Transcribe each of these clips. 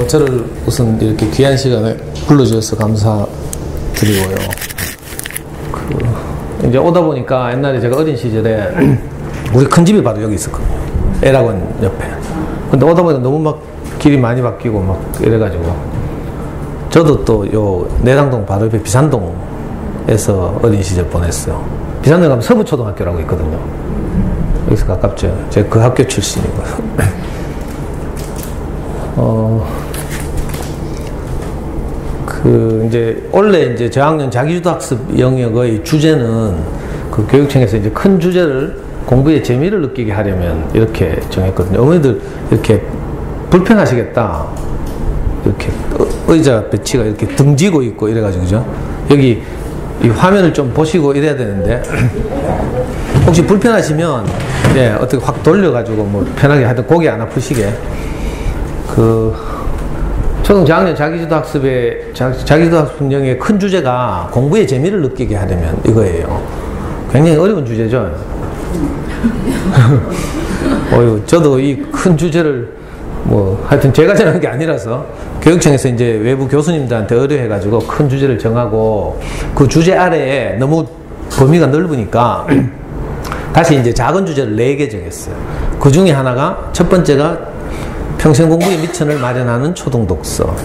저를 우선 이렇게 귀한 시간에 불러주셔서 감사드리고요. 이제 오다 보니까 옛날에 제가 어린 시절에 우리 큰 집이 바로 여기 있었거든요. 애락원 옆에. 근데 오다 보니까 너무 막 길이 많이 바뀌고 막 이래가지고 저도 또 요 내당동 바로 옆에 비산동에서 어린 시절 보냈어요. 비산동에 가면 서부초등학교라고 있거든요. 여기서 가깝죠. 제가 그 학교 출신이고요. 이제, 원래 이제 저학년 자기주도 학습 영역의 주제는 그 교육청에서 이제 큰 주제를 공부에 재미를 느끼게 하려면 이렇게 정했거든요. 어머니들 이렇게 불편하시겠다. 이렇게 의자 배치가 이렇게 등지고 있고 이래가지고, 그죠? 여기 이 화면을 좀 보시고 이래야 되는데, 혹시 불편하시면, 예, 어떻게 확 돌려가지고 뭐 편하게 하여튼 고개 안 아프시게. 초등 저학년 자기주도 학습의 자기주도 학습 영역의 큰 주제가 공부의 재미를 느끼게 하려면 이거예요. 굉장히 어려운 주제죠. 저도 이 큰 주제를 뭐 하여튼 제가 정한 게 아니라서 교육청에서 이제 외부 교수님들한테 의뢰해가지고 큰 주제를 정하고 그 주제 아래에 너무 범위가 넓으니까 다시 이제 작은 주제를 4개 정했어요. 그 중에 하나가 첫 번째가 평생 공부의 미천을 마련하는 초등 독서.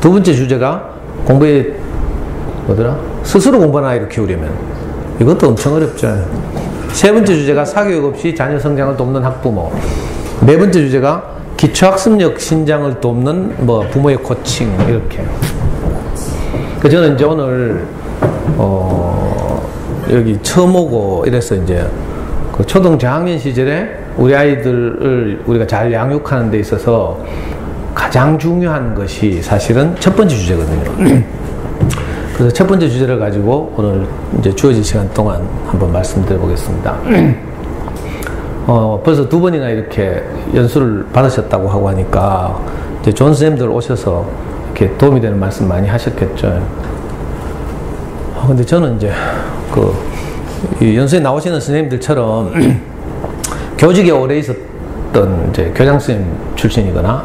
두 번째 주제가 공부에 스스로 공부하는 아이를 키우려면. 이것도 엄청 어렵죠. 세 번째 주제가 사교육 없이 자녀 성장을 돕는 학부모. 네 번째 주제가 기초학습력 신장을 돕는 뭐 부모의 코칭 이렇게. 저는 이제 오늘 여기 처음 오고 이래서 이제 그 초등 저학년 시절에 우리 아이들을 우리가 잘 양육하는 데 있어서 가장 중요한 것이 사실은 첫 번째 주제거든요. 그래서 첫 번째 주제를 가지고 오늘 이제 주어진 시간 동안 한번 말씀드려 보겠습니다. 벌써 2번이나 이렇게 연수를 받으셨다고 하고 하니까 이제 좋은 선생님들 오셔서 이렇게 도움이 되는 말씀 많이 하셨겠죠. 근데 저는 이제 이 연수에 나오시는 선생님들처럼 교직에 오래 있었던 이제 교장 선생님 출신이거나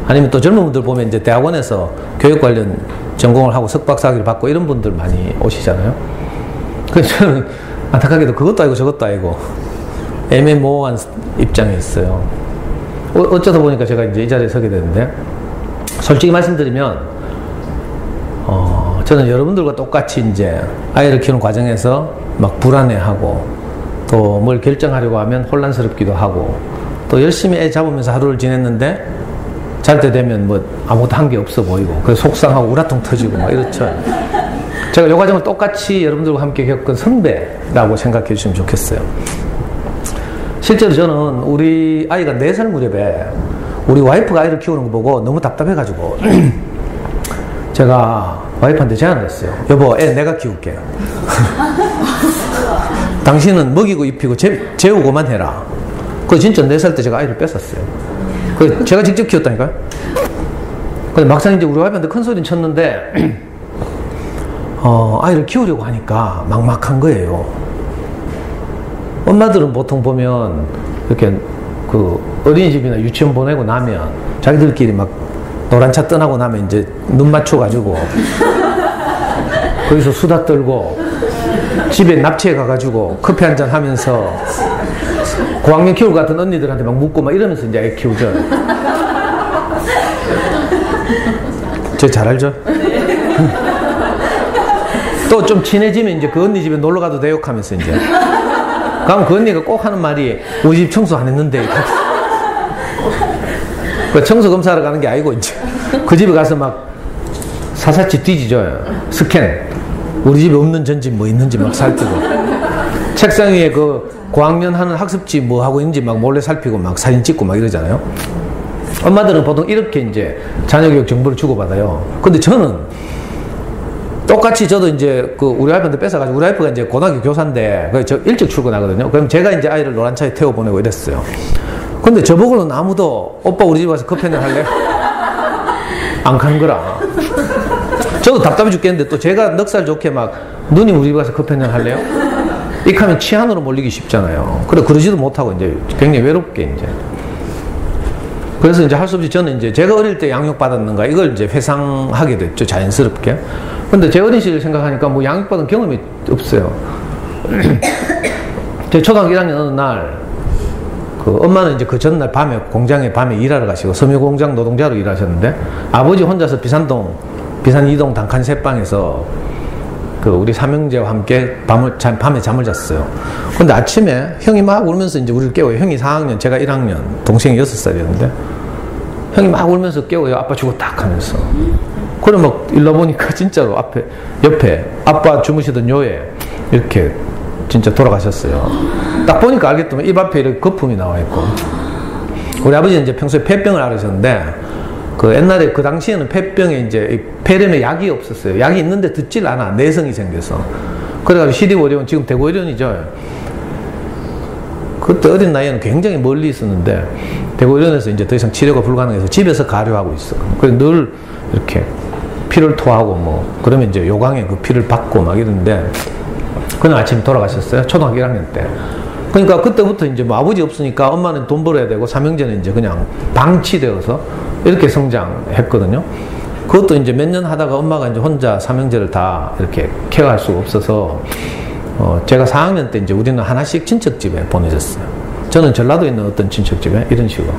아니면 또 젊은 분들 보면 이제 대학원에서 교육 관련 전공을 하고 석박사학위를 받고 이런 분들 많이 오시잖아요. 그래서 저는 안타깝게도 그것도 아니고 저것도 아니고 애매모호한 입장에 있어요. 어쩌다 보니까 제가 이제 이 자리에 서게 되는데, 솔직히 말씀드리면 저는 여러분들과 똑같이 이제 아이를 키우는 과정에서 막 불안해하고 또 뭘 결정하려고 하면 혼란스럽기도 하고 또 열심히 애 잡으면서 하루를 지냈는데 잘 때 되면 뭐 아무것도 한 게 없어 보이고 그래서 속상하고 우라통 터지고 막 이렇죠. 제가 이 과정을 똑같이 여러분들과 함께 겪은 선배라고 생각해 주시면 좋겠어요. 실제로 저는 우리 아이가 4살 무렵에 우리 와이프가 아이를 키우는 거 보고 너무 답답해가지고 제가 와이프한테 제안을 했어요. 여보, 애 내가 키울게. 당신은 먹이고 입히고 재우고만 해라. 그래서 진짜 4살 때 제가 아이를 뺏었어요. 그래서 제가 직접 키웠다니까요. 근데 막상 이제 우리 와이프한테 큰 소리는 쳤는데 아이를 키우려고 하니까 막막한 거예요. 엄마들은 보통 보면 이렇게 그 어린이집이나 유치원 보내고 나면 자기들끼리 막 노란 차 떠나고 나면 이제 눈 맞춰가지고 거기서 수다 떨고 집에 납치해 가가지고 커피 한잔 하면서 고학년 키울 것 같은 언니들한테 막 묻고 막 이러면서 이제 애 키우죠. 저 잘 알죠? 또 좀 친해지면 이제 그 언니 집에 놀러 가도 돼요 하면서 이제 그럼 그 언니가 꼭 하는 말이 우리 집 청소 안 했는데 그 청소 검사하러 가는 게 아니고 이제 그 집에 가서 막 사사치 뒤지죠. 스캔 우리 집에 없는 전집 뭐 있는지 막 살피고 책상 위에 그 고학년 하는 학습지 뭐 하고 있는지 막 몰래 살피고 막 사진 찍고 막 이러잖아요. 엄마들은 보통 이렇게 이제 자녀교육 정보를 주고받아요. 근데 저는 똑같이 저도 이제 그 우리 와이프한테 뺏어가지고 우리 와이프가 이제 고등학교 교사인데 저 일찍 출근하거든요. 그럼 제가 이제 아이를 노란 차에 태워보내고 이랬어요. 근데 저보고는 아무도 오빠 우리 집 와서 커피 한잔 할래? 안 가는 거라. 저도 답답해 죽겠는데 또 제가 넉살 좋게 막 누님 우리 집 가서 커피 한잔 할래요? 이렇게 하면 치안으로 몰리기 쉽잖아요. 그래 그러지도 못하고 이제 굉장히 외롭게 이제 그래서 이제 할 수 없이 저는 이제 제가 어릴 때 양육받았는가 이걸 이제 회상하게 됐죠, 자연스럽게. 근데 제 어린 시절 생각하니까 뭐 양육받은 경험이 없어요. 제 초등학교 1학년 어느 날, 그 엄마는 이제 그 전날 밤에 공장에 밤에 일하러 가시고 섬유공장 노동자로 일하셨는데 아버지 혼자서 비산 2동 단칸 새방에서 그 우리 삼형제와 함께 밤에 잠을 잤어요. 근데 아침에 형이 막 울면서 이제 우리를 깨워요. 형이 4학년, 제가 1학년, 동생이 6살이었는데 형이 막 울면서 깨워요. 아빠 죽었다 하면서. 그래 막 일러 보니까 진짜로 옆에 아빠 주무시던 요에 이렇게 진짜 돌아가셨어요. 딱 보니까 알겠더만 입 앞에 이렇게 거품이 나와 있고. 우리 아버지는 이제 평소에 폐병을 앓으셨는데 그 옛날에 그 당시에는 폐병에 이제 폐렴에 약이 없었어요. 약이 있는데 듣질 않아. 내성이 생겨서. 그래가지고 시립의료원, 지금 대구의료원이죠. 그때 어린 나이에는 굉장히 멀리 있었는데 대구의료원에서 이제 더 이상 치료가 불가능해서 집에서 가료하고 있어. 그래서 늘 이렇게 피를 토하고 뭐 그러면 이제 요강에 그 피를 받고 막 이러는데 그날 아침에 돌아가셨어요. 초등학교 1학년 때. 그러니까 그때부터 이제 뭐 아버지 없으니까 엄마는 돈 벌어야 되고 삼형제는 이제 그냥 방치되어서 이렇게 성장했거든요. 그것도 이제 몇 년 하다가 엄마가 이제 혼자 삼형제를 다 이렇게 케어할 수가 없어서 제가 4학년 때 이제 우리는 하나씩 친척집에 보내졌어요. 저는 전라도에 있는 어떤 친척집에 이런 식으로.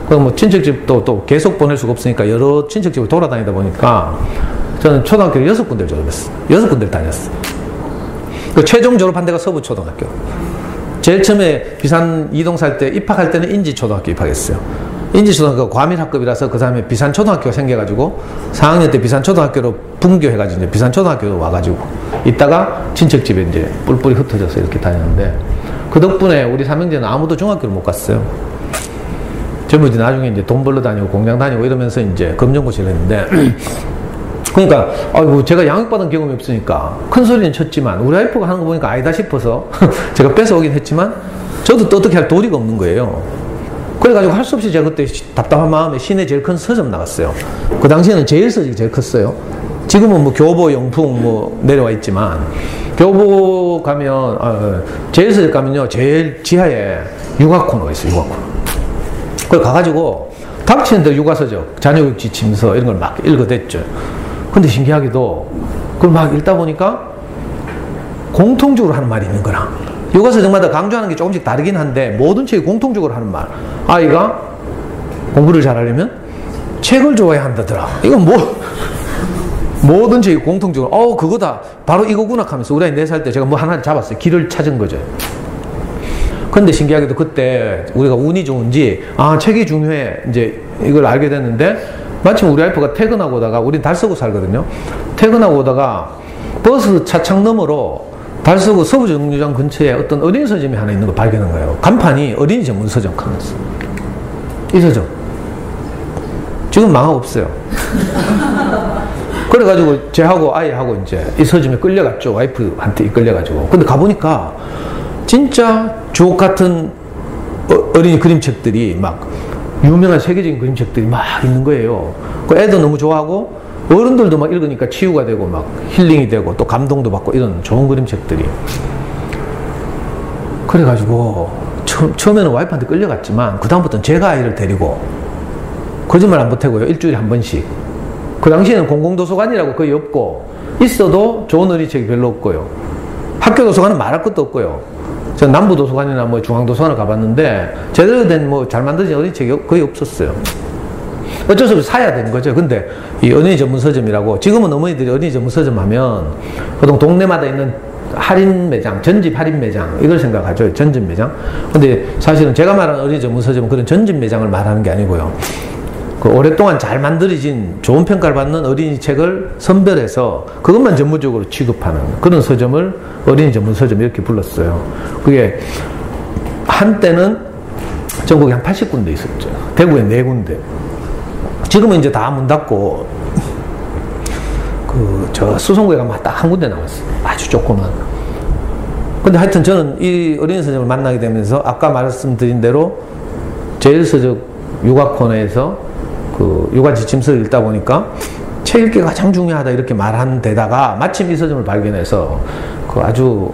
그럼 뭐 친척집도 또 계속 보낼 수가 없으니까 여러 친척집을 돌아다니다 보니까 저는 초등학교를 6군데를 졸업했어요. 6군데를 다녔어요. 그 최종 졸업한 데가 서부초등학교. 제일 처음에 비산 2동 살 때 입학할 때는 인지초등학교 입학했어요. 인지초등학교가 과밀학급이라서 그 다음에 비산초등학교가 생겨가지고 4학년 때 비산초등학교로 분교해가지고 이제 비산초등학교로 와가지고 있다가 친척집에 이제 뿔뿔이 흩어져서 이렇게 다녔는데 그 덕분에 우리 삼형제는 아무도 중학교를 못 갔어요. 전부 이제 나중에 이제 돈 벌러 다니고 공장 다니고 이러면서 이제 검정고시를 했는데 그러니까 아이고 제가 양육받은 경험이 없으니까 큰 소리는 쳤지만 우리 와이프가 하는 거 보니까 아니다 싶어서 제가 뺏어오긴 했지만 저도 또 어떻게 할 도리가 없는 거예요. 그래가지고 할 수 없이 제가 그때 답답한 마음에 시내 제일 큰 서점 나갔어요. 그 당시에는 제일 서점이 제일 컸어요. 지금은 뭐 교보, 영풍 뭐 내려와 있지만 교보 가면 제일 서점 가면요 제일 지하에 육아 코너가 있어요. 육아 코너. 그걸 가가지고 닥치는 데 육아서적, 자녀교육 지침서 이런 걸 막 읽어댔죠. 근데 신기하게도 그걸 막 읽다 보니까 공통적으로 하는 말이 있는 거라. 육아서적마다 강조하는 게 조금씩 다르긴 한데 모든 책이 공통적으로 하는 말. 아이가 공부를 잘하려면 책을 좋아해야 한다더라. 이건 뭐 모든 책이 공통적으로 그거다. 바로 이거구나 하면서 우리 아이 4살 때 제가 뭐 하나를 잡았어요. 길을 찾은 거죠. 근데 신기하게도 그때 우리가 운이 좋은지 책이 중요해 이제 이걸 알게 됐는데 마침 우리 와이프가 퇴근하고 오다가 우린 달서구 살거든요. 퇴근하고 오다가 버스 차창 너머로 달서구 서부정류장 근처에 어떤 어린이 서점이 하나 있는 거 발견한 거예요. 간판이 어린이 전문 서점 하면서. 이 서점 지금 망하고 없어요. 그래가지고 쟤하고 아이하고 이제 이 서점에 끌려갔죠. 와이프한테 끌려가지고. 근데 가보니까 진짜 주옥 같은 어린이 그림책들이 막 유명한 세계적인 그림책들이 막 있는 거예요. 그 애도 너무 좋아하고 어른들도 막 읽으니까 치유가 되고 막 힐링이 되고 또 감동도 받고 이런 좋은 그림책들이. 그래가지고 처음에는 와이프한테 끌려갔지만 그 다음부터는 제가 아이를 데리고 거짓말 안 보태고요. 일주일에 한 번씩. 그 당시에는 공공도서관이라고 거의 없고 있어도 좋은 어린이책이 별로 없고요. 학교 도서관은 말할 것도 없고요. 전 남부도서관이나 뭐 중앙도서관을 가봤는데 제대로 된 뭐 잘 만들어진 어린이책이 거의 없었어요. 어쩔 수 없이 사야 되는 거죠. 근데 이 어린이 전문 서점이라고 지금은 어머니들이 어린이 전문 서점 하면 보통 동네마다 있는 할인 매장, 전집 할인 매장 이걸 생각하죠. 전집 매장. 근데 사실은 제가 말하는 어린이 전문 서점은 그런 전집 매장을 말하는 게 아니고요. 그 오랫동안 잘 만들어진 좋은 평가를 받는 어린이 책을 선별해서 그것만 전문적으로 취급하는 그런 서점을 어린이 전문 서점 이렇게 불렀어요. 그게 한때는 전국에 한 80군데 있었죠. 대구에 4군데. 지금은 이제 다 문 닫고 저 수성구에 가면 딱 한 군데 남았어요. 아주 조그만. 근데 하여튼 저는 이 어린이 서점을 만나게 되면서 아까 말씀드린 대로 제일 서적 육아 코너에서 그 육아 지침서를 읽다 보니까 책 읽기가 가장 중요하다 이렇게 말한 데다가 마침 이 서점을 발견해서 그 아주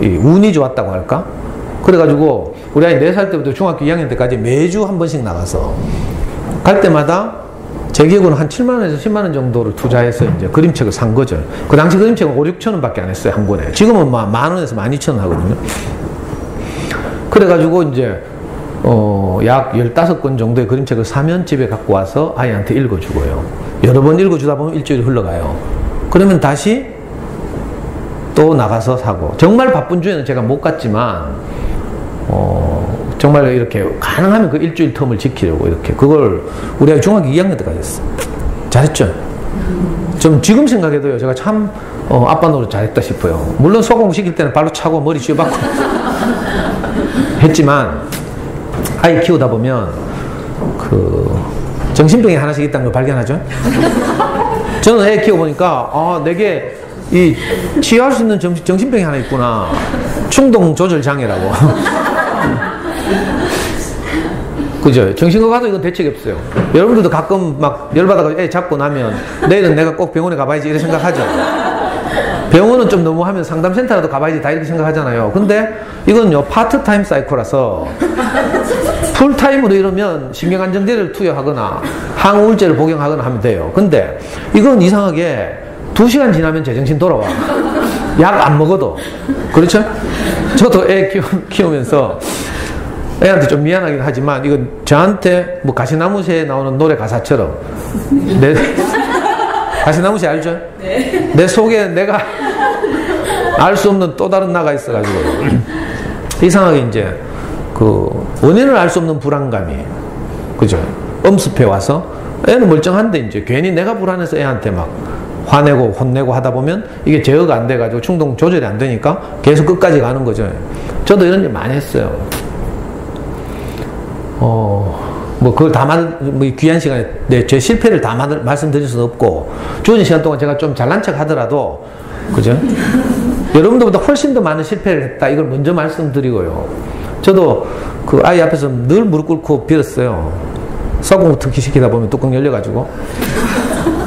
이 운이 좋았다고 할까? 그래가지고 우리 아이 4살 때부터 중학교 2학년 때까지 매주 한 번씩 나가서 갈 때마다 제 기억으로는 한 7만원에서 10만원 정도를 투자해서 이제 그림책을 산 거죠. 그 당시 그림책은 5, 6천원 밖에 안 했어요, 한 권에. 지금은 막 만원에서 12,000원 하거든요. 그래가지고 이제, 약 15권 정도의 그림책을 사면 집에 갖고 와서 아이한테 읽어주고요. 여러 번 읽어주다 보면 일주일이 흘러가요. 그러면 다시 또 나가서 사고. 정말 바쁜 주에는 제가 못 갔지만, 정말 이렇게 가능하면 그 일주일 텀을 지키려고 이렇게. 그걸 우리 아이 중학교 2학년 때까지 했어. 잘했죠? 좀 지금 생각해도요, 제가 참, 아빠 노릇 잘했다 싶어요. 물론 소공 시킬 때는 발로 차고 머리 쥐어박고 했지만, 아이 키우다 보면, 정신병이 하나씩 있다는 걸 발견하죠? 저는 애 키워보니까, 내게 치유할 수 있는 정신병이 하나 있구나. 충동 조절 장애라고. 그죠? 정신과 가도 이건 대책이 없어요. 여러분들도 가끔 막 열받아가지고 애 잡고 나면 내일은 내가 꼭 병원에 가봐야지 이렇게 생각하죠. 병원은 좀 너무하면 상담센터라도 가봐야지 다 이렇게 생각하잖아요. 근데 이건요, 파트타임 사이코라서 풀타임으로 이러면 신경안정제를 투여하거나 항우울제를 복용하거나 하면 돼요. 근데 이건 이상하게 2시간 지나면 제정신 돌아와. 약 안 먹어도. 그렇죠? 저도 애 키우면서 애한테 좀 미안하긴 하지만 이건 저한테 뭐 가시나무새에 나오는 노래 가사처럼 가시나무새 알죠? 네. 내 속에 내가 알 수 없는 또 다른 나가 있어가지고 이상하게 이제 원인을 알 수 없는 불안감이, 그죠? 엄습해 와서 애는 멀쩡한데 이제 괜히 내가 불안해서 애한테 막 화내고 혼내고 하다 보면 이게 제어가 안 돼가지고 충동 조절이 안 되니까 계속 끝까지 가는 거죠. 저도 이런 일 많이 했어요. 그걸 다 귀한 시간에 제 실패를 다 말씀드릴 수는 없고, 주어진 시간 동안 제가 좀 잘난 척 하더라도, 그죠? 여러분들보다 훨씬 더 많은 실패를 했다. 이걸 먼저 말씀드리고요. 저도 그 아이 앞에서 늘 무릎 꿇고 빌었어요. 서공 특히 시키다 보면 뚜껑 열려가지고.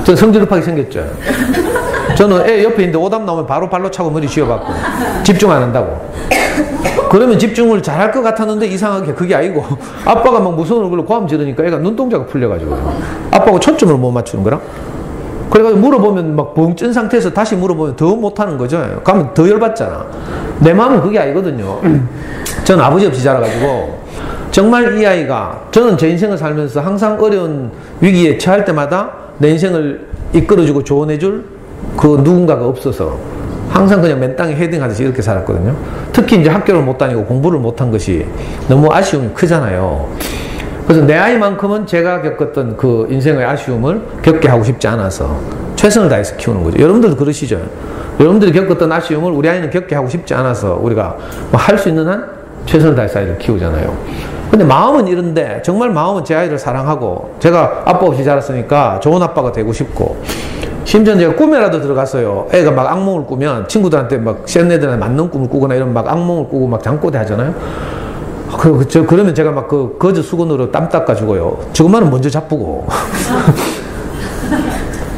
저 성질급하게 생겼죠. 저는 애 옆에 있는데 오답 나오면 바로 발로 차고 머리 쥐어박고 집중 안 한다고. 그러면 집중을 잘할 것 같았는데 이상하게 그게 아니고 아빠가 막 무서운 얼굴로 고함 지르니까 애가 눈동자가 풀려가지고요. 아빠하고 초점을 못 맞추는 거라. 그래가지고 물어보면 막 벙 찐 상태에서 다시 물어보면 더 못하는 거죠. 그러면 더 열받잖아. 내 마음은 그게 아니거든요. 저는 아버지 없이 자라가지고 정말 이 아이가, 저는 제 인생을 살면서 항상 어려운 위기에 처할 때마다 내 인생을 이끌어주고 조언해줄 그 누군가가 없어서 항상 그냥 맨 땅에 헤딩하듯이 이렇게 살았거든요. 특히 이제 학교를 못 다니고 공부를 못한 것이 너무 아쉬움이 크잖아요. 그래서 내 아이만큼은 제가 겪었던 그 인생의 아쉬움을 겪게 하고 싶지 않아서 최선을 다해서 키우는 거죠. 여러분들도 그러시죠? 여러분들이 겪었던 아쉬움을 우리 아이는 겪게 하고 싶지 않아서 우리가 뭐 할 수 있는 한 최선을 다해서 아이를 키우잖아요. 근데 마음은 이런데, 정말 마음은 제 아이를 사랑하고, 제가 아빠 없이 자랐으니까 좋은 아빠가 되고 싶고, 심지어 제가 꿈에라도 들어갔어요. 애가 막 악몽을 꾸면 친구들한테 막 센 애들한테 맞는 꿈을 꾸거나 이런 막 악몽을 꾸고 막 잠꼬대 하잖아요. 그러면 제가 막 그 거즈 수건으로 땀 닦아주고요. 저것만은 먼저 자쁘고.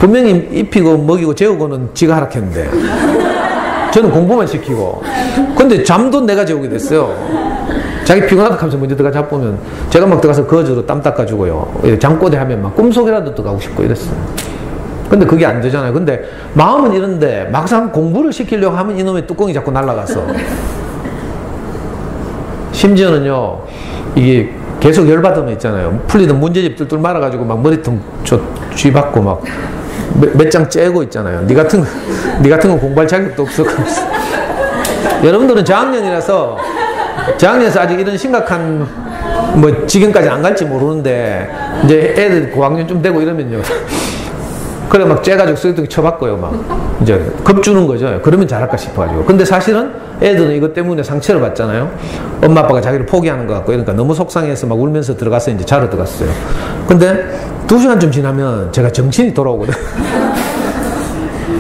분명히 입히고 먹이고 재우고는 지가 하락했는데 저는 공부만 시키고. 근데 잠도 내가 재우게 됐어요. 자기 피곤하다 하면서 먼저 들어가 잡으면 제가 막 들어가서 거즈로 땀 닦아주고요. 잠꼬대 하면 막 꿈속이라도 들어가고 싶고 이랬어요. 근데 그게 안 되잖아요. 근데 마음은 이런데 막상 공부를 시키려고 하면 이놈의 뚜껑이 자꾸 날아가서. 심지어는요, 이게 계속 열받으면 있잖아요. 풀리던 문제집 뚫뚫 말아가지고 막 머리통 쥐받고 막 몇 장 째고 있잖아요. 니 같은 거 공부할 자격도 없어. 여러분들은 저학년이라서 아직 이런 심각한 뭐 지경까지 안 갈지 모르는데 이제 애들 고학년쯤 되고 이러면요. 그래 막 째가지고 쓰레기 쳐박고요. 막 이제 겁주는 거죠. 그러면 잘할까 싶어가지고. 근데 사실은 애들은 이것 때문에 상처를 받잖아요. 엄마 아빠가 자기를 포기하는 것 같고, 그러니까 너무 속상해서 막 울면서 들어가서 이제 자러 들어갔어요. 근데 2시간쯤 지나면 제가 정신이 돌아오거든.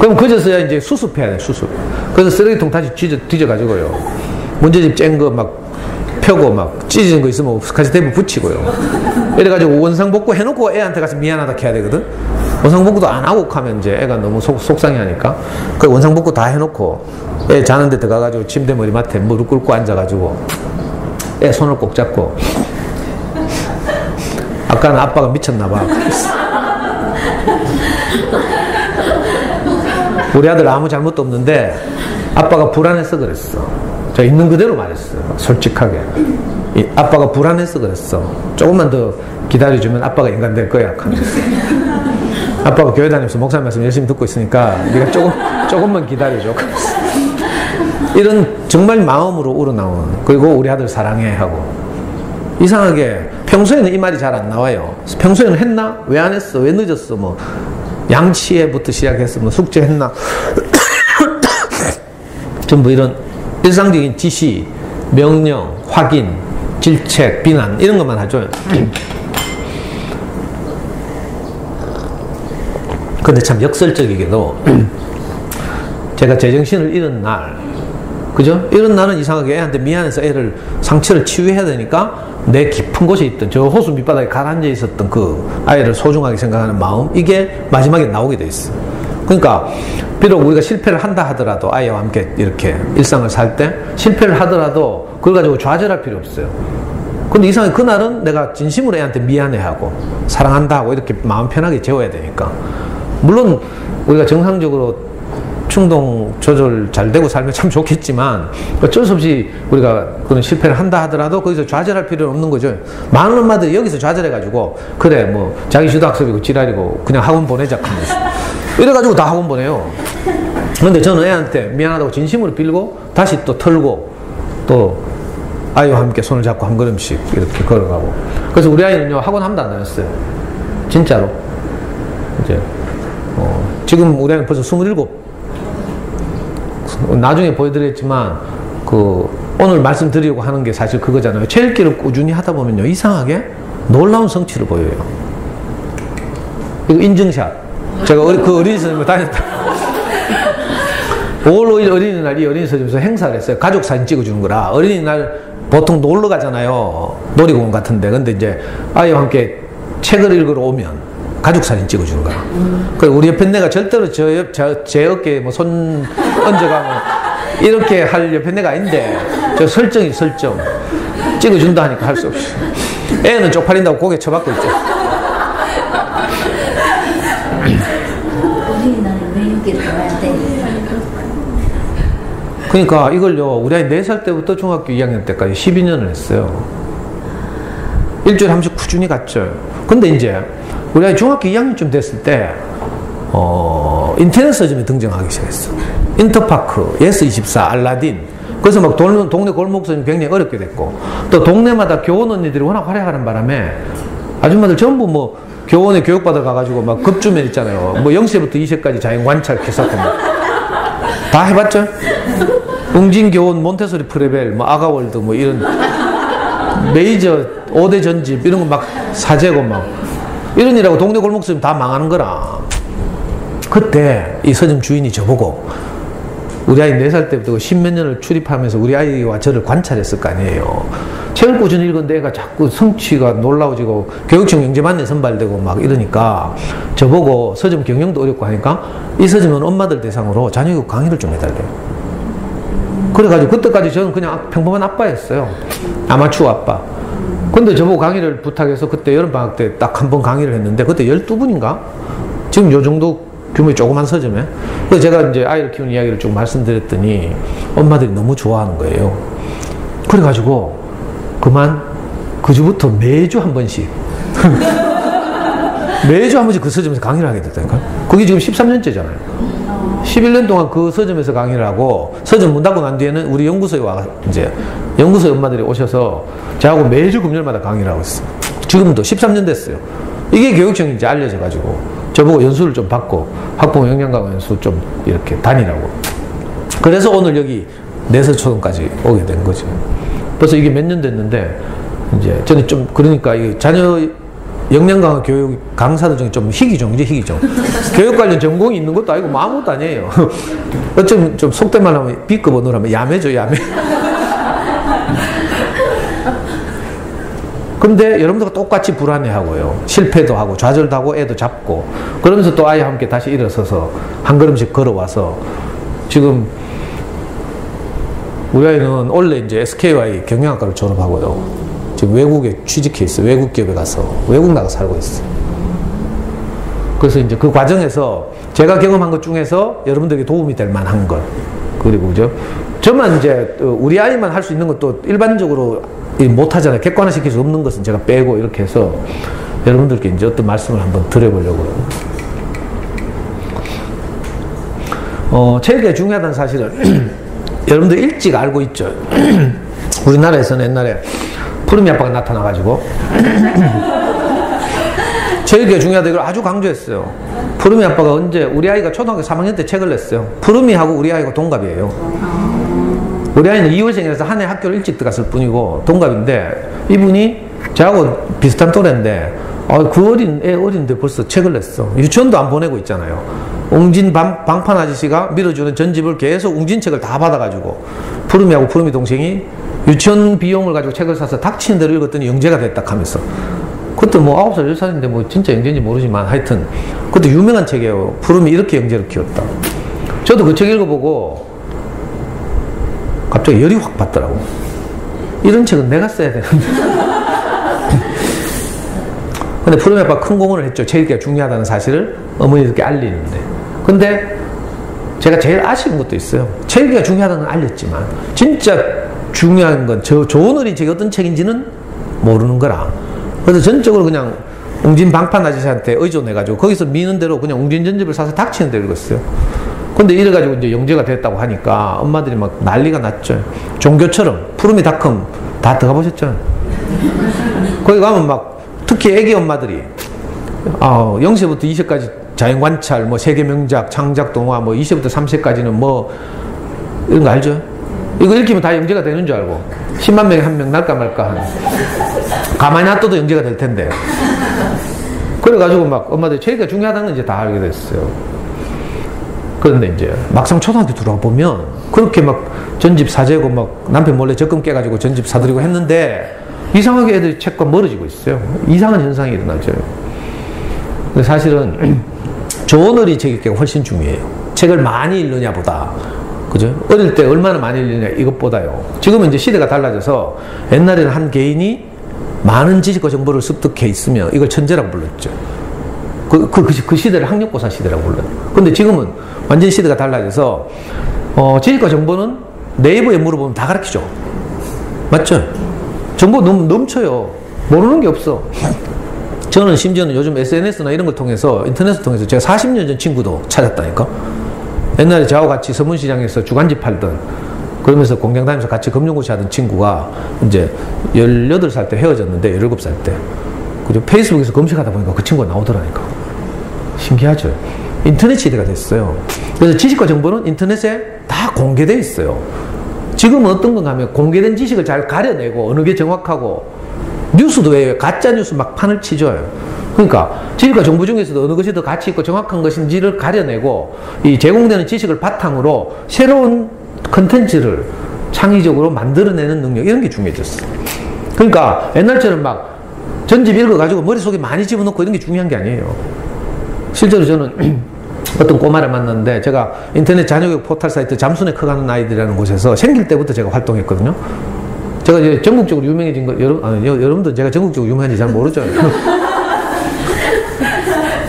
그럼 그제서야 이제 수습해야 돼, 수습. 그래서 쓰레기통 다시 뒤져가지고요. 문제집 짠 거 막 펴고 막 찢어진 거 있으면 같이 대부 붙이고요. 이래가지고 원상복구 해놓고 애한테 가서 미안하다 해야 되거든. 원상복구도 안 하고 가면 이제 애가 너무 속상해 하니까. 그 원상복구 다 해놓고 애 자는데 들어가가지고 침대 머리맡에 무릎 꿇고 앉아가지고 애 손을 꼭 잡고 아까는 아빠가 미쳤나봐. 우리 아들 아무 잘못도 없는데 아빠가 불안해서 그랬어. 저 있는 그대로 말했어요. 솔직하게. 아빠가 불안해서 그랬어. 조금만 더 기다려주면 아빠가 인간 될 거야. 아빠가 교회 다니면서 목사님 말씀 열심히 듣고 있으니까 네가 조금만 기다려줘. 이런 정말 마음으로 우러나온, 그리고 우리 아들 사랑해 하고. 이상하게 평소에는 이 말이 잘 안 나와요. 평소에는 했나? 왜 안 했어? 왜 늦었어? 뭐 양치해부터 시작해서 뭐 숙제했나? 전부 이런 일상적인 지시, 명령, 확인, 질책, 비난 이런 것만 하죠. 근데 참 역설적이게도 제가 제정신을 잃은 날, 그죠? 이런 날은 이상하게 애한테 미안해서 애를 상처를 치유해야 되니까 내 깊은 곳에 있던 저 호수 밑바닥에 가라앉아 있었던 그 아이를 소중하게 생각하는 마음, 이게 마지막에 나오게 돼 있어. 그러니까 비록 우리가 실패를 한다 하더라도 아이와 함께 이렇게 일상을 살 때 실패를 하더라도 그걸 가지고 좌절할 필요 없어요. 근데 이상하게 그날은 내가 진심으로 애한테 미안해하고 사랑한다 하고 이렇게 마음 편하게 재워야 되니까. 물론 우리가 정상적으로 충동 조절 잘 되고 살면 참 좋겠지만 어쩔 수 없이 우리가 그런 실패를 한다 하더라도 거기서 좌절할 필요는 없는 거죠. 많은 엄마들이 여기서 좌절해가지고 그래 뭐 자기 주도 학습이고 지랄이고 그냥 학원 보내자 이래가지고 다 학원 보내요. 근데 저는 애한테 미안하다고 진심으로 빌고 다시 또 털고 또 아이와 함께 손을 잡고 한 걸음씩 이렇게 걸어가고. 그래서 우리 아이는요 학원 한 번도 안 다녔어요. 진짜로. 이제 지금 우리 아이는 벌써 27. 나중에 보여드렸지만 오늘 말씀드리려고 하는 게 사실 그거잖아요. 체육기를 꾸준히 하다 보면요 이상하게 놀라운 성취를 보여요. 이거 인증샷. 제가 그 어린이 선생님을 다녔다. 5월 5일 어린이날 이 어린이 선생님에서 행사를 했어요. 가족 사진 찍어주는 거라. 어린이날 보통 놀러 가잖아요. 놀이공원 같은데. 근데 이제 아이와 함께 책을 읽으러 오면 가족 사진 찍어주는 거야. 그래서 우리 옆에 내가 절대로 제 어깨에 뭐 손 얹어가고 이렇게 할 옆에 내가 아닌데 저 설정. 찍어준다 하니까 할 수 없이. 애는 쪽팔린다고 고개 쳐박고 있죠. 그러니까 이걸요 우리 아이 4살 때부터 중학교 2학년 때까지 12년을 했어요. 일주일에 한 번씩 꾸준히 갔죠. 근데 이제 우리 아이 중학교 2학년쯤 됐을 때 인터넷 서점에 등장하기 시작했어. 인터파크, 예스24, 알라딘. 그래서 막 동네 골목 서점이 굉장히 어렵게 됐고, 또 동네마다 교원 언니들이 워낙 활약하는 바람에 아줌마들 전부 뭐 교원에 교육받아 가가지고 막 급주면 있잖아요. 뭐 0세부터 2세까지 자연 관찰 기사고 다 해봤죠? 웅진교원, 몬테소리 프레벨, 뭐 아가월드 뭐 이런 메이저 5대 전집 이런 거 막 사재고 막 이런 일하고 동네 골목 서점 다 망하는 거라. 그때 이 서점 주인이 저보고 우리 아이 4살 때부터 10몇 년을 출입하면서 우리 아이와 저를 관찰했을 거 아니에요. 책을 꾸준히 읽은 애가 자꾸 성취가 놀라워지고 교육청 영재반에 선발되고 막 이러니까 저보고 서점 경영도 어렵고 하니까 이 서점은 엄마들 대상으로 자녀교육 강의를 좀 해달래요. 그래가지고 그때까지 저는 그냥 평범한 아빠였어요. 아마추어 아빠. 근데 저보고 강의를 부탁해서 그때 여름방학 때 딱 한 번 강의를 했는데 그때 12분인가? 지금 요 정도 규모의 조그만 서점에. 그래서 제가 이제 아이를 키우는 이야기를 좀 말씀드렸더니 엄마들이 너무 좋아하는 거예요. 그래가지고 그만 그 주부터 매주 한 번씩 매주 한 번씩 그 서점에서 강의를 하게 됐다니까. 그게 지금 13년째잖아요. 11년 동안 그 서점에서 강의를 하고 서점 문 닫고 난 뒤에는 우리 연구소에 와 이제 연구소 엄마들이 오셔서 저하고 매주 금요일마다 강의를 하고 있어요. 지금도 13년 됐어요. 이게 교육청이 이제 알려져가지고 저보고 연수를 좀 받고 학부모 영양강화 연수 좀 이렇게 다니라고. 그래서 오늘 여기 내서초등까지 오게 된 거죠. 벌써 이게 몇 년 됐는데 이제 저는 좀 그러니까 이 자녀 영양강화 교육 강사들 중에 좀 희귀종이죠, 희귀종. 교육 관련 전공이 있는 것도 아니고 뭐 아무것도 아니에요. 어쩌면 좀 속된 말 하면 B급 언어라면 야매죠, 야매. 근데 여러분들과 똑같이 불안해하고요. 실패도 하고 좌절도 하고 애도 잡고 그러면서 또 아이와 함께 다시 일어서서 한 걸음씩 걸어와서 지금 우리 아이는 원래 이제 SKY 경영학과를 졸업하고요. 지금 외국에 취직해 있어요. 외국 기업에 가서. 외국 나가 살고 있어요. 그래서 이제 그 과정에서 제가 경험한 것 중에서 여러분들에게 도움이 될 만한 것. 그리고 저만 이제 우리 아이만 할 수 있는 것도 일반적으로 못 하잖아요. 객관화시킬 수 없는 것은 제가 빼고 이렇게 해서 여러분들께 이제 어떤 말씀을 한번 드려보려고요. 체육이 중요하다는 사실을 여러분들 일찍 알고 있죠. 우리나라에서는 옛날에 푸르미 아빠가 나타나가지고 체육이 중요하다 이걸 아주 강조했어요. 푸르미 아빠가 언제 우리 아이가 초등학교 3학년 때 책을 냈어요. 푸르미하고 우리 아이가 동갑이에요. 우리 아이는 2월생이라서 한 해 학교를 일찍 들어갔을 뿐이고 동갑인데 이분이 저하고 비슷한 또래인데 그 어린데 벌써 책을 냈어. 유치원도 안 보내고 있잖아요. 웅진 방판 아저씨가 밀어주는 전집을 계속 웅진 책을 다 받아가지고 푸르미하고 푸르미 동생이 유치원 비용을 가지고 책을 사서 닥치는 대로 읽었더니 영재가 됐다 하면서 그것도 뭐 9살, 10살인데 뭐 진짜 영재인지 모르지만 하여튼 그것도 유명한 책이에요. 푸르미 이렇게 영재를 키웠다. 저도 그 책 읽어보고 갑자기 열이 확 받더라고. 이런 책은 내가 써야 되는데. 근데 푸르미 아빠가 큰 공헌을 했죠. 체육이 중요하다는 사실을 어머니들께 알리는데. 근데 제가 제일 아쉬운 것도 있어요. 체육이 중요하다는 건 알렸지만 진짜 중요한 건 좋은 어린 책이 어떤 책인지는 모르는 거라. 그래서 전적으로 그냥 웅진 방판 아저씨한테 의존해가지고 거기서 미는 대로 그냥 웅진 전집을 사서 닥치는 대로 읽었어요. 근데 이래가지고 이제 영재가 됐다고 하니까 엄마들이 막 난리가 났죠. 종교처럼 푸르미닷컴 다 들어가보셨죠? 거기 가면 막 특히 애기 엄마들이 0세부터 20세까지 자연관찰, 뭐 세계명작, 창작동화, 뭐 20세부터 30세까지는 뭐 이런 거 알죠? 이거 읽히면 다 영재가 되는 줄 알고 10만 명에 한 명 날까 말까 하는 가만히 놔둬도 영재가 될 텐데 그래가지고 막 엄마들이 체육이 중요하다는 건 이제 다 알게 됐어요. 그런데 이제 막상 초등학교 들어가 보면 그렇게 막 전집 사재고 막 남편 몰래 적금 깨가지고 전집 사드리고 했는데 이상하게 애들이 책과 멀어지고 있어요. 이상한 현상이 일어나죠. 근데 사실은 좋은 어린 책 읽기가 훨씬 중요해요. 책을 많이 읽느냐 보다. 그죠? 어릴 때 얼마나 많이 읽느냐 이것보다요. 지금은 이제 시대가 달라져서 옛날에는 한 개인이 많은 지식과 정보를 습득해 있으면 이걸 천재라고 불렀죠. 그 시대를 학력고사 시대라고 불러요. 근데 지금은 완전히 시대가 달라져서 지식과 정보는 네이버에 물어보면 다 가르치죠. 맞죠? 정보 넘쳐요. 모르는 게 없어. 저는 심지어는 요즘 SNS나 이런 걸 통해서 인터넷을 통해서 제가 40년 전 친구도 찾았다니까. 옛날에 저하고 같이 서문시장에서 주간지 팔던 그러면서 공장 다니면서 같이 금융고시 하던 친구가 이제 18살 때 헤어졌는데 17살 때 그죠? 페이스북에서 검색하다 보니까 그 친구가 나오더라니까. 신기하죠? 인터넷 시대가 됐어요. 그래서 지식과 정보는 인터넷에 다 공개되어 있어요. 지금은 어떤 건가 하면 공개된 지식을 잘 가려내고 어느 게 정확하고 뉴스도 왜 가짜 뉴스 막 판을 치죠. 그러니까 지식과 정보 중에서도 어느 것이 더 가치 있고 정확한 것인지를 가려내고 이 제공되는 지식을 바탕으로 새로운 컨텐츠를 창의적으로 만들어내는 능력 이런 게 중요해졌어요. 그러니까 옛날처럼 막 전집 읽어가지고 머릿속에 많이 집어넣고 이런 게 중요한 게 아니에요. 실제로 저는 어떤 꼬마를 만났는데 제가 인터넷 자녀교육 포털 사이트 잠수내 커가는 아이들이라는 곳에서 생길 때부터 제가 활동했거든요. 제가 이제 전국적으로 유명해진 거 여러분들 제가 전국적으로 유명한지 잘 모르죠.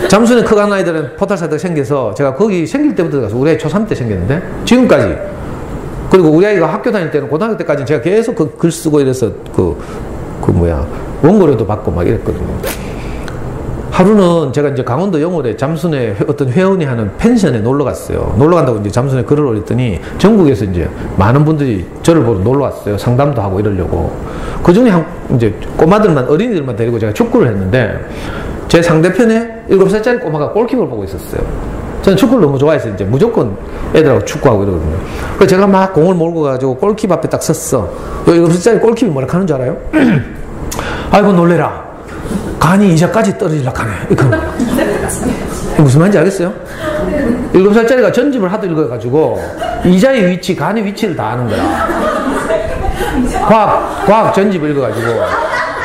잠수내 커가는 아이들은 포털 사이트가 생겨서 제가 거기 생길 때부터 가서 우리 아이 초3 때 생겼는데 지금까지 그리고 우리 아이가 학교 다닐 때는 고등학교 때까지 제가 계속 그 글 쓰고 이래서 원고료도 받고 막 이랬거든요. 하루는 제가 이제 강원도 영월에 잠수내 어떤 회원이 하는 펜션에 놀러 갔어요. 놀러 간다고 이제 잠수내 글을 올렸더니 전국에서 이제 많은 분들이 저를 보러 놀러 왔어요. 상담도 하고 이러려고. 그 중에 이제 꼬마들만, 어린이들만 데리고 제가 축구를 했는데 제 상대편에 7살짜리 꼬마가 골키퍼를 보고 있었어요. 저는 축구를 너무 좋아해서 이제 무조건 애들하고 축구하고 이러거든요. 그래서 제가 막 공을 몰고 가지고 골키퍼 앞에 딱 섰어. 7살짜리 골키퍼 뭐라 하는 줄 알아요? 아이고 놀래라. 간이 이자까지 떨어지려고 하네. 이거 무슨 말인지 알겠어요? 7살짜리가 전집을 하도 읽어가지고 이자의 위치, 간의 위치를 다 아는 거야. 과학 전집을 읽어가지고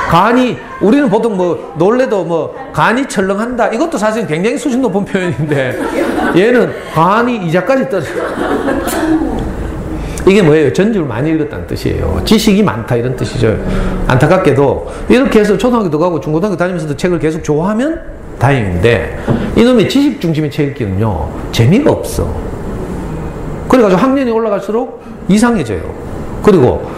간이 우리는 보통 뭐 놀래도 뭐 간이 철렁한다 이것도 사실 굉장히 수준 높은 표현인데 얘는 간이 이자까지 떨어져. 이게 뭐예요? 전집을 많이 읽었다는 뜻이에요. 지식이 많다 이런 뜻이죠. 안타깝게도 이렇게 해서 초등학교도 가고 중고등학교 다니면서도 책을 계속 좋아하면 다행인데 이놈의 지식 중심의 책 읽기는요 재미가 없어. 그래가지고 학년이 올라갈수록 이상해져요. 그리고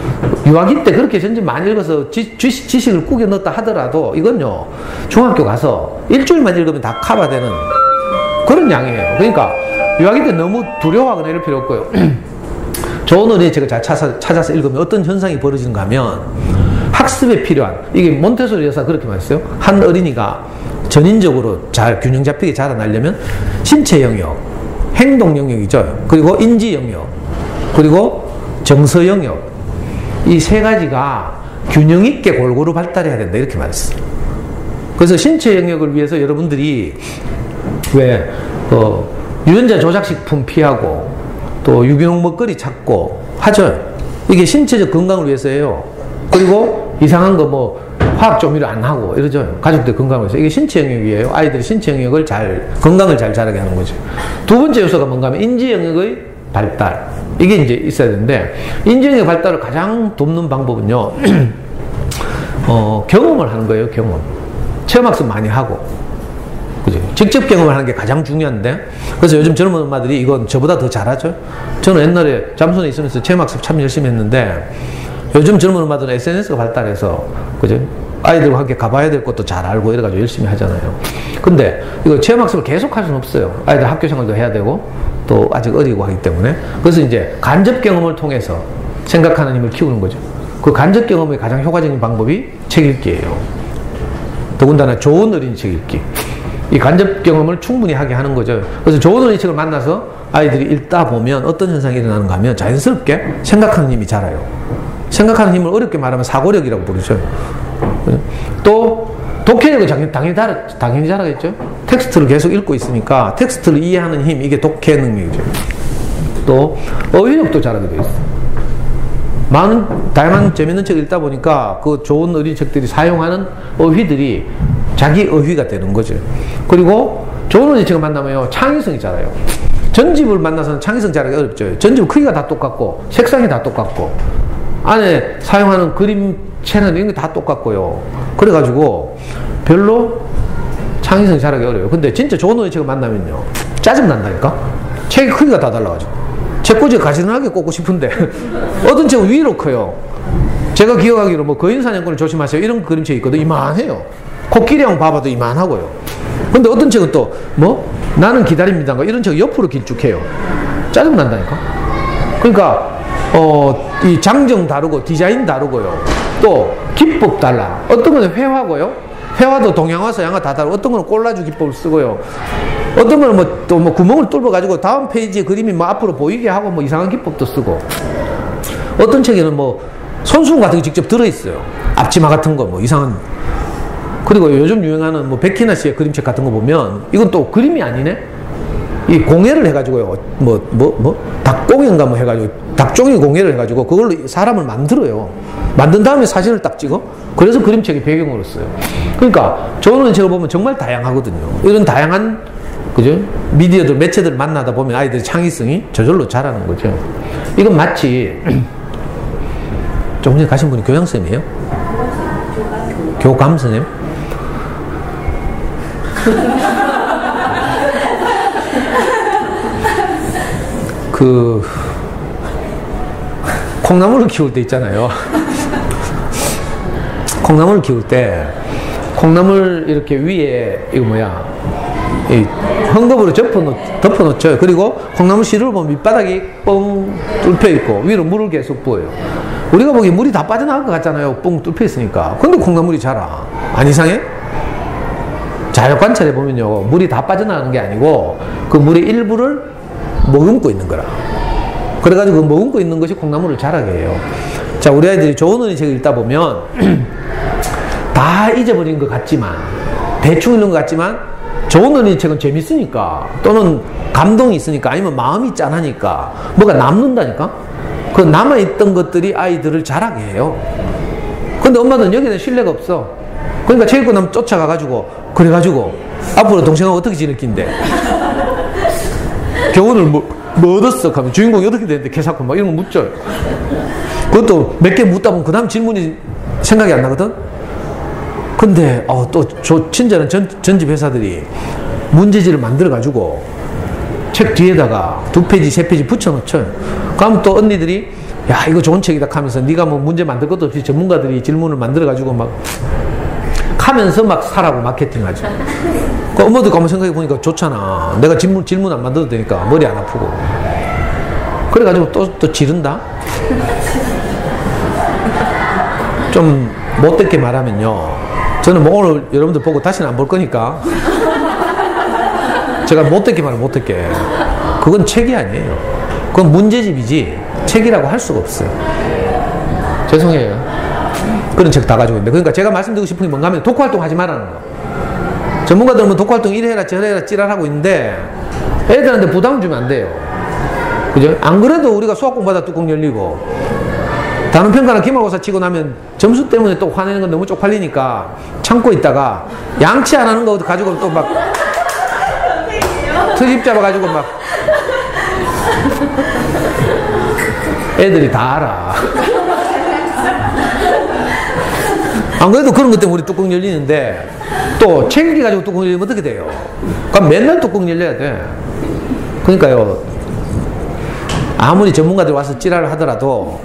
유아기 때 그렇게 전집 많이 읽어서 지식을 꾸겨 넣었다 하더라도 이건요 중학교 가서 일주일만 읽으면 다 커버되는 그런 양이에요. 그러니까 유아기 때 너무 두려워하거나 이럴 필요 없고요. 좋은 어린이책을 잘 찾아서 읽으면 어떤 현상이 벌어지는가 하면 학습에 필요한, 이게 몬테소리 여사 그렇게 말했어요. 한 어린이가 전인적으로 잘 균형 잡히게 자라나려면 신체 영역, 행동 영역이죠. 그리고 인지 영역, 그리고 정서 영역, 이 세 가지가 균형 있게 골고루 발달해야 된다 이렇게 말했어요. 그래서 신체 영역을 위해서 여러분들이 왜 유전자 조작식품 피하고 또 유기농 먹거리 찾고 하죠. 이게 신체적 건강을 위해서예요. 그리고 이상한 거 뭐 화학 조미료 안 하고 이러죠. 가족들 건강을 위해서. 이게 신체 영역이에요. 아이들이 신체 영역을 건강을 잘 자라게 하는 거죠. 두 번째 요소가 뭔가 하면 인지 영역의 발달. 이게 이제 있어야 되는데, 인지 영역 발달을 가장 돕는 방법은요, 경험을 하는 거예요, 경험. 체험학습 많이 하고. 그죠? 직접 경험을 하는 게 가장 중요한데, 그래서 요즘 젊은 엄마들이 이건 저보다 더 잘하죠? 저는 옛날에 잠수원에 있으면서 체험학습 참 열심히 했는데, 요즘 젊은 엄마들은 SNS가 발달해서, 그죠? 아이들과 함께 가봐야 될 것도 잘 알고 이래가지고 열심히 하잖아요. 근데 이거 체험학습을 계속 할 수는 없어요. 아이들 학교 생활도 해야 되고, 또 아직 어리고 하기 때문에. 그래서 이제 간접 경험을 통해서 생각하는 힘을 키우는 거죠. 그 간접 경험의 가장 효과적인 방법이 책 읽기예요. 더군다나 좋은 어린이 책 읽기. 이 간접 경험을 충분히 하게 하는 거죠. 그래서 좋은 어린이 책을 만나서 아이들이 읽다 보면 어떤 현상이 일어나는가 하면 자연스럽게 생각하는 힘이 자라요. 생각하는 힘을 어렵게 말하면 사고력이라고 부르죠. 또 독해력은 당연히 자라겠죠. 텍스트를 계속 읽고 있으니까 텍스트를 이해하는 힘, 이게 독해 능력이죠. 또 어휘력도 자라게 되어 있어요. 많은 다양한 재밌는 책을 읽다 보니까 그 좋은 어린이 책들이 사용하는 어휘들이 자기 어휘가 되는 거죠. 그리고 좋은 어린이 책을 만나면요 창의성이 자라요. 전집을 만나서는 창의성 자라기 어렵죠. 전집 크기가 다 똑같고 색상이 다 똑같고 안에 사용하는 그림 채널 이런 게 다 똑같고요. 그래가지고 별로 창의성이 자라기 어려워요. 근데 진짜 좋은 어린이 책을 만나면요 짜증난다니까. 책의 크기가 다 달라가지고 책꽂이가 가지런하게 꽂고 싶은데 어떤 책은 위로 커요. 제가 기억하기로 뭐 거인사냥꾼을 조심하세요 이런 그림책이 있거든. 이만해요. 코끼리 형 봐봐도 이만하고요. 근데 어떤 책은 또 뭐 나는 기다립니다가 이런 책은 옆으로 길쭉해요. 짜증난다니까. 그러니까 이 장정 다르고 디자인 다르고요. 또 기법 달라. 어떤 거는 회화고요. 회화도 동양화 서양화 다 다르고 어떤 거는 꼴라주 기법을 쓰고요. 어떤 거는 또 구멍을 뚫어 가지고 다음 페이지에 그림이 뭐 앞으로 보이게 하고 뭐 이상한 기법도 쓰고. 어떤 책에는 뭐 손수건 같은 게 직접 들어 있어요. 앞치마 같은 거 뭐 이상한. 그리고 요즘 유행하는 뭐 백희나 씨의 그림책 같은 거 보면 이건 또 그림이 아니네. 이 공예를 해가지고요. 닭공예인가 뭐 해가지고 닭종이 공예를 해가지고 그걸로 사람을 만들어요. 만든 다음에 사진을 딱 찍어. 그래서 그림책이 배경으로 써요. 그러니까 좋은 책을 보면 정말 다양하거든요. 이런 다양한 그죠? 미디어들, 매체들 만나다 보면 아이들의 창의성이 저절로 자라는 거죠. 이건 마치 조금 전에 가신 분이 교장선생님이에요? 교감선생님? 콩나물을 키울 때 있잖아요. 콩나물을 키울 때 콩나물 이렇게 위에 이거 뭐야 이 헝겊으로 덮어놓죠. 그리고 콩나물 씨를 보면 밑바닥이 뻥 뚫혀 있고 위로 물을 계속 부어요. 우리가 보기에 물이 다 빠져나갈 것 같잖아요. 뻥 뚫혀 있으니까. 근데 콩나물이 자라. 안 이상해? 잘 관찰해 보면요 물이 다 빠져나가는 게 아니고 그 물의 일부를 머금고 있는 거라. 그래가지고 그 머금고 있는 것이 콩나물을 자라게 해요. 자, 우리 아이들이 좋은 어린이 책을 읽다 보면 다 잊어버린 것 같지만 대충 읽는 것 같지만 좋은 어린이 책은 재밌으니까 또는 감동이 있으니까 아니면 마음이 짠하니까 뭐가 남는다니까. 그 남아있던 것들이 아이들을 자라게 해요. 근데 엄마는 여기는 신뢰가 없어. 그러니까 책 읽고 나면 쫓아가가지고 그래가지고 앞으로 동생하고 어떻게 지낼 낀데 교훈을 뭐 얻었어? 하면 주인공이 어떻게 되는데 개사건 막 이런 거 묻죠. 그것도 몇 개 묻다 보면 그 다음 질문이 생각이 안 나거든? 근데, 또 친절한 전집 회사들이 문제지를 만들어가지고 책 뒤에다가 2페이지, 3페이지 붙여놓죠. 그럼 또 언니들이, 야, 이거 좋은 책이다 하면서 네가 뭐 문제 만들 것도 없이 전문가들이 질문을 만들어가지고 막 하면서 막 사라고 마케팅 하죠. 그 엄마도 가만 생각해 보니까 좋잖아. 내가 질문 안 만들어도 되니까 머리 안 아프고. 그래가지고 또 지른다? 좀 못되게 말하면요. 저는 뭐 오늘 여러분들 보고 다시는 안 볼 거니까. 제가 못되게 말하면 못되게. 그건 책이 아니에요. 그건 문제집이지 책이라고 할 수가 없어요. 죄송해요. 그런 책 다 가지고 있는데. 그러니까 제가 말씀드리고 싶은 게 뭔가 하면 독후활동 하지 말라는 거. 전문가들은 독후활동 이래 해라 저래 해라 찌랄하고 있는데 애들한테 부담 주면 안 돼요. 그죠? 안 그래도 우리가 수학 공부하다 뚜껑 열리고 단원 평가나 기말고사 치고 나면 점수 때문에 또 화내는 건 너무 쪽팔리니까 참고 있다가 양치 안 하는 거 가지고 또 막 트집 잡아가지고 막 애들이 다 알아. 안 그래도 그런 것 때문에 우리 뚜껑 열리는데 또 책읽기 가지고 뚜껑 열리면 어떻게 돼요? 그럼 맨날 뚜껑 열려야 돼. 그러니까요, 아무리 전문가들 와서 찌랄을 하더라도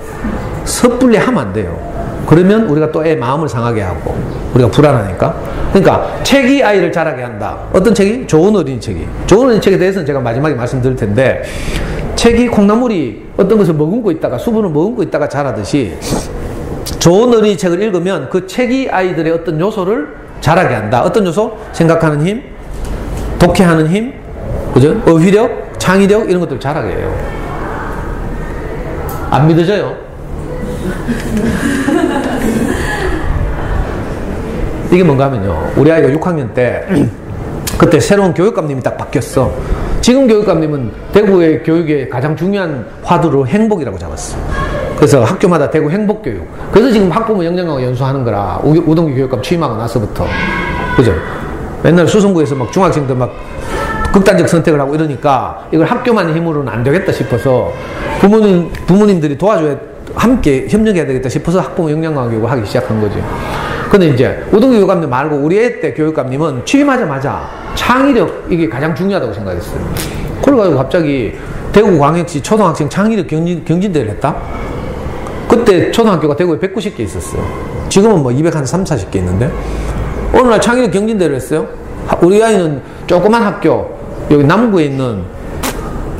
섣불리 하면 안 돼요. 그러면 우리가 또 애 마음을 상하게 하고 우리가 불안하니까. 그러니까 책이 아이를 자라게 한다. 어떤 책이? 좋은 어린이 책이. 좋은 어린이 책에 대해서는 제가 마지막에 말씀드릴 텐데, 책이 콩나물이 어떤 것을 머금고 있다가 수분을 머금고 있다가 자라듯이 좋은 어린이 책을 읽으면 그 책이 아이들의 어떤 요소를 자라게 한다. 어떤 요소? 생각하는 힘, 독해하는 힘, 그죠? 어휘력, 창의력 이런 것들을 자라게 해요. 안 믿어져요? 이게 뭔가 하면요, 우리 아이가 6학년 때 그때 새로운 교육감님이 딱 바뀌었어. 지금 교육감님은 대구의 교육의 가장 중요한 화두로 행복이라고 잡았어. 그래서 학교마다 대구 행복교육. 그래서 지금 학부모 역량강화 연수하는 거라. 우동규 교육감 취임하고 나서부터. 그죠? 맨날 수성구에서 막 중학생들 막 극단적 선택을 하고 이러니까 이걸 학교만 힘으로는 안 되겠다 싶어서 부모님들이 도와줘야, 함께 협력해야 되겠다 싶어서 학부모 역량강화 교육을 하기 시작한 거지. 근데 이제 우동규 교육감님 말고 우리 애 때 교육감님은 취임하자마자 창의력, 이게 가장 중요하다고 생각했어요. 그래가지고 갑자기 대구광역시 초등학생 창의력 경진대회를 했다? 그때 초등학교가 대구에 190개 있었어요. 지금은 뭐 230, 40개 있는데 어느 날 창의력 경진대회를 했어요. 우리 아이는 조그만 학교, 여기 남구에 있는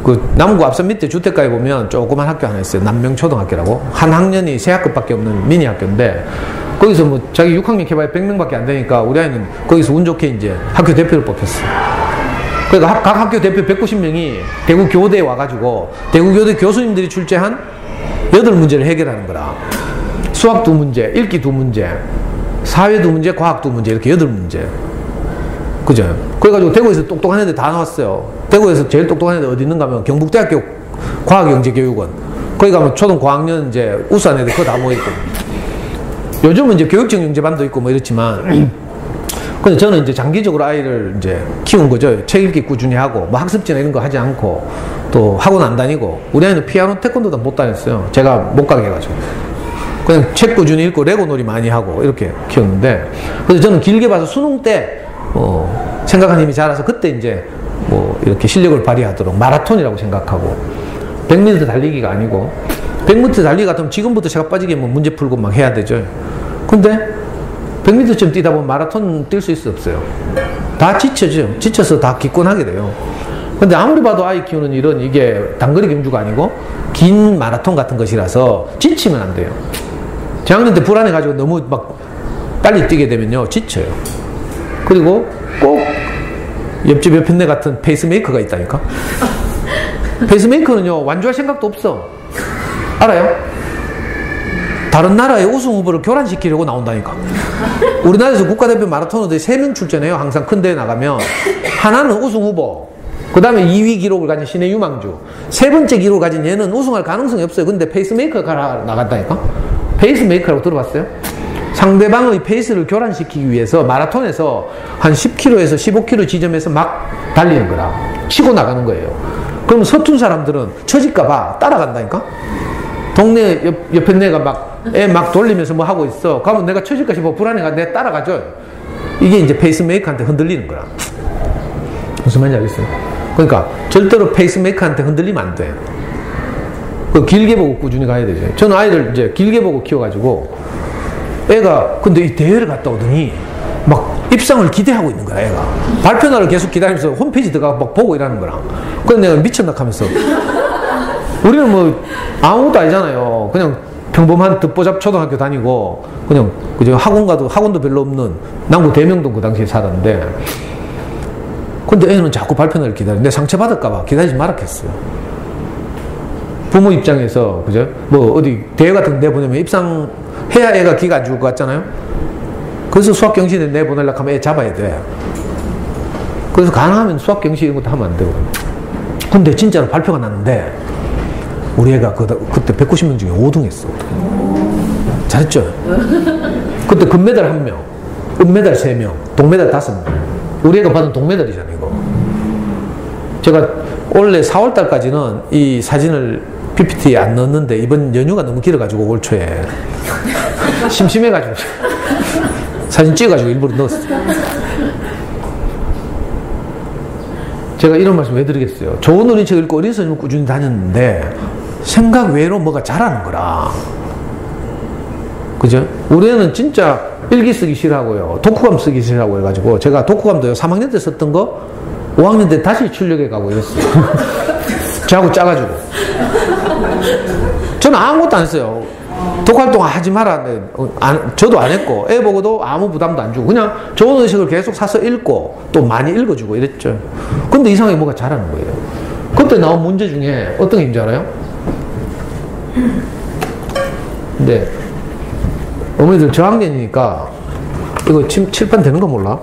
그 남구 앞선 밑에 주택가에 보면 조그만 학교 하나 있어요. 남명초등학교라고. 한 학년이 3학급밖에 없는 미니 학교인데 거기서 뭐 자기 6학년 개발에 100명밖에 안 되니까 우리 아이는 거기서 운 좋게 이제 학교 대표를 뽑혔어. 그러니까 각 학교 대표 190명이 대구 교대에 와가지고 대구 교대 교수님들이 출제한 8문제를 해결하는 거라. 수학 2문제, 읽기 2문제, 사회 2문제, 과학 2문제, 이렇게 8문제. 그죠? 그래가지고 대구에서 똑똑한 애들 다 나왔어요. 대구에서 제일 똑똑한 애들 어디 있는가 하면 경북대학교 과학영재교육원. 거기 가면 초등 고학년 이제 우수한 애들 그거 다 모여있고. 요즘은 이제 교육적 영재반도 있고 뭐 이렇지만, 근데 저는 이제 장기적으로 아이를 이제 키운 거죠. 책 읽기 꾸준히 하고, 뭐 학습지나 이런 거 하지 않고, 또 학원 안 다니고, 우리 아이는 피아노, 태권도도 못 다녔어요. 제가 못 가게 해가지고. 그냥 책 꾸준히 읽고, 레고 놀이 많이 하고, 이렇게 키웠는데, 그래서 저는 길게 봐서 수능 때, 생각하는 힘이 자라서 그때 이제 뭐 이렇게 실력을 발휘하도록 마라톤이라고 생각하고, 100m 달리기가 아니고, 100m 달리기 같으면 지금부터 제가 빠지게 뭐 문제 풀고 막 해야 되죠. 근데 100m쯤 뛰다 보면 마라톤 뛸 수 있어 없어요? 다 지쳐져. 지쳐서 다 기권하게 돼요. 근데 아무리 봐도 아이 키우는 일은 이게 단거리 경주가 아니고 긴 마라톤 같은 것이라서 지치면 안 돼요. 저학년 때 불안해가지고 너무 막 빨리 뛰게 되면요, 지쳐요. 그리고 꼭 옆집 옆편네 같은 페이스메이커가 있다니까. 페이스메이커는요, 완주할 생각도 없어. 알아요? 다른 나라의 우승 후보를 교란시키려고 나온다니까. 우리나라에서 국가대표 마라토너들이 3명 출전해요. 항상 큰 대회 나가면. 하나는 우승 후보, 그 다음에 2위 기록을 가진 신의 유망주, 3번째 기록을 가진 얘는 우승할 가능성이 없어요. 근데 페이스메이커가 나간다니까. 페이스메이커라고 들어봤어요? 상대방의 페이스를 교란시키기 위해서 마라톤에서 한 10km에서 15km 지점에서 막 달리는 거라. 치고 나가는 거예요. 그럼 서툰 사람들은 처질까봐 따라간다니까? 동네 옆에 내가 애 막 돌리면서 뭐 하고 있어. 가면 내가 처질까 싶어 불안해가 내가 따라가죠. 이게 이제 페이스메이커한테 흔들리는 거야. 무슨 말인지 알겠어요? 그러니까 절대로 페이스메이커한테 흔들리면 안 돼. 길게 보고 꾸준히 가야 되죠. 저는 아이를 이제 길게 보고 키워가지고 애가 근데 이 대회를 갔다 오더니 막 입상을 기대하고 있는 거야. 애가 발표날을 계속 기다리면서 홈페이지 들어가 막 보고 이러는 거랑. 그래서 내가 미쳤나 하면서 우리는 뭐 아무것도 아니잖아요. 그냥 평범한 듣보잡 초등학교 다니고 그냥 그저 학원도 별로 없는 남구 대명동 그 당시에 살았는데 근데 애는 자꾸 발표날을 기다려. 내 상처받을까봐 기다리지 말았겠어요. 부모 입장에서, 그죠? 뭐, 어디, 대회 같은 데 내보내면 입상해야 애가 기가 안 죽을 것 같잖아요? 그래서 수학경시에 내보내려고 하면 애 잡아야 돼. 그래서 가능하면 수학경시 이런 것도 하면 안 되고. 근데 진짜로 발표가 났는데, 우리 애가 그때 190명 중에 5등 했어. 잘했죠? 그때 금메달 1명, 은메달 3명, 동메달 5명. 우리 애가 받은 동메달이잖아요, 이거. 제가 원래 4월달까지는 이 사진을 PPT에 안 넣었는데 이번 연휴가 너무 길어가지고 올 초에 심심해가지고 사진 찍어가지고 일부러 넣었어요. 제가 이런 말씀 왜 드리겠어요? 좋은 어린이책 읽고 어린 선생님을 꾸준히 다녔는데 생각 외로 뭐가 잘하는 거라. 그죠? 우리 애는 진짜 일기 쓰기 싫어하고요. 독후감 쓰기 싫어하고 해가지고 제가 독후감도요 3학년 때 썼던 거 5학년 때 다시 출력해 가고 이랬어요. 저하고 짜가지고. 저는 아무것도 안 했어요. 독활동 하지 마라. 저도 안 했고, 애 보고도 아무 부담도 안 주고, 그냥 좋은 의식을 계속 사서 읽고, 또 많이 읽어주고 이랬죠. 근데 이상하게 뭐가 잘하는 거예요. 그때 나온 문제 중에 어떤 게 있는지 알아요? 근데, 어머니들 저학년이니까, 이거 칠판 되는 거 몰라?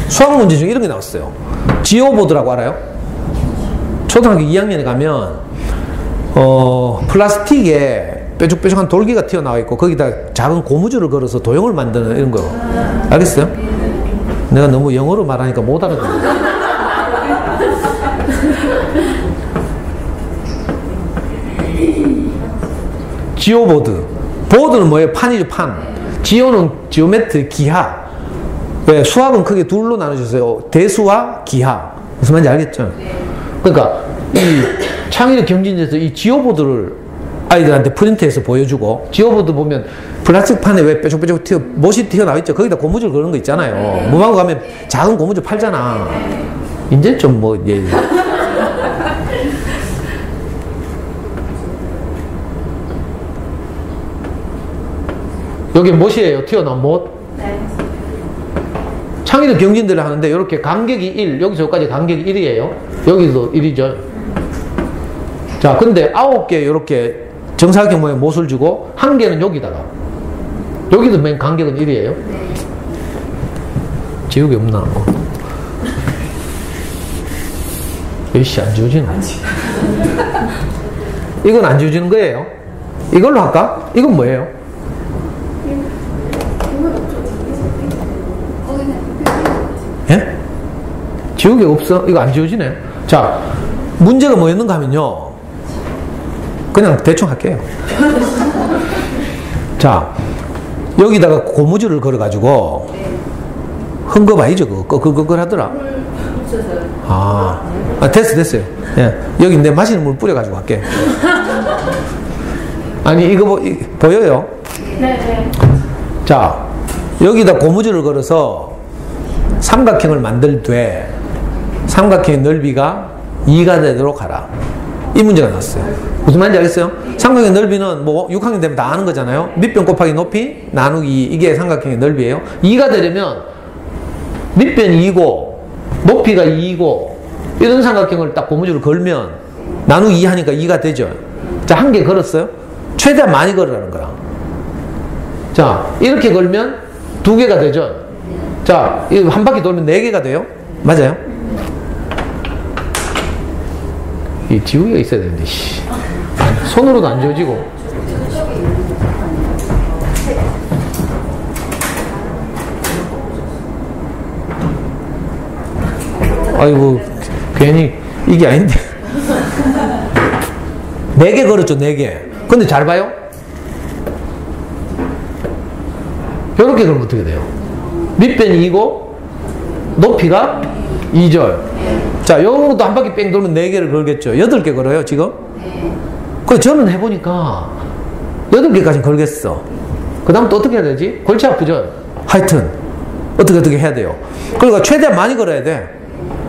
수학 문제 중에 이런 게 나왔어요. 지오보드라고 알아요? 초등학교 2학년에 가면 플라스틱에 뾰족뾰족한 돌기가 튀어나와 있고 거기다 작은 고무줄을 걸어서 도형을 만드는 이런 거 알겠어요? 내가 너무 영어로 말하니까 못 알아듣는다. 지오보드. 보드는 뭐예요? 판이죠, 판. 지오는 지오메트리, 기하. 왜? 수학은 크게 둘로 나눠졌어요. 대수와 기하. 무슨 말인지 알겠죠? 그러니까 이 창의력 경진에서 이 지오보드를 아이들한테 프린트해서 보여주고, 지오보드 보면 플라스틱 판에 왜 뾰족뾰족 못이 튀어나와 있죠? 거기다 고무줄 그런 거 있잖아요. 문방구 가면 작은 고무줄 팔잖아. 이제 좀 뭐 예. 여기 못이에요. 튀어나온 못. 창의력 경진들을 하는데 이렇게 간격이 1, 여기서 여기까지 간격이 1이에요. 여기도 1이죠. 자, 근데 9개 이렇게 정사각형 모양의 못을 주고 1개는 여기다가. 여기도 맨 간격은 1이에요. 지우개 없나? 몇시 안 지워지나? 이건 안 지워지는 거예요. 이걸로 할까? 이건 뭐예요? 예? 지우개 없어? 이거 안 지워지네. 자, 문제가 뭐였는가 하면요. 그냥 대충 할게요. 자, 여기다가 고무줄을 걸어가지고 헝겊 아니죠? 그거 하더라. 됐어요. 예. 여기 내 마시는 물 뿌려가지고 할게. 아니, 이거 보여요? 네. 자, 여기다 고무줄을 걸어서 삼각형을 만들 때 삼각형의 넓이가 2가 되도록 하라. 이 문제가 나왔어요. 무슨 말인지 알겠어요? 삼각형의 넓이는 뭐 6학년 되면 다 아는 거잖아요. 밑변 곱하기 높이 나누기, 이게 삼각형의 넓이에요. 2가 되려면 밑변이 2고 높이가 2이고 이런 삼각형을 딱 고무줄을 걸면 나누기 2 하니까 2가 되죠. 자, 한 개 걸었어요. 최대한 많이 걸으라는 거야. 자, 이렇게 걸면 2개가 되죠. 자, 이거 한 바퀴 돌면 4개가 돼요. 맞아요? 이 지우개가 있어야 되는데, 씨. 손으로도 안 지워지고. 아이고, 괜히 이게 아닌데. 4개 걸었죠, 4개. 근데 잘 봐요. 이렇게 그러면 어떻게 돼요? 밑변이 2고, 높이가 2절. 자, 요것도 한 바퀴 뺑 돌면 4개를 걸겠죠. 8개 걸어요, 지금? 그래서 저는 해보니까 8개까지 걸겠어. 그 다음 또 어떻게 해야 되지? 골치 아프죠? 하여튼, 어떻게 해야 돼요. 그러니까 최대한 많이 걸어야 돼.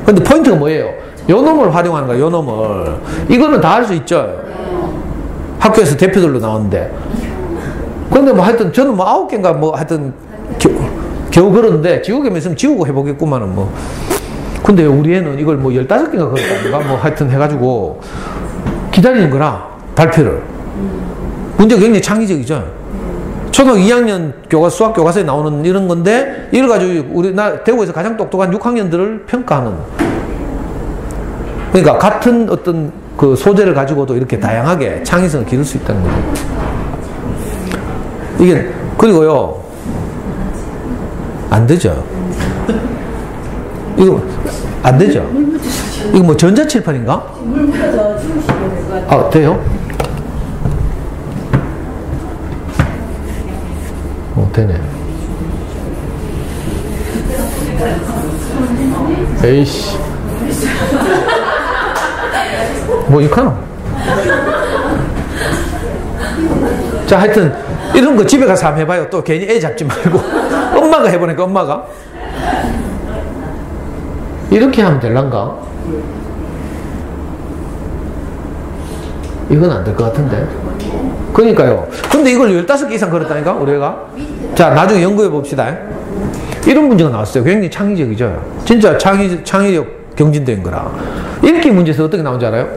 근데 포인트가 뭐예요? 요 놈을 활용하는 거야, 요 놈을. 이거는 다 할 수 있죠. 학교에서 대표들로 나오는데. 근데 뭐 하여튼 저는 뭐 9개인가 뭐 하여튼 겨우 걸었는데 지우개만 있으면 지우고 해보겠구만은 뭐. 근데 우리 애는 이걸 뭐 15개인가 걸었다는가 뭐 하여튼 해가지고 기다리는 거라, 발표를. 문제가 굉장히 창의적이죠. 초등학교 2학년 수학 교과서에 나오는 이런 건데, 이걸 가지고 우리나라 대구에서 가장 똑똑한 6학년들을 평가하는. 그러니까 같은 어떤 그 소재를 가지고도 이렇게 다양하게 창의성을 기를 수 있다는 거죠. 이게, 그리고요, 안 되죠. 이거, 안 되죠. 이거 뭐 전자칠판인가? 아, 돼요? 되네. 에이씨. 뭐, 이카노? 자, 하여튼, 이런 거 집에 가서 한번 해봐요. 또 괜히 애 잡지 말고. 엄마가 해보니까, 엄마가. 이렇게 하면 될란가? 이건 안 될 것 같은데. 그러니까요. 근데 이걸 15개 이상 걸었다니까, 우리 애가? 자, 나중에 연구해 봅시다. 이런 문제가 나왔어요. 굉장히 창의적이죠. 진짜 창의력 경진된 거라. 읽기 문제에서 어떻게 나온지 알아요?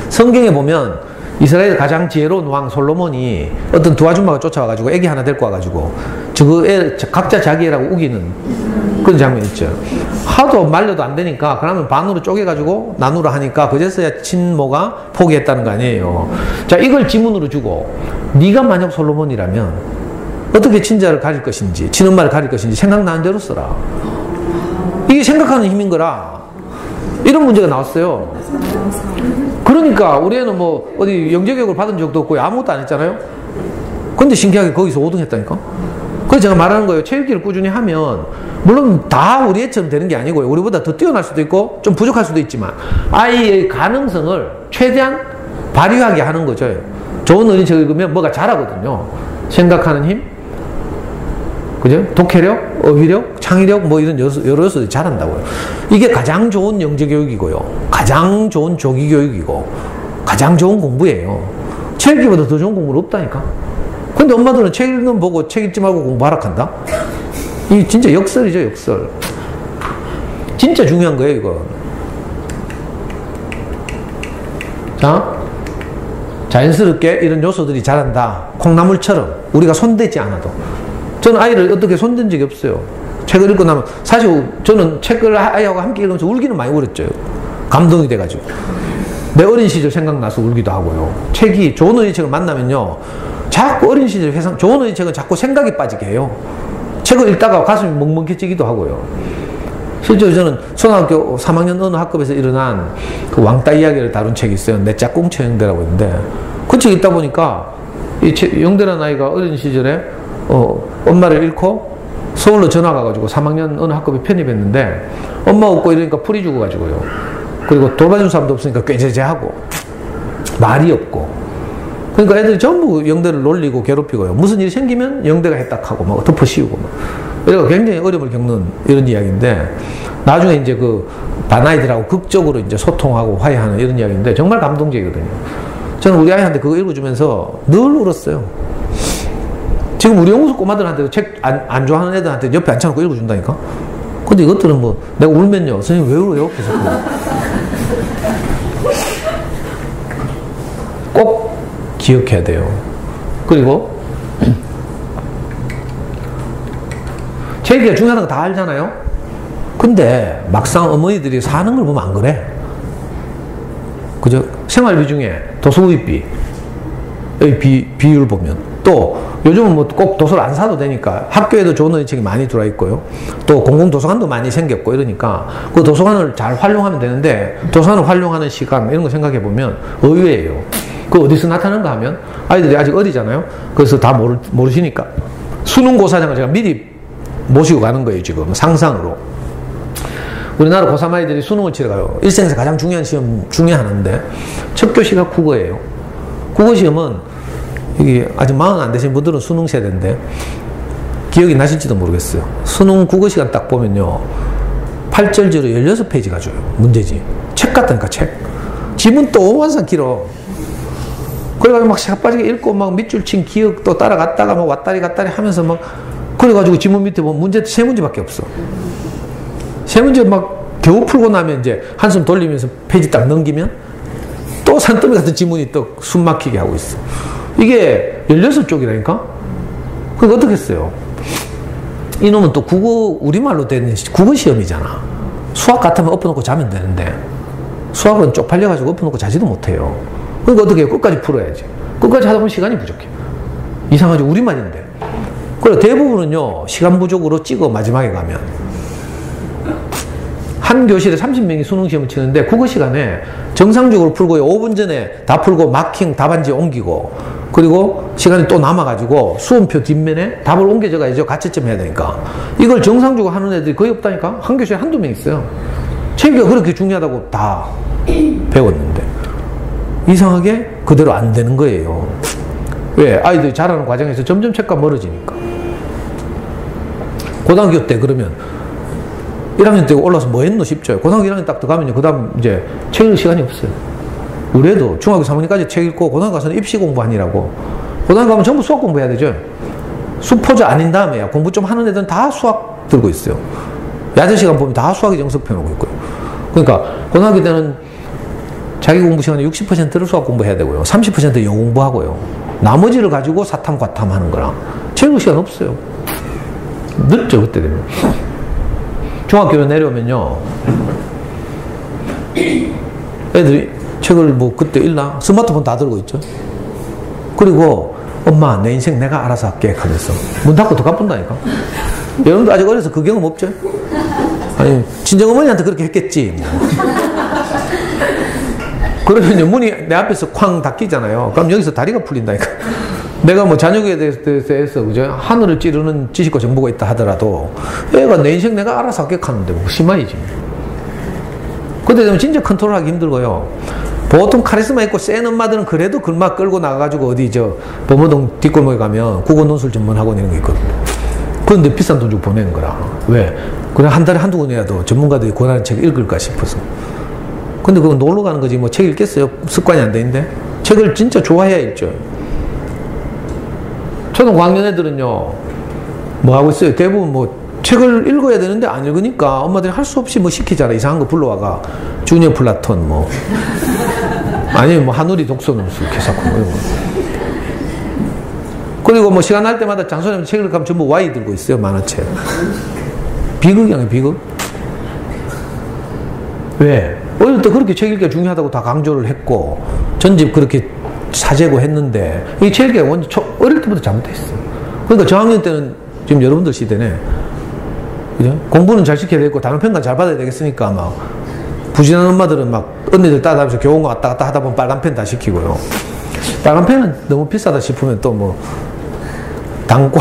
성경에 보면 이스라엘 가장 지혜로운 왕 솔로몬이 어떤 두 아줌마가 쫓아와가지고 애기 하나 데리고 와가지고 저거 애 각자 자기 애라고 우기는 그런 장면 있죠. 하도 말려도 안 되니까 그러면 반으로 쪼개가지고 나누라 하니까 그제서야 친모가 포기했다는 거 아니에요. 자, 이걸 지문으로 주고 네가 만약 솔로몬이라면 어떻게 친자를 가릴 것인지 친엄마를 가릴 것인지 생각나는 대로 써라. 이게 생각하는 힘인 거라. 이런 문제가 나왔어요. 그러니까 우리 애는 뭐 어디 영재교육을 받은 적도 없고 아무것도 안 했잖아요. 근데 신기하게 거기서 5등 했다니까. 그래서 제가 말하는 거예요. 체육기를 꾸준히 하면 물론 다 우리 애처럼 되는 게 아니고요. 우리보다 더 뛰어날 수도 있고 좀 부족할 수도 있지만 아이의 가능성을 최대한 발휘하게 하는 거죠. 좋은 어린이책 읽으면 뭐가 잘하거든요. 생각하는 힘, 그죠? 독해력, 어휘력, 창의력 뭐 이런 여러 요소들이 잘한다고요. 이게 가장 좋은 영재교육이고요. 가장 좋은 조기교육이고 가장 좋은 공부예요. 책 읽기보다 더 좋은 공부는 없다니까. 근데 엄마들은 책 읽는 보고 책 읽지 말고 공부하라 한다? 이 진짜 역설이죠, 역설. 진짜 중요한 거예요, 이거. 자, 자연스럽게 이런 요소들이 자란다. 콩나물처럼 우리가 손대지 않아도. 저는 아이를 어떻게 손댄 적이 없어요. 책을 읽고 나면 사실 저는 책을 아이하고 함께 읽으면서 울기는 많이 울었죠. 감동이 돼가지고. 내 어린 시절 생각나서 울기도 하고요. 책이 좋은 어린이책을 만나면요. 자꾸 어린 시절 좋은 어린이책은 자꾸 생각이 빠지게 해요. 책을 읽다가 가슴이 멍멍해지기도 하고요. 실제로 저는 초등학교 3학년 어느 학급에서 일어난 그 왕따 이야기를 다룬 책이 있어요. 내 짝꿍처 영대라고 있는데 그 책 읽다 보니까 이 영대라는 아이가 어린 시절에 엄마를 잃고 서울로 전화 가가지고 3학년 어느 학급에 편입했는데 엄마 없고 이러니까 풀이 죽어가지고요. 그리고 돌봐준 사람도 없으니까 꾀죄죄하고 말이 없고 그러니까 애들이 전부 영대를 놀리고 괴롭히고요. 무슨 일이 생기면 영대가 해딱하고 막 덮어씌우고 막 이래가 굉장히 어려움을 겪는 이런 이야기인데 나중에 이제 그 반아이들하고 극적으로 이제 소통하고 화해하는 이런 이야기인데 정말 감동적이거든요. 저는 우리 아이한테 그거 읽어주면서 늘 울었어요. 지금 우리 연구소 꼬마들한테도 책 안 좋아하는 애들한테 옆에 앉혀놓고 읽어준다니까? 근데 이것들은 뭐 내가 울면요. 선생님 왜 울어요? 계속 꼭 기억해야 돼요. 그리고 책이 중요하다는 거 다 알잖아요? 근데 막상 어머니들이 사는 걸 보면 안 그래. 그죠? 생활비 중에 도서구입비 비율 보면 또 요즘은 뭐 꼭 도서를 안 사도 되니까 학교에도 좋은 논의책이 많이 들어와 있고요. 또 공공도서관도 많이 생겼고 이러니까 그 도서관을 잘 활용하면 되는데 도서관을 활용하는 시간 이런 거 생각해 보면 의외예요. 그 어디서 나타나는가 하면 아이들이 아직 어리잖아요. 그래서 다 모르시니까 수능고사장을 제가 미리 모시고 가는 거예요. 지금 상상으로. 우리나라 고3 아이들이 수능을 치러 가요. 일생에서 가장 중요한 시험 중에 하나인데 첫 교시가 국어예요. 국어 시험은 이게 아직 40 안 되신 분들은 수능 세대인데 기억이 나실지도 모르겠어요. 수능 국어 시간 딱 보면요. 8절지로 16페이지가 줘요. 문제지. 책 같다니까 책. 지문 또 오만상 길어. 그래가지고 막 샤빠지게 읽고 막 밑줄 친 기억도 따라갔다가 막 왔다리 갔다리 하면서 막 그래가지고 지문 밑에 보면 문제 세 문제밖에 없어. 세 문제 막 겨우 풀고 나면 이제 한숨 돌리면서 페이지 딱 넘기면 또 산더미 같은 지문이 또 숨 막히게 하고 있어. 이게 16쪽이라니까? 그거 어떻게 했어요? 이놈은 또 국어, 우리말로 된 국어 시험이잖아. 수학 같으면 엎어놓고 자면 되는데 수학은 쪽팔려가지고 엎어놓고 자지도 못해요. 그러니까 어떻게 해요? 끝까지 풀어야지. 끝까지 하다 보면 시간이 부족해. 이상하지? 우리말인데. 그래, 대부분은요, 시간 부족으로 찍어, 마지막에 가면. 한 교실에 30명이 수능 시험을 치는데, 국어 시간에 정상적으로 풀고요, 5분 전에 다 풀고, 마킹 답안지 옮기고, 그리고 시간이 또 남아가지고, 수험표 뒷면에 답을 옮겨져 가야죠. 가채점 해야 되니까. 이걸 정상적으로 하는 애들이 거의 없다니까? 한 교실에 한두 명 있어요. 체계가 그렇게 중요하다고 다 배웠는데. 이상하게 그대로 안 되는 거예요. 왜? 아이들이 자라는 과정에서 점점 책과 멀어지니까. 고등학교 때 그러면 1학년 때 올라서 뭐 했노 싶죠. 고등학교 1학년 딱 들어가면요. 그 다음 이제 책 읽을 시간이 없어요. 우리 애도 중학교 3학년까지 책 읽고 고등학교 가서는 입시 공부하니라고. 고등학교 가면 전부 수학 공부해야 되죠. 수포자 아닌 다음에 공부 좀 하는 애들은 다 수학 들고 있어요. 야자 시간 보면 다 수학이 정석편하고 있고요. 그러니까 고등학교 때는 자기 공부 시간에 60%를 수학 공부해야 되고요. 30% 영어 공부하고요. 나머지를 가지고 사탐, 과탐 하는 거랑 책 읽을 시간 없어요. 늦죠, 그때 되면. 중학교로 내려오면요. 애들이 책을 뭐 그때 읽나? 스마트폰 다 들고 있죠. 그리고 엄마, 내 인생 내가 알아서 할게. 하면서 문 닫고 더 가뿐다니까. 여러분도 아직 어려서 그 경험 없죠? 아니, 친정어머니한테 그렇게 했겠지. 뭐. 그러면 문이 내 앞에서 쾅 닫히잖아요. 그럼 여기서 다리가 풀린다니까. 내가 뭐 자녀에 대해서 그죠? 하늘을 찌르는 지식과 정보가 있다 하더라도 애가 내 인생 내가 알아서 합격하는데 뭐 심하이지. 그때 되면 진짜 컨트롤하기 힘들고요. 보통 카리스마 있고 센 엄마들은 그래도 글막 끌고 나가가지고 어디 범어동 뒷골목에 가면 국어 논술 전문 학원 이런 거 있거든요. 그런데 비싼 돈 주고 보내는 거라. 왜? 그냥 한 달에 한두 권이라도 전문가들이 권하는 책 읽을까 싶어서. 근데 그건 놀러 가는 거지 뭐 책 읽겠어요? 습관이 안 되는데 책을 진짜 좋아해야 읽죠. 초등 고학년 애들은요 뭐 하고 있어요? 대부분 뭐 책을 읽어야 되는데 안 읽으니까 엄마들이 할 수 없이 뭐 시키잖아. 이상한 거 불러와가 주니어 플라톤 뭐 아니면 뭐 한우리 독서논술 개사코 뭐 이런 거. 그리고 뭐 시간 날 때마다 장소님 책을 가면 전부 Y 들고 있어요. 만화책. 비극이야 비극. 왜? 어릴 때 그렇게 책 읽기가 중요하다고 다 강조를 했고 전집 그렇게 사재고 했는데 이 책 읽기가 완전 어릴 때부터 잘못했어요. 그러니까 저학년 때는 지금 여러분들 시대네. 그죠? 공부는 잘 시켜야 되고 다른 평가 잘 받아야 되겠으니까 막 부진한 엄마들은 막 언니들 따라다니면서 교원 왔다 갔다 하다 보면 빨간 펜 다 시키고요. 빨간 펜은 너무 비싸다 싶으면 또 뭐 당과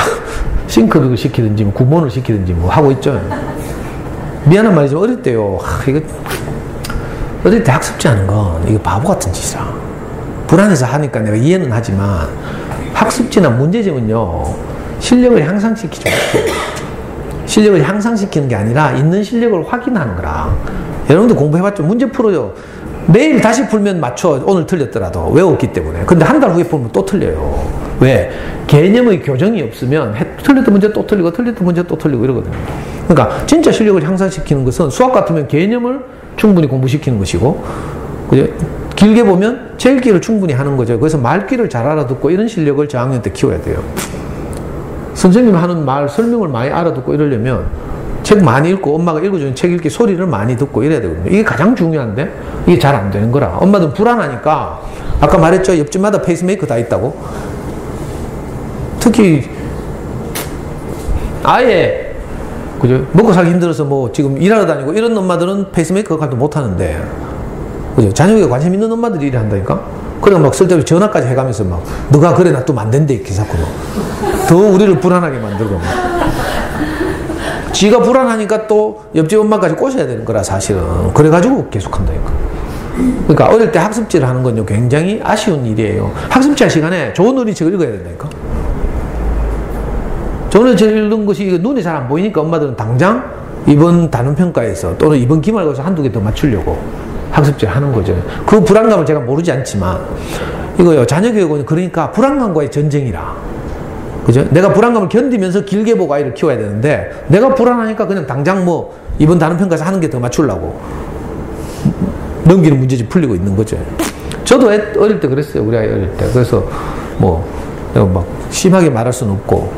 싱크를 시키든지 뭐 구몬을 시키든지 뭐 하고 있죠. 미안한 말이지만 어릴 때요. 이거 어릴 때 학습지 하는 건 이거 바보 같은 짓이라. 불안해서 하니까 내가 이해는 하지만 학습지나 문제집은요. 실력을 향상시키죠. 실력을 향상시키는 게 아니라 있는 실력을 확인하는 거라. 여러분도 공부해봤죠? 문제 풀어요. 매일 다시 풀면 맞춰. 오늘 틀렸더라도 외웠기 때문에. 근데 한 달 후에 풀면 또 틀려요. 왜? 개념의 교정이 없으면 틀렸던 문제 또 틀리고 틀렸던 문제 또 틀리고 이러거든요. 그러니까 진짜 실력을 향상시키는 것은 수학 같으면 개념을 충분히 공부시키는 것이고 그죠? 길게 보면 제1기를 충분히 하는 거죠. 그래서 말귀를 잘 알아듣고 이런 실력을 저학년 때 키워야 돼요. 선생님이 하는 말, 설명을 많이 알아듣고 이러려면 책 많이 읽고 엄마가 읽어주는 책 읽기 소리를 많이 듣고 이래야 되거든요. 이게 가장 중요한데 이게 잘 안 되는 거라. 엄마들은 불안하니까 아까 말했죠. 옆집마다 페이스메이커 다 있다고. 특히 아예 그죠? 먹고 살기 힘들어서 뭐 지금 일하러 다니고 이런 엄마들은 페이스메이커 가도 못 하는데, 그죠? 자녀에게 관심 있는 엄마들이 일을 한다니까? 그래 막 쓸데없이 전화까지 해가면서 막 너가 그래 놔두면 안 된대 이렇게 자꾸 더 우리를 불안하게 만들고 막. 지가 불안하니까 또 옆집 엄마까지 꼬셔야 되는 거라 사실은. 그래가지고 계속 한다니까. 그러니까 어릴 때 학습지를 하는 건요 굉장히 아쉬운 일이에요. 학습지 할 시간에 좋은 어린이책을 읽어야 된다니까. 좋은 어린이책을 읽는 것이 눈에 잘 안 보이니까 엄마들은 당장 이번 단원평가에서 또는 이번 기말고사 한두 개 더 맞추려고 학습지를 하는 거죠. 그 불안감을 제가 모르지 않지만 이거요 자녀교육은 그러니까 불안감과의 전쟁이라. 그죠? 내가 불안감을 견디면서 길게 보고 아이를 키워야 되는데 내가 불안하니까 그냥 당장 뭐 이번 단원평가에서 하는 게 더 맞추려고 넘기는 문제집 풀리고 있는 거죠. 저도 어릴 때 그랬어요. 우리 아이 어릴 때. 그래서 뭐 내가 막 심하게 말할 수는 없고.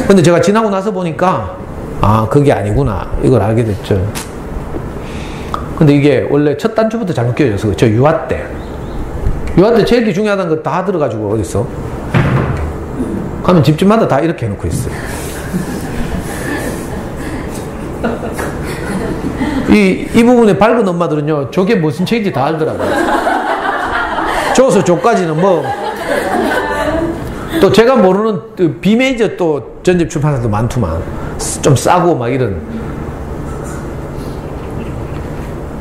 근데 제가 지나고 나서 보니까 아 그게 아니구나 이걸 알게 됐죠. 근데 이게 원래 첫 단추부터 잘못 끼워져서 저 유아 때 제일 중요하다는 거 다 들어가지고 어딨어? 가면 집집마다 다 이렇게 해놓고 있어요. 이 부분에 밝은 엄마들은요, 저게 무슨 책인지 다 알더라고요. 저서 저까지는 뭐, 또 제가 모르는 비메이저 또 전집 출판사도 많더만. 좀 싸고 막 이런.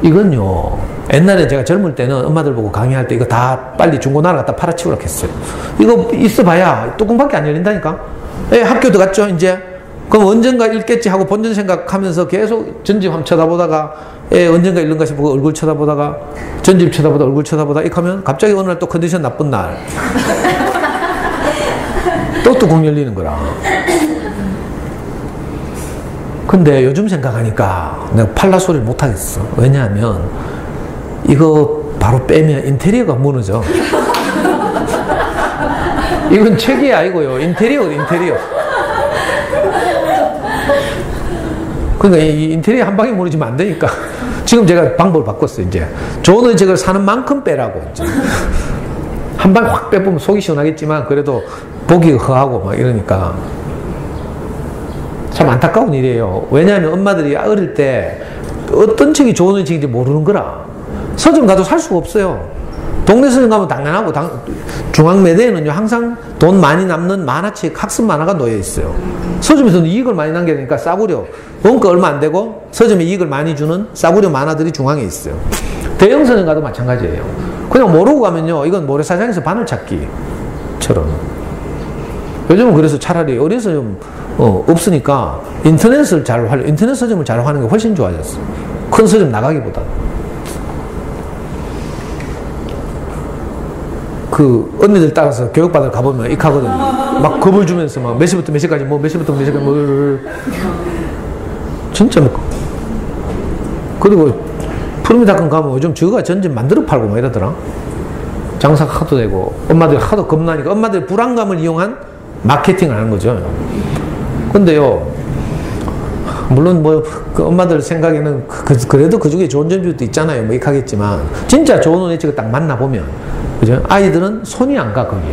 이건요, 옛날에 제가 젊을 때는 엄마들 보고 강의할 때 이거 다 빨리 중고나라 갖다 팔아치우라고 했어요. 이거 있어봐야 뚜껑밖에 안 열린다니까. 예, 학교도 갔죠, 이제. 그럼 언젠가 읽겠지 하고 본전 생각하면서 계속 전집 한번 쳐다보다가, 예, 언젠가 읽는가 싶고 얼굴 쳐다보다가, 전집 쳐다보다 얼굴 쳐다보다, 이렇게 하면 갑자기 어느 날 또 컨디션 나쁜 날. 또 뚜껑 열리는 거라. 근데 요즘 생각하니까 내가 팔라 소리를 못 하겠어. 왜냐하면 이거 바로 빼면 인테리어가 무너져. 이건 책이 아니고요. 인테리어. 그러니까 이 인테리어 한 방에 무너지면 안 되니까 지금 제가 방법을 바꿨어요. 이제 좋은 의책을 사는 만큼 빼라고. 이제. 한 방에 확 빼보면 속이 시원하겠지만 그래도 보기가 허하고 막 이러니까 참 안타까운 일이에요. 왜냐하면 엄마들이 어릴 때 어떤 책이 좋은 의책인지 모르는 거라. 서점 가도 살 수가 없어요. 동네 서점 가면 당연하고 중앙매대에는요 항상 돈 많이 남는 만화책 학습 만화가 놓여 있어요. 서점에서는 이익을 많이 남겨야 되니까 싸구려 원가 얼마 안 되고 서점에 이익을 많이 주는 싸구려 만화들이 중앙에 있어요. 대형 서점 가도 마찬가지예요. 그냥 모르고 가면요 이건 모래사장에서 바늘 찾기처럼. 요즘은 그래서 차라리 어린 서점 없으니까 인터넷 서점을 잘 하는 게 훨씬 좋아졌어. 큰 서점 나가기보다. 그 언니들 따라서 교육받으러 가보면 익하거든요. 막 겁을 주면서 막 몇 시부터 몇 시까지 몇 시부터 몇 시까지 진짜 뭐. 그리고 푸르미닷컴 가면 요즘 저가 전집 만들어 팔고 막 이러더라. 장사 하도 되고 엄마들이 하도 겁나니까 엄마들의 불안감을 이용한 마케팅을 하는 거죠. 근데요 물론 그 엄마들 생각에는 그래도 그 중에 좋은 점도 있잖아요. 뭐 익하겠지만 진짜 좋은 의책을 딱 만나보면 그죠? 아이들은 손이 안 가 거기에.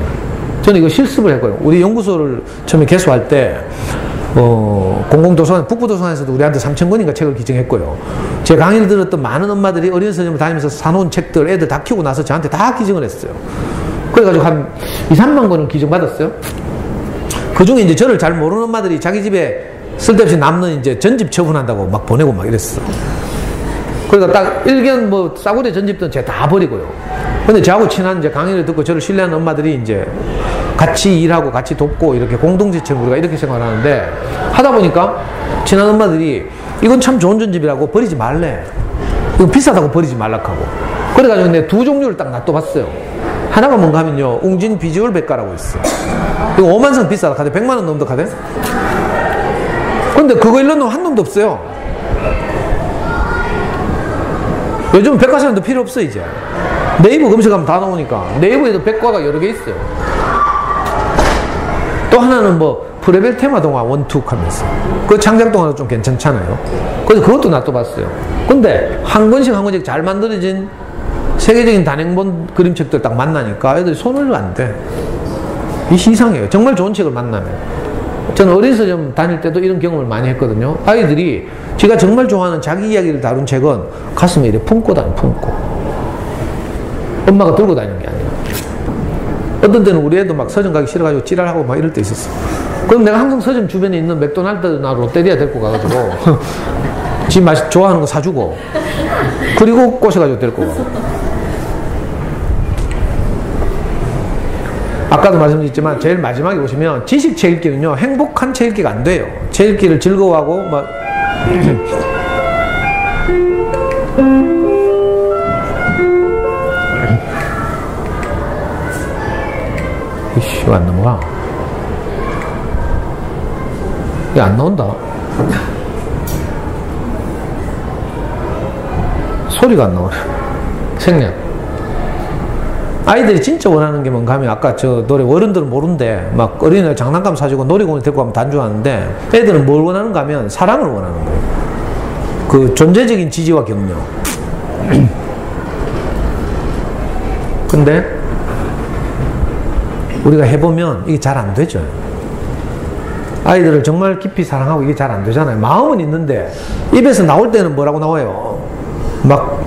저는 이거 실습을 했고요. 우리 연구소를 처음에 개소할 때 공공도서관, 북부도서관에서도 우리한테 3,000권인가 책을 기증했고요. 제 강의를 들었던 많은 엄마들이 어린 서점을 다니면서 사놓은 책들 애들 다 키우고 나서 저한테 다 기증을 했어요. 그래가지고 한 2, 3만 권은 기증받았어요. 그 중에 이제 저를 잘 모르는 엄마들이 자기 집에 쓸데없이 남는 이제 전집 처분한다고 막 보내고 막 이랬어. 그러니까 딱 일견 싸구려 전집들은 제가 다 버리고요. 근데 저하고 친한 이제 강의를 듣고 저를 신뢰하는 엄마들이 이제 같이 일하고 같이 돕고 이렇게 공동체처럼 우리가 이렇게 생각을 하는데 하다 보니까 친한 엄마들이 이건 참 좋은 전집이라고 버리지 말래. 이건 비싸다고 버리지 말라고 하고. 그래가지고 내가 두 종류를 딱 놔둬봤어요. 하나가 뭔가 하면요. 웅진 비주얼 백과라고 있어. 이거 5만 원 비싸다 카대 100만 원 넘도 카대. 근데 그거 읽는 놈 한 놈도 없어요. 요즘 백과사전도 필요 없어 이제. 네이버 검색하면 다 나오니까. 네이버에도 백과가 여러 개 있어요. 또 하나는 프레벨 테마 동화 1, 2 하면서 그 창작 동화도 좀 괜찮잖아요. 그래서 그것도 놔둬봤어요. 근데 한 권씩 잘 만들어진 세계적인 단행본 그림책들 딱 만나니까 애들이 손을 안 대. 이상해요. 정말 좋은 책을 만나면. 저는 어린 서점 다닐 때도 이런 경험을 많이 했거든요. 아이들이 제가 정말 좋아하는 자기 이야기를 다룬 책은 가슴에 이렇게 품고 다녀, 품고. 엄마가 들고 다니는 게 아니라. 어떤 때는 우리 애도 막 서점 가기 싫어가지고 찌랄하고 막 이럴 때 있었어. 그럼 내가 항상 서점 주변에 있는 맥도날드나 롯데리아 데리고 가가지고 지 좋아하는 거 사주고 그리고 꼬셔가지고 데리고 가고. 아까도 말씀드렸지만 제일 마지막에 보시면 지식 책 읽기는요 행복한 책 읽기가 안 돼요. 책 읽기를 즐거워하고 막 이씨 왜 안 넘어가? 이게 안 나온다. 소리가 안 나오네. 생략. 아이들이 진짜 원하는 게 뭔가 하면 아까 저 노래 어른들은 모르는데 막 어린이날 장난감 사주고 놀이공원에 데리고 가면 단주하는데 애들은 뭘 원하는가 하면 사랑을 원하는 거예요. 그 존재적인 지지와 격려. 근데 우리가 해보면 이게 잘 안 되죠. 아이들을 정말 깊이 사랑하고 이게 잘 안 되잖아요. 마음은 있는데 입에서 나올 때는 뭐라고 나와요? 막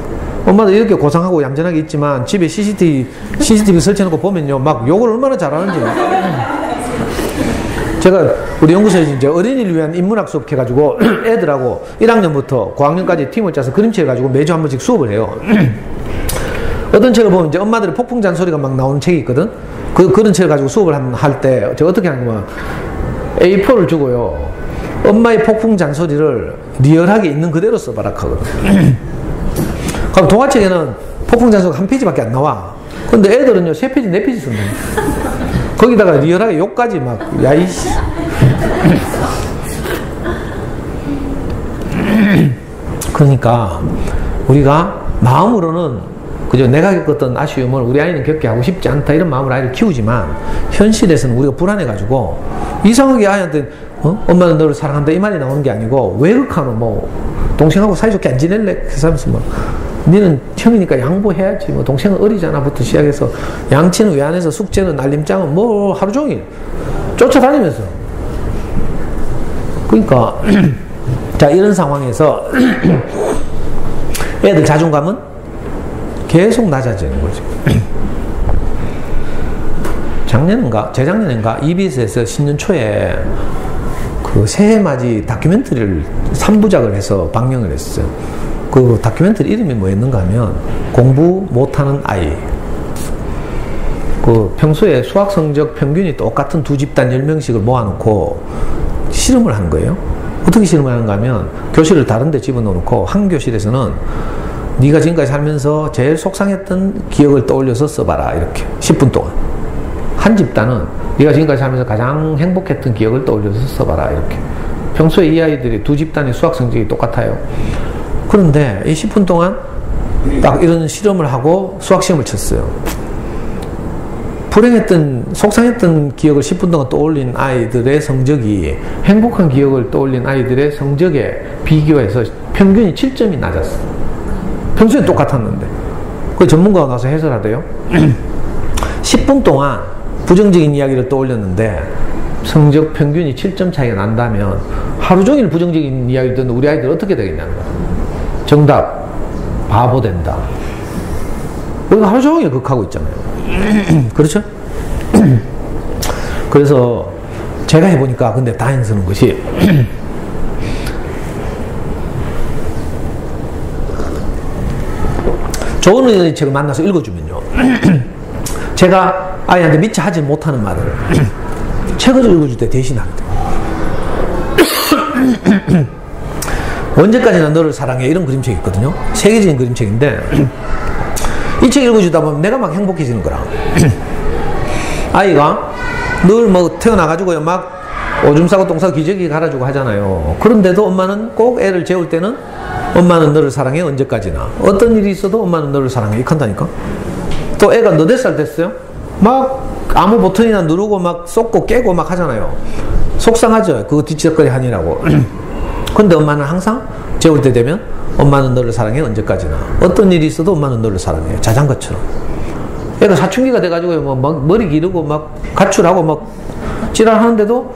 엄마도 이렇게 고상하고 얌전하게 있지만 집에 CCTV 설치해놓고 보면요 막 욕을 얼마나 잘하는지. 제가 우리 연구소에서 이제 어린이를 위한 인문학 수업 해가지고 애들하고 1학년부터 9학년까지 팀을 짜서 그림책 해가지고 매주 한 번씩 수업을 해요. 어떤 책을 보면 이제 엄마들의 폭풍 잔소리가 막 나오는 책이 있거든. 그런 책을 가지고 수업을 할 때 제가 어떻게 하냐면 A4를 주고요 엄마의 폭풍 잔소리를 리얼하게 있는 그대로 써봐라 하거든. 그럼 동화책에는 폭풍 잔소리가 한 페이지밖에 안 나와. 근데 애들은요 3페이지 4페이지 쓴다. 거기다가 리얼하게 욕까지 막 야이씨. 그러니까 우리가 마음으로는 그죠? 내가 겪었던 아쉬움을 우리 아이는 겪게 하고 싶지 않다 이런 마음으로 아이를 키우지만 현실에서는 우리가 불안해가지고 이상하게 아이한테 엄마는 너를 사랑한다 이 말이 나오는 게 아니고 왜 그렇게 뭐 동생하고 사이좋게 안 지낼래? 그래서 하면서 뭐 니는 형이니까 양보해야지 뭐 동생은 어리잖아부터 시작해서 양치는 왜 안 해서 숙제는 날림장은 뭐 하루 종일 쫓아다니면서 그러니까 자 이런 상황에서 애들 자존감은 계속 낮아지는 거죠. 재작년인가 EBS에서 신년 초에 그 새해맞이 다큐멘터리를 3부작을 해서 방영을 했어요. 그 다큐멘터리 이름이 뭐였는가 하면 공부 못하는 아이. 그 평소에 수학 성적 평균이 똑같은 두 집단 10명씩을 모아놓고 실험을 한 거예요. 어떻게 실험을 하는가 하면 교실을 다른 데 집어넣고 한 교실에서는 네가 지금까지 살면서 제일 속상했던 기억을 떠올려서 써봐라 이렇게 10분 동안. 한 집단은 네가 지금까지 살면서 가장 행복했던 기억을 떠올려서 써봐라 이렇게. 평소에 이 아이들이 두 집단의 수학 성적이 똑같아요. 그런데 이 10분 동안 딱 이런 실험을 하고 수학 시험을 쳤어요. 불행했던 속상했던 기억을 10분 동안 떠올린 아이들의 성적이 행복한 기억을 떠올린 아이들의 성적에 비교해서 평균이 7점이 낮았어. 평소에 똑같았는데. 그 전문가가 나와서 해설하대요. 10분 동안 부정적인 이야기를 떠올렸는데 성적 평균이 7점 차이가 난다면 하루 종일 부정적인 이야기를 듣는 우리 아이들 어떻게 되겠냐는 거야. 정답, 바보 된다. 우리가 하루 종일 극하고 있잖아요. 그렇죠? 그래서 제가 해보니까 근데 다행스러운 것이 좋은 의의 책을 만나서 읽어주면요. 제가 아이한테 미처 하지 못하는 말을 책을 읽어줄 때 대신하게 돼요. 언제까지나 너를 사랑해 이런 그림책이 있거든요. 세계적인 그림책인데 이 책 읽어주다 보면 내가 막 행복해지는 거라. 아이가 늘 뭐 태어나가지고 막 오줌 싸고 똥 싸고 기저귀 갈아주고 하잖아요. 그런데도 엄마는 꼭 애를 재울 때는 엄마는 너를 사랑해 언제까지나. 어떤 일이 있어도 엄마는 너를 사랑해 이렇게 한다니까. 또 애가 너 몇 살 됐어요? 막 아무 버튼이나 누르고 막 쏟고 깨고 막 하잖아요. 속상하죠. 그거 뒤치덕거리 하니라고. 근데 엄마는 항상 재울 때 되면 엄마는 너를 사랑해 언제까지나. 어떤 일이 있어도 엄마는 너를 사랑해. 자장가처럼. 애가 사춘기가 돼가지고 막 머리 기르고 막 가출하고 막 지랄하는데도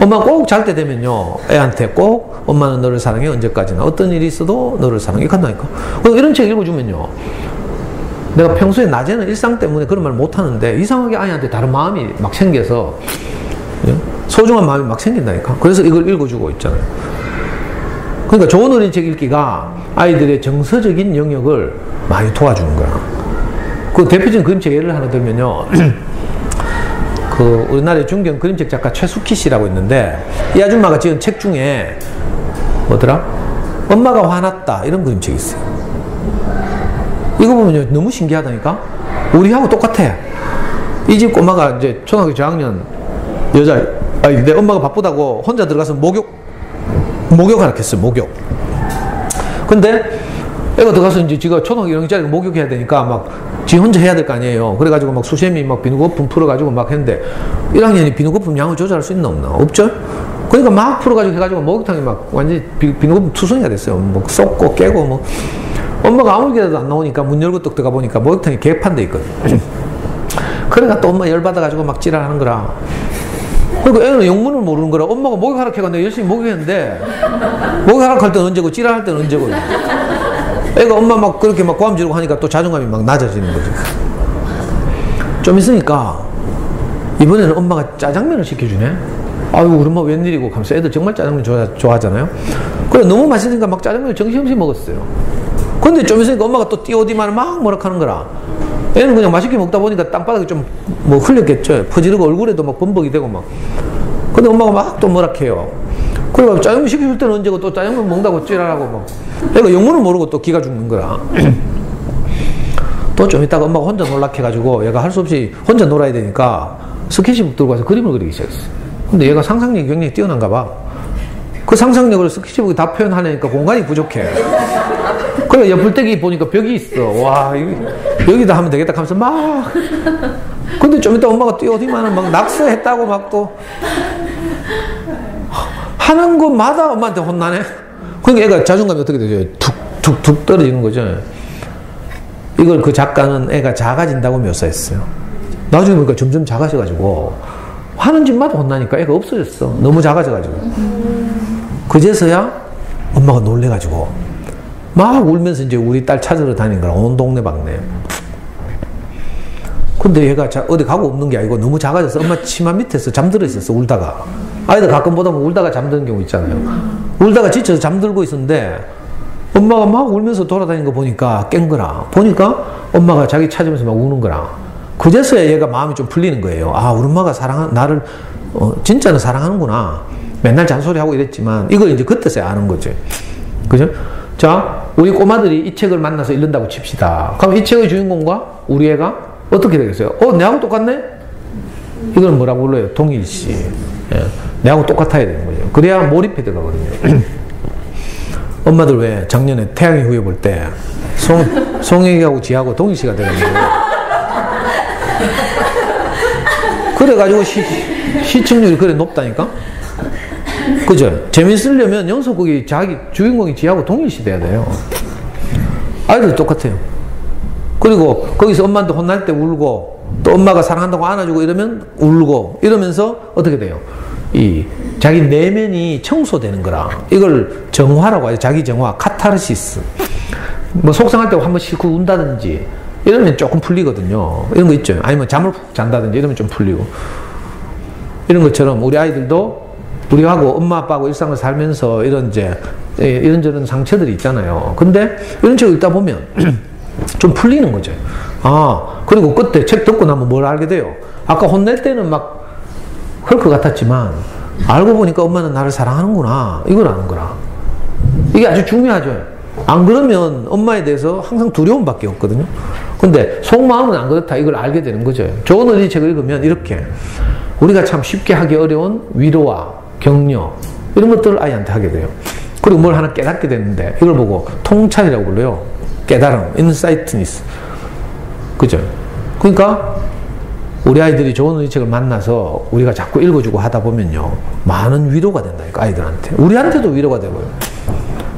엄마가 꼭 잘 때 되면요, 애한테 꼭 엄마는 너를 사랑해, 언제까지나. 어떤 일이 있어도 너를 사랑해. 간다니까. 이런 책 읽어주면요, 내가 평소에 낮에는 일상 때문에 그런 말 못하는데 이상하게 아이한테 다른 마음이 막 생겨서, 소중한 마음이 막 생긴다니까. 그래서 이걸 읽어주고 있잖아요. 그러니까 좋은 어린이책 읽기가 아이들의 정서적인 영역을 많이 도와주는 거야. 그 대표적인 그림책 예를 하나 들면요, 그 우리나라의 중견 그림책 작가 최숙희 씨라고 있는데, 이 아줌마가 지은 책 중에 뭐더라? 엄마가 화났다, 이런 그림책이 있어요. 이거 보면요, 너무 신기하다니까? 우리하고 똑같아. 이 집 꼬마가 이제 초등학교 저학년 여자아이인데, 엄마가 바쁘다고 혼자 들어가서 목욕하라 했어요, 목욕. 근데 애가 들어가서 이제 지가 초등학교 1학년짜리 목욕해야 되니까 막 지 혼자 해야 될 거 아니에요. 그래가지고 막 수세미 막 비누 거품 풀어가지고 막 했는데, 1학년이 비누 거품 양을 조절할 수 있나 없나? 없죠? 그러니까 막 풀어가지고 해가지고 목욕탕이 막 완전히 비누 거품 투성이가 됐어요. 뭐 쏟고 깨고 뭐. 엄마가 아무리 기다려도 안 나오니까 문 열고 뚝 들어가 보니까 목욕탕이 개판 돼 있거든. 그러니까 또 엄마 열받아가지고 막 지랄하는 거라. 그러니까 애는 영문을 모르는 거라. 엄마가 목욕하라 해가 내가 열심히 목욕했는데, 목욕하라 할 때는 언제고 지랄할 때는 언제고. 애가 엄마 막 그렇게 막 고함 지르고 하니까 또 자존감이 막 낮아지는 거지. 좀 있으니까 이번에는 엄마가 짜장면을 시켜주네. 아유, 우리 엄마 웬일이고 하면서 애들 정말 짜장면 좋아하잖아요. 그래, 너무 맛있으니까 막 짜장면을 정신없이 먹었어요. 근데 좀 있으니까 엄마가 또 띄어디만 막 뭐라 하는 거라. 애는 그냥 맛있게 먹다 보니까 땅바닥에 좀 뭐 흘렸겠죠. 퍼지르고 얼굴에도 막 범벅이 되고 막. 근데 엄마가 막 또 뭐라 해요. 그래가 짜장면 시켜줄 때는 언제고 또 짜장면 먹는다고 찌랄하고 막. 애가 영문을 모르고 또 기가 죽는 거야. 또 좀 있다가 엄마가 혼자 놀락해가지고 얘가 할 수 없이 혼자 놀아야 되니까 스케치북 들고 와서 그림을 그리기 시작했어. 근데 얘가 상상력이 굉장히 뛰어난가 봐. 그 상상력을 스케치북에 다 표현하려니까 공간이 부족해. 그래, 옆불떼기 보니까 벽이 있어. 와, 여기다 하면 되겠다 하면서 막. 근데 좀 이따 엄마가 뛰어오더니만 막 낙서했다고 막 또. 하는 것마다 엄마한테 혼나네. 그러니까 애가 자존감이 어떻게 되죠? 툭툭툭 떨어지는 거죠. 이걸 그 작가는 애가 작아진다고 묘사했어요. 나중에 보니까 점점 작아져가지고 하는 짓마다 혼나니까 애가 없어졌어. 너무 작아져가지고. 그제서야 엄마가 놀래가지고 막 울면서 이제 우리 딸 찾으러 다니는 거라. 온 동네 방네. 근데 얘가 어디 가고 없는 게 아니고 너무 작아져서 엄마 치마 밑에서 잠들어 있었어, 울다가. 아이들 가끔 보다 보면 울다가 잠드는 경우 있잖아요. 울다가 지쳐서 잠들고 있었는데 엄마가 막 울면서 돌아다니는 거 보니까 깬 거라. 보니까 엄마가 자기 찾으면서 막 우는 거라. 그제서야 얘가 마음이 좀 풀리는 거예요. 아, 우리 엄마가 나를 진짜는 사랑하는구나. 맨날 잔소리하고 이랬지만 이걸 이제 그때서야 아는 거지. 그죠? 자, 우리 꼬마들이 이 책을 만나서 읽는다고 칩시다. 그럼 이 책의 주인공과 우리 애가 어떻게 되겠어요? 내하고 똑같네? 이걸 뭐라고 불러요? 동일시. 예. 내하고 똑같아야 되는 거죠. 그래야 몰입이 들어가거든요. 엄마들 왜 작년에 태양의 후예 볼 때 송혜교하고 지하고 동일시가 되는 거예요. 그래가지고 시청률이 그래 높다니까? 그죠? 재밌으려면 연속극이 자기 주인공이 지하고 동일시 돼야 돼요. 아이들 똑같아요. 그리고 거기서 엄마한테 혼날 때 울고 또 엄마가 사랑한다고 안아주고 이러면 울고 이러면서 어떻게 돼요? 자기 내면이 청소되는 거라. 이걸 정화라고 하죠. 자기 정화, 카타르시스. 뭐 속상할 때 한 번씩 운다든지 이러면 조금 풀리거든요. 이런 거 있죠. 아니면 잠을 푹 잔다든지 이러면 좀 풀리고. 이런 것처럼 우리 아이들도 우리하고 엄마 아빠하고 일상을 살면서 이런저런 상처들이 있잖아요. 근데 이런 책을 읽다 보면 좀 풀리는 거죠. 그리고 그때 책 듣고 나면 뭘 알게 돼요? 아까 혼낼 때는 막 헐 것 같았지만 알고 보니까 엄마는 나를 사랑하는구나. 이걸 아는 거라. 이게 아주 중요하죠. 안 그러면 엄마에 대해서 항상 두려움밖에 없거든요. 근데 속마음은 안 그렇다. 이걸 알게 되는 거죠. 좋은 어린이책을 읽으면 이렇게 우리가 참 쉽게 하기 어려운 위로와 격려 이런 것들을 아이한테 하게 돼요. 그리고 뭘 하나 깨닫게 되는데 이걸 보고 통찰이라고 불러요. 깨달음, 인사이트니스. 그죠? 그러니까 우리 아이들이 좋은 어린이책을 만나서 우리가 자꾸 읽어주고 하다 보면요, 많은 위로가 된다니까, 아이들한테. 우리한테도 위로가 되고요.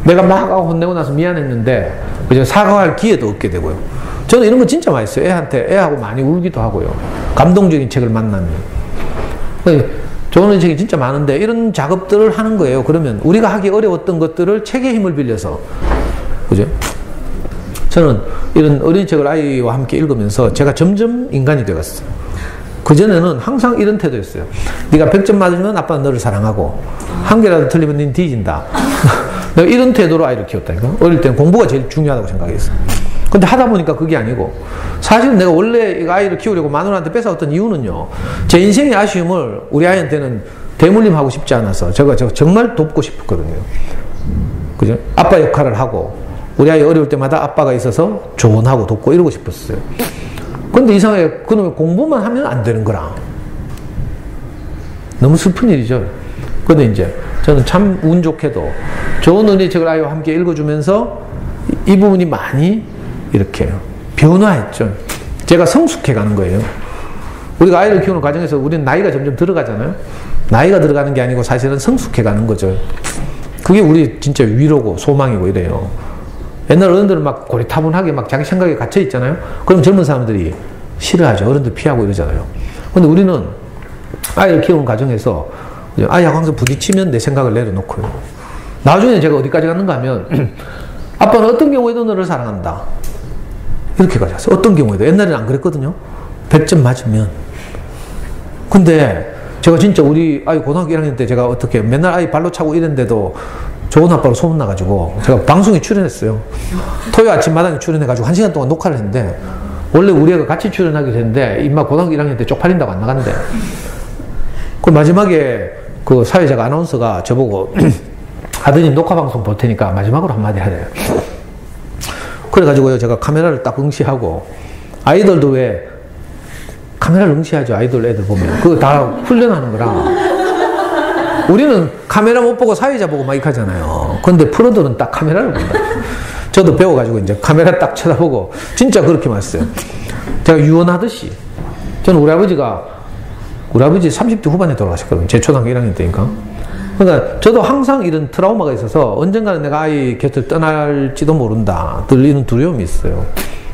내가 막 혼내고 나서 미안했는데 그죠? 사과할 기회도 얻게 되고요. 저는 이런 거 진짜 많이 써요. 애하고 많이 울기도 하고요. 감동적인 책을 만나면. 좋은 책이 진짜 많은데 이런 작업들을 하는 거예요. 그러면 우리가 하기 어려웠던 것들을 책의 힘을 빌려서. 그죠? 저는 이런 어린 책을 아이와 함께 읽으면서 제가 점점 인간이 되었어요. 그전에는 항상 이런 태도였어요. 네가 100점 맞으면 아빠는 너를 사랑하고 한 개라도 틀리면 넌 뒤진다. 내가 이런 태도로 아이를 키웠다니까. 어릴 때는 공부가 제일 중요하다고 생각했어요. 근데 하다 보니까 그게 아니고 사실은 내가 원래 아이를 키우려고 마누라한테 뺏어왔던 이유는요. 제 인생의 아쉬움을 우리 아이한테는 대물림하고 싶지 않아서 제가 정말 돕고 싶었거든요. 그죠? 아빠 역할을 하고 우리 아이 어려울 때마다 아빠가 있어서 조언하고 돕고 이러고 싶었어요. 근데 이상하게 그놈의 공부만 하면 안 되는 거라. 너무 슬픈 일이죠. 근데 이제 저는 참 운 좋게도 좋은 은혜책을 아이와 함께 읽어주면서 이 부분이 많이 이렇게 변화했죠. 제가 성숙해 가는 거예요. 우리가 아이를 키우는 과정에서 우리는 나이가 점점 들어가잖아요. 나이가 들어가는 게 아니고 사실은 성숙해 가는 거죠. 그게 우리 진짜 위로고 소망이고 이래요. 옛날 어른들은 막 고리타분하게 막 자기 생각에 갇혀 있잖아요. 그럼 젊은 사람들이 싫어하죠. 어른들 피하고 이러잖아요. 근데 우리는 아이를 키우는 과정에서 아이하고 항상 부딪히면 내 생각을 내려놓고요. 나중에 제가 어디까지 갔는가 하면 아빠는 어떤 경우에도 너를 사랑한다. 이렇게까지 왔어요. 어떤 경우에도. 옛날에는 안 그랬거든요. 100점 맞으면. 근데 제가 진짜 우리 아이 고등학교 1학년 때 제가 어떻게 맨날 아이 발로 차고 이랬는데도 좋은 아빠로 소문나가지고 제가 방송에 출연했어요. 토요일 아침마당에 출연해가지고 1시간 동안 녹화를 했는데 원래 우리 애가 같이 출연하기로 했는데 임마 고등학교 1학년 때 쪽팔린다고 안 나간대. 그 마지막에 그 사회자가 아나운서가 저보고 아드님 녹화 방송 볼 테니까 마지막으로 한마디 하래요. 그래가지고요 제가 카메라를 딱 응시하고 아이들도 왜 카메라를 응시하죠. 아이돌 애들 보면 그거 다 훈련하는 거라. 우리는 카메라 못 보고 사회자 보고 막 이렇게 하잖아요. 근데 프로들은 딱 카메라를 본다. 저도 배워가지고 이제 카메라 딱 쳐다보고 진짜 그렇게 말했어요. 제가 유언하듯이 저는 우리 아버지 30대 후반에 돌아가셨거든요. 제 초등학교 1학년 때니까. 그러니까 저도 항상 이런 트라우마가 있어서 언젠가는 내가 아이 곁을 떠날지도 모른다. 이런 두려움이 있어요.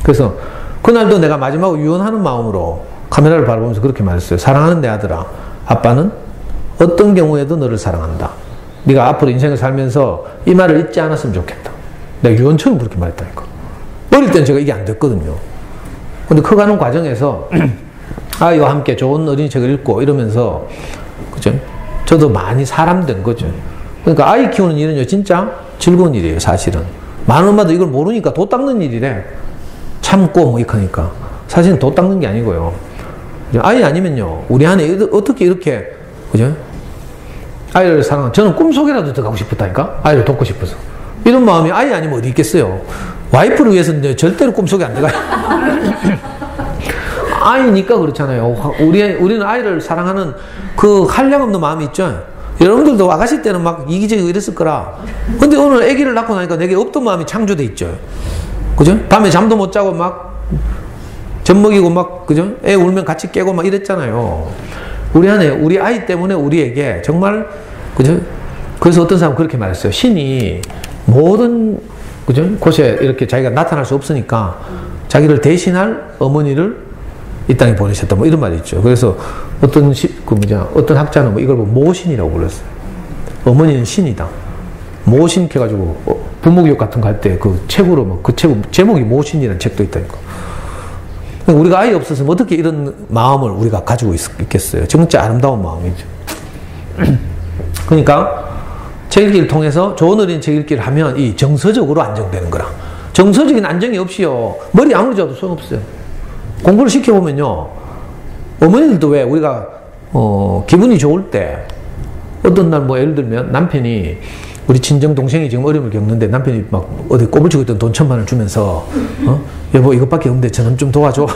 그래서 그날도 내가 마지막으로 유언하는 마음으로 카메라를 바라보면서 그렇게 말했어요. 사랑하는 내 아들아, 아빠는 어떤 경우에도 너를 사랑한다. 네가 앞으로 인생을 살면서 이 말을 잊지 않았으면 좋겠다. 내가 유언처럼 그렇게 말했다니까. 어릴 때는 제가 이게 안 됐거든요. 근데 커가는 과정에서 아이와 함께 좋은 어린이 책을 읽고 이러면서 그죠? 저도 많이 사람 된 거죠. 그러니까 아이 키우는 일은요 진짜 즐거운 일이에요. 사실은 많은 엄마도 이걸 모르니까 도 닦는 일이래. 참고 뭐 이렇게 하니까 사실은 도 닦는 게 아니고요. 아이 아니면요 우리 안에 어떻게 이렇게 그죠? 아이를 사랑하는 저는 꿈속에라도 들어가고 싶었다니까. 아이를 돕고 싶어서. 이런 마음이 아이 아니면 어디 있겠어요. 와이프를 위해서는 절대로 꿈속에 안 들어가요. 아이니까 그렇잖아요. 우리는 아이를 사랑하는 그 한량없는 마음이 있죠. 여러분들도 아가씨 때는 막 이기적이고 이랬을 거라. 근데 오늘 아기를 낳고 나니까 내게 없던 마음이 창조돼 있죠. 그죠? 밤에 잠도 못 자고 막 젖 먹이고 막 그죠? 애 울면 같이 깨고 막 이랬잖아요. 우리 안에 우리 아이 때문에 우리에게 정말 그죠? 그래서 어떤 사람은 그렇게 말했어요. 신이 모든 그죠? 곳에 이렇게 자기가 나타날 수 없으니까 자기를 대신할 어머니를 이 땅에 보내셨다. 뭐 이런 말이 있죠. 그래서 어떤 어떤 학자는 뭐 이걸 모신이라고 불렀어요. 어머니는 신이다. 모신 해가지고 부모교육 같은 거 할 때 그 책으로 뭐 그 책 제목이 모신이라는 책도 있다니까. 우리가 아이 없었으면 어떻게 이런 마음을 우리가 가지고 있겠어요. 진짜 아름다운 마음이죠. 그러니까 책 읽기를 통해서 좋은 어린 책 읽기를 하면 이 정서적으로 안정되는 거라. 정서적인 안정이 없이요 머리 아무리 잡아도 소용없어요. 공부를 시켜보면요 어머니들도 왜 우리가 기분이 좋을 때 어떤 날 뭐 예를 들면 남편이 우리 친정 동생이 지금 어려움을 겪는데 남편이 막 어디 꼬불치고 있던 돈 1,000만 원을 주면서 여보 이것밖에 없는데 저는 좀 도와줘.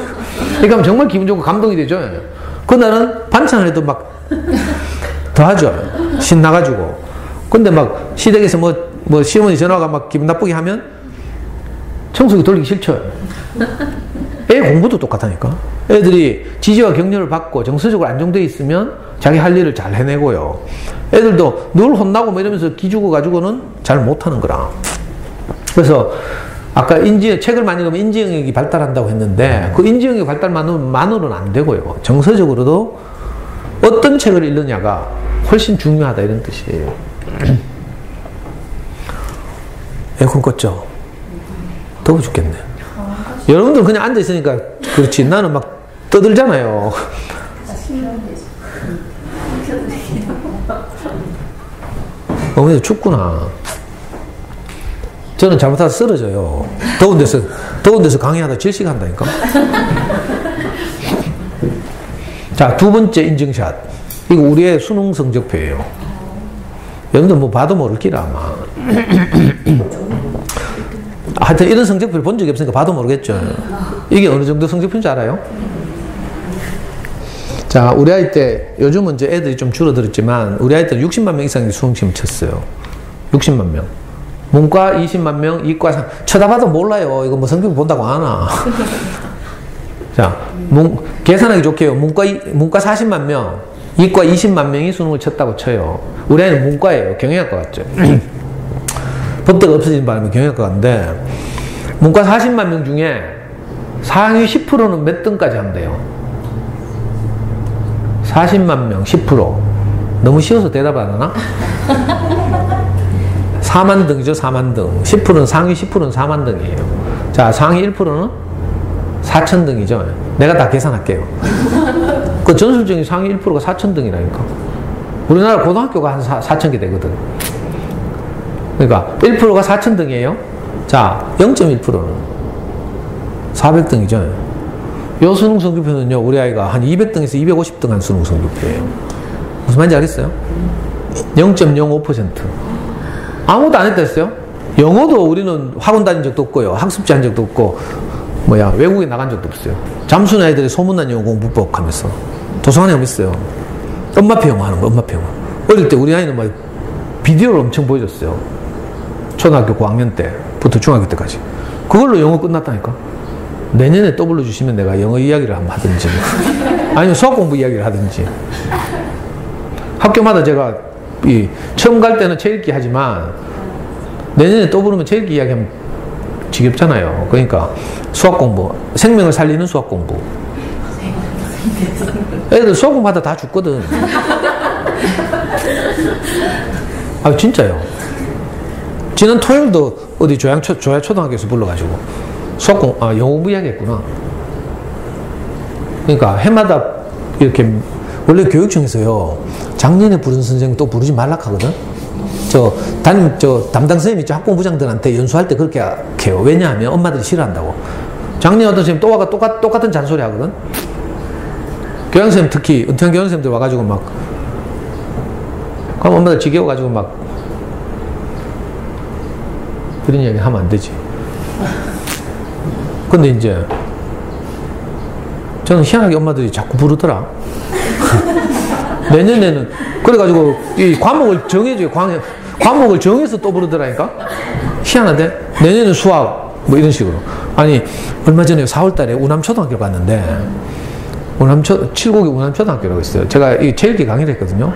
그러니까 하면 정말 기분 좋고 감동이 되죠. 그날은 반찬을 해도 막 더하죠. 신나가지고. 근데 막 시댁에서 뭐 시어머니 전화가 막 기분 나쁘게 하면 청소기 돌리기 싫죠. 애 공부도 똑같다니까. 애들이 지지와 격려를 받고 정서적으로 안정되어 있으면 자기 할 일을 잘 해내고요. 애들도 늘 혼나고 뭐 이러면서 기죽어 가지고는 잘 못하는 거라. 그래서 아까 책을 많이 읽으면 인지 영역이 발달한다고 했는데 그 인지 영역 발달만으로는 안 되고요. 정서적으로도 어떤 책을 읽느냐가 훨씬 중요하다 이런 뜻이에요. 에어컨 껐죠? 더워 죽겠네. 여러분들 그냥 앉아 있으니까 그렇지 나는 막 떠들잖아요. 어머니 춥구나. 저는 잘못하다 쓰러져요. 더운 데서 강의하다 질식한다니까. 자, 두 번째 인증샷. 이거 우리의 수능 성적표예요. 여러분들 뭐 봐도 모를 길 아마. 하여튼 이런 성적표를 본 적이 없으니까 봐도 모르겠죠. 이게 어느 정도 성적표인지 알아요? 자, 우리 아이 때, 요즘은 이제 애들이 좀 줄어들었지만, 우리 아이 때는 60만 명 이상이 수능시험 쳤어요. 60만 명. 문과 20만 명, 이과 쳐다봐도 몰라요. 이거 뭐 성적표 본다고 아나. 자, 계산하기 좋게요. 문과 40만 명, 이과 20만 명이 수능을 쳤다고 쳐요. 우리 아이는 문과예요. 경영학과 같죠. 법대가 없어진 바람에 경영학과 같은데, 문과 40만 명 중에 상위 10%는 몇 등까지 하면 돼요? 40만 명, 10%. 너무 쉬워서 대답 안 하나? 4만 등이죠, 4만 등. 10%는, 상위 10%는 4만 등이에요. 자, 상위 1%는 4천 등이죠. 내가 다 계산할게요. 그 전술적인 상위 1%가 4천 등이라니까. 우리나라 고등학교가 한 4천 개 되거든. 그러니까 1%가 4천 등이에요. 자, 0.1%는 400등이죠. 요 수능 성적표는요, 우리 아이가 한 200등에서 250등 한 수능 성적표예요. 무슨 말인지 알겠어요? 0.05%. 아무도 안 했다 했어요? 영어도 우리는 학원 다닌 적도 없고요. 학습지 한 적도 없고, 외국에 나간 적도 없어요. 잠수는 애들이 소문난 영어 공부법 하면서. 도서관에 오면 있어요. 엄마표 영어 하는 거, 엄마표 영어. 어릴 때 우리 아이는 비디오를 엄청 보여줬어요. 초등학교 고학년 때부터 중학교 때까지. 그걸로 영어 끝났다니까. 내년에 또 불러주시면 내가 영어 이야기를 한번 하든지, 아니면 수학 공부 이야기를 하든지. 학교마다 제가 처음 갈 때는 체읽기 하지만 내년에 또 부르면 체읽기 이야기하면 지겹잖아요. 그러니까 수학 공부, 생명을 살리는 수학 공부. 애들 수학 공부하다 다 죽거든. 아, 진짜요. 지난 토요일도 어디 조야초등학교에서 불러가지고 영어 공부 이야기 했구나. 그러니까 해마다 이렇게, 원래 교육청에서요, 작년에 부른 선생님 또 부르지 말라 하거든? 담당 선생님 있죠? 학부모부장들한테 연수할 때 그렇게 해요. 왜냐하면 엄마들이 싫어한다고. 작년에 어떤 선생님 또 와가 똑같은 잔소리 하거든? 교양선생님, 특히 은퇴한 교양선생님들 와가지고 그럼 엄마들 지겨워가지고 그런 이야기 하면 안 되지. 근데 이제 저는 희한하게 엄마들이 자꾸 부르더라. 내년에는 그래가지고 이 과목을 정해줘요. 과목을 정해서 또 부르더라니까. 희한한데 내년에는 수학 이런 식으로. 아니 얼마 전에 4월달에 우남초등학교 갔는데 칠곡이 우남초등학교라고 있어요. 제가 이 체육기 강의를 했거든요.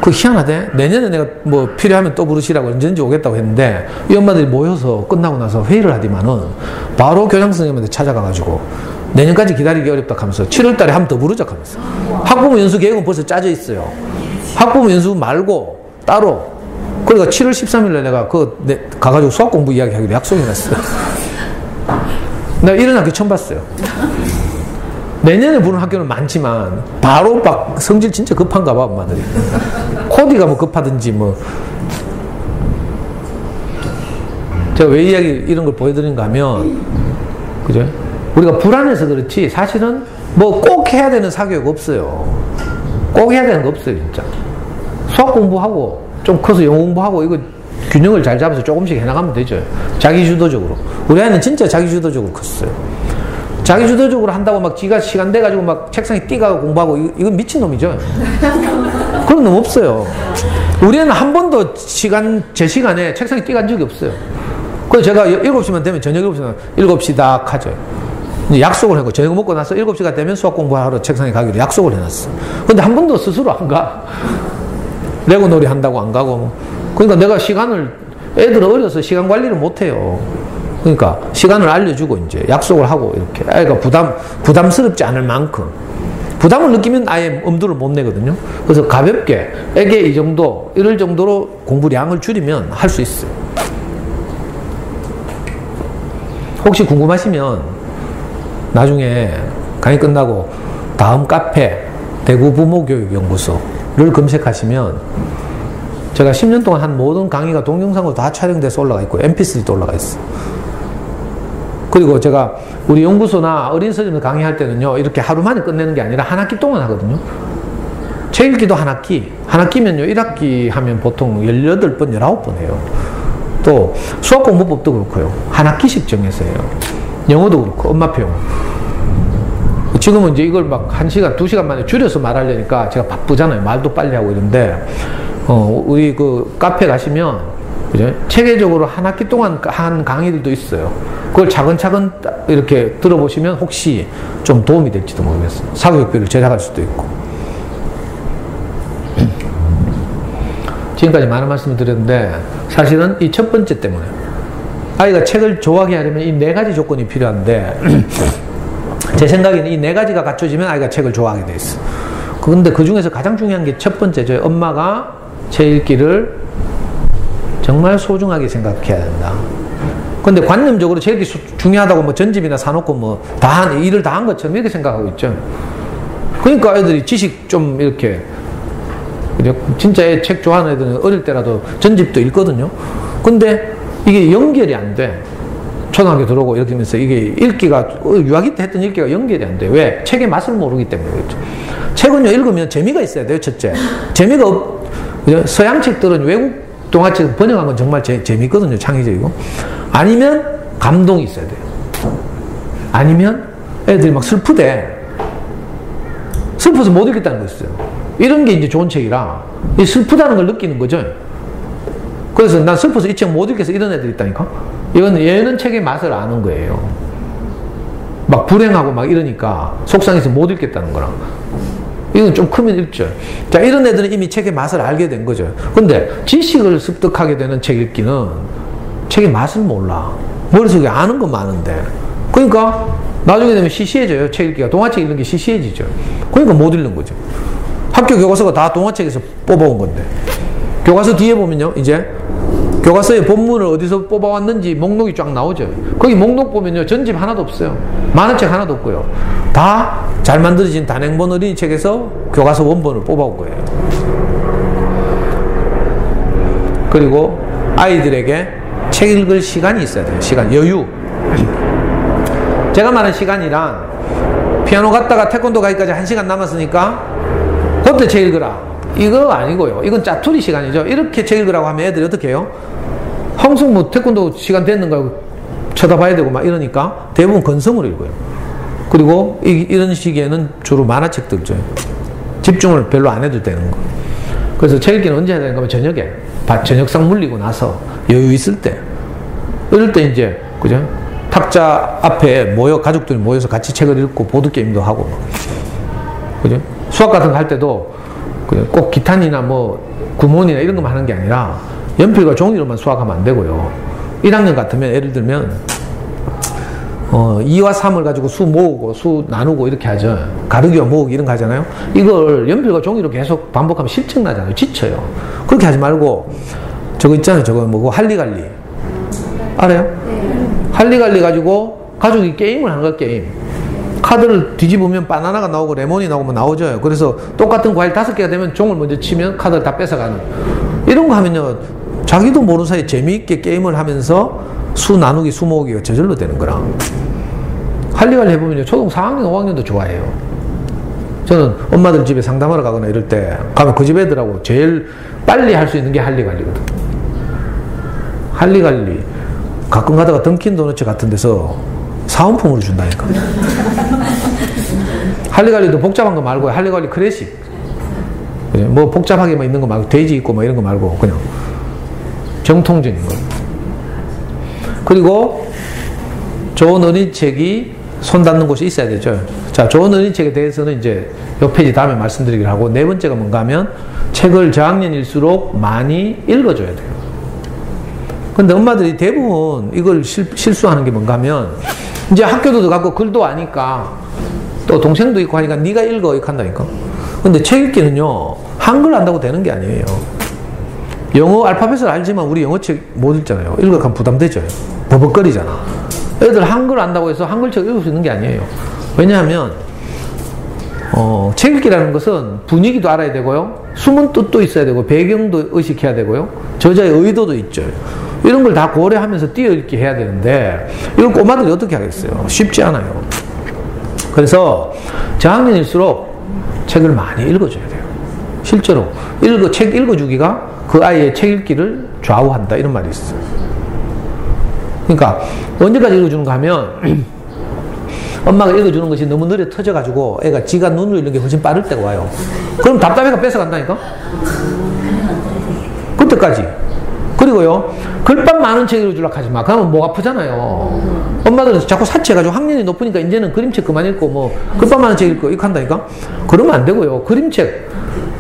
그 희한하대. 내년에 내가 필요하면 또 부르시라고 언제든지 오겠다고 했는데 이 엄마들이 모여서 끝나고 나서 회의를 하더만은 바로 교장 선생님한테 찾아가가지고 내년까지 기다리기 어렵다 하면서 7월달에 한 번 더 부르자 하면서. 학부모 연수 계획은 벌써 짜져 있어요. 학부모 연수 말고 따로. 그러니까 7월 13일에 내가 가가지고 수학 공부 이야기 하기로 약속해놨어요. 내가 이런 학교 처음 봤어요. 내년에 부르는 학교는 많지만 바로 성질 진짜 급한가 봐, 엄마들이. 코디가 급하든지 제가 왜 이런 걸 보여드리는가 하면, 그죠? 우리가 불안해서 그렇지 사실은 꼭 해야 되는 사교육 없어요. 꼭 해야 되는 거 없어요, 진짜. 수학 공부하고 좀 커서 영어 공부하고 이거 균형을 잘 잡아서 조금씩 해나가면 되죠. 자기주도적으로. 우리 아이는 진짜 자기주도적으로 컸어요. 자기주도적으로 한다고 지가 시간 돼가지고 책상에 뛰가고 공부하고 이건 미친놈이죠. 그런 놈 없어요. 우리는 한 번도 제 시간에 책상에 뛰간 적이 없어요. 그래서 제가 7시만 되면 저녁 7시 딱 하죠. 이제 약속을 하고 저녁 먹고 나서 7시가 되면 수학 공부하러 책상에 가기로 약속을 해놨어. 근데 한 번도 스스로 안 가. 레고 놀이 한다고 안 가고. 그러니까 내가 애들 어려서 시간 관리를 못 해요. 그러니까 시간을 알려주고 이제 약속을 하고 이렇게 아이가 부담스럽지 않을 만큼 부담을 느끼면 아예 엄두를 못 내거든요. 그래서 가볍게 애게 이 정도 이럴 정도로 공부량을 줄이면 할 수 있어요. 혹시 궁금하시면 나중에 강의 끝나고 다음 카페 대구 부모교육연구소를 검색하시면 제가 10년 동안 한 모든 강의가 동영상으로 다 촬영돼서 올라가 있고 mp3도 올라가 있어요. 그리고 제가 우리 연구소나 어린 서점에서 강의할 때는요, 이렇게 하루 만에 끝내는 게 아니라 한 학기 동안 하거든요. 책 읽기도 한 학기. 한 학기면요, 1학기 하면 보통 18번, 19번 해요. 또 수학 공부법도 그렇고요. 한 학기씩 정해서 해요. 영어도 그렇고, 엄마표 영어. 지금은 이제 이걸 막 1시간, 2시간 만에 줄여서 말하려니까 제가 바쁘잖아요. 말도 빨리 하고 이런데, 우리 그 카페 가시면, 그죠? 체계적으로 한 학기 동안 한 강의들도 있어요. 그걸 차근차근 이렇게 들어보시면 혹시 좀 도움이 될지도 모르겠어요. 사교육비를 제작할 수도 있고. 지금까지 많은 말씀을 드렸는데 사실은 이 첫 번째 때문에 아이가 책을 좋아하게 하려면 이 4가지 조건이 필요한데 제 생각에는 이 4가지가 갖춰지면 아이가 책을 좋아하게 돼 있어요. 그런데 그 중에서 가장 중요한 게 첫 번째, 저희 엄마가 책 읽기를 정말 소중하게 생각해야 된다. 근데 관념적으로 책 읽기 중요하다고 뭐 전집이나 사놓고 뭐 일을 다 한 것처럼 이렇게 생각하고 있죠. 그러니까 애들이 지식 좀 이렇게, 진짜 애 책 좋아하는 애들은 어릴 때라도 전집도 읽거든요. 근데 이게 연결이 안 돼. 초등학교 들어오고 이렇게 하면서 이게 읽기가, 유아기 때 했던 읽기가 연결이 안 돼. 왜? 책의 맛을 모르기 때문에 그렇죠. 책은요, 읽으면 재미가 있어야 돼요, 첫째. 재미가 서양 책들은 외국 동화책 번역한 건 정말 재미있거든요. 창의적이고. 아니면 감동이 있어야 돼요. 아니면 애들이 막 슬프대. 슬퍼서 못 읽겠다는 거 있어요. 이런 게 이제 좋은 책이라 이 슬프다는 걸 느끼는 거죠. 그래서 난 슬퍼서 이 책 못 읽겠어 이런 애들이 있다니까. 얘는 책의 맛을 아는 거예요. 막 불행하고 막 이러니까 속상해서 못 읽겠다는 거랑. 이건 좀 크면 읽죠. 자, 이런 애들은 이미 책의 맛을 알게 된 거죠. 근데 지식을 습득하게 되는 책 읽기는 책의 맛을 몰라. 머릿속에 아는 건 많은데. 그러니까 나중에 되면 시시해져요. 책 읽기가. 동화책 읽는 게 시시해지죠. 그러니까 못 읽는 거죠. 학교 교과서가 다 동화책에서 뽑아온 건데. 교과서 뒤에 보면요, 이제 교과서의 본문을 어디서 뽑아왔는지 목록이 쫙 나오죠. 거기 목록 보면요, 전집 하나도 없어요. 만화책 하나도 없고요. 다 잘 만들어진 단행본 어린이 책에서 교과서 원본을 뽑아온 거예요. 그리고 아이들에게 책 읽을 시간이 있어야 돼요. 시간, 여유. 제가 말하는 시간이란 피아노 갔다가 태권도 가기까지 1시간 남았으니까 그때 책 읽으라. 이거 아니고요. 이건 짜투리 시간이죠. 이렇게 책 읽으라고 하면 애들이 어떻게 해요? 항상 뭐 태권도 시간 됐는가 쳐다봐야 되고 막 이러니까 대부분 건성으로 읽어요. 그리고 이런 시기에는 주로 만화책들죠. 집중을 별로 안 해도 되는 거. 그래서 책 읽기는 언제 해야 되는가 하면 저녁에 저녁상 물리고 나서 여유 있을 때. 이럴 때 이제 그죠? 탁자 앞에 가족들이 모여서 같이 책을 읽고 보드게임도 하고 그죠? 수학 같은 거 할 때도 꼭 기탄이나 뭐 구몬이나 이런 것만 하는 게 아니라 연필과 종이로만 수학하면 안 되고요. 1학년 같으면 예를 들면 2와 3을 가지고 수 모으고 수 나누고 이렇게 하죠. 가르기와 모으기 이런 거 하잖아요. 이걸 연필과 종이로 계속 반복하면 실증 나잖아요. 지쳐요. 그렇게 하지 말고 저거 있잖아요. 저거 뭐고 할리갈리 알아요? 할리갈리 가지고 가족이 게임을 하는 거야. 게임. 카드를 뒤집으면 바나나가 나오고 레몬이 나오면 나오죠. 그래서 똑같은 과일 5개가 되면 종을 먼저 치면 카드를 다 뺏어가는 이런 거 하면요, 자기도 모르는 사이에 재미있게 게임을 하면서 수 나누기, 수 모으기가 저절로 되는 거라. 할리갈리 해보면요, 초등 4학년, 5학년도 좋아해요. 저는 엄마들 집에 상담하러 가거나 이럴 때 가면 그 집 애들하고 제일 빨리 할 수 있는 게 할리갈리거든. 할리갈리 가끔 가다가 던킨 도너츠 같은 데서 사은품으로 준다니까. 할리갈리도 복잡한 거 말고 할리갈리 클래식, 뭐 복잡하게만 있는 거 말고 돼지 있고 뭐 이런 거 말고 그냥 정통적인 거. 그리고 좋은 어린이책이 손 닿는 곳이 있어야 되죠. 자, 좋은 어린이책에 대해서는 이제 요 페이지 다음에 말씀드리기로 하고, 4번째가 뭔가 하면 책을 저학년일수록 많이 읽어줘야 돼요. 근데 엄마들이 대부분 이걸 실수하는 게 뭔가 하면, 이제 학교도 들어가고 글도 아니까, 또 동생도 있고 하니까 네가 읽어, 이렇게 한다니까. 근데 책 읽기는요, 한글 안다고 되는 게 아니에요. 영어 알파벳을 알지만 우리 영어 책 못 읽잖아요. 읽어가면 부담되죠. 버벅거리잖아. 애들 한글 안다고 해서 한글책 읽을 수 있는 게 아니에요. 왜냐하면 책 읽기라는 것은 분위기도 알아야 되고요, 숨은 뜻도 있어야 되고, 배경도 의식해야 되고요, 저자의 의도도 있죠. 이런 걸 다 고려하면서 띄어읽기 해야 되는데, 이걸 꼬마들이 어떻게 하겠어요? 쉽지 않아요. 그래서 저학년일수록 책을 많이 읽어줘야 돼요. 실제로 책 읽어주기가 그 아이의 책 읽기를 좌우한다, 이런 말이 있어요. 그러니까 언제까지 읽어주는가 하면 엄마가 읽어주는 것이 너무 느려 터져가지고 애가 지가 눈을 읽는 게 훨씬 빠를 때가 와요. 그럼 답답해가 뺏어간다니까? 그때까지. 그리고요, 글밥 많은 책 읽어주려고 하지 마. 그러면 목 아프잖아요. 엄마들은 자꾸 사치해가지고 학년이 높으니까 이제는 그림책 그만 읽고 뭐 글밥 많은 책 읽고 이렇게 한다니까? 그러면 안 되고요. 그림책,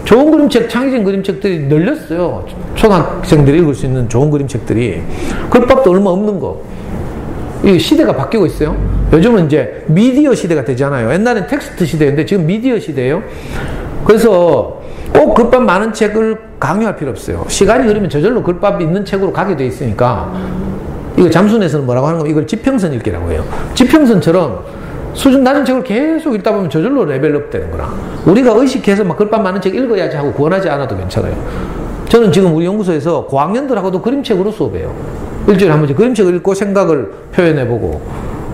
좋은 그림책, 창의적인 그림책들이 늘렸어요. 초등학생들이 읽을 수 있는 좋은 그림책들이. 글밥도 얼마 없는 거. 이 시대가 바뀌고 있어요. 요즘은 이제 미디어 시대가 되잖아요. 옛날엔 텍스트 시대인데 지금 미디어 시대예요. 그래서 꼭 글밥 많은 책을 강요할 필요 없어요. 시간이 흐르면 저절로 글밥 있는 책으로 가게 돼 있으니까. 이거 잠수내에서는 뭐라고 하는 거면 이걸 지평선 읽기라고 해요. 지평선처럼 수준 낮은 책을 계속 읽다 보면 저절로 레벨업 되는 거라. 우리가 의식해서 막 글밥 많은 책 읽어야지 하고 권하지 않아도 괜찮아요. 저는 지금 우리 연구소에서 고학년들하고도 그림책으로 수업해요. 일주일에 한 번씩 그림책을 읽고 생각을 표현해보고,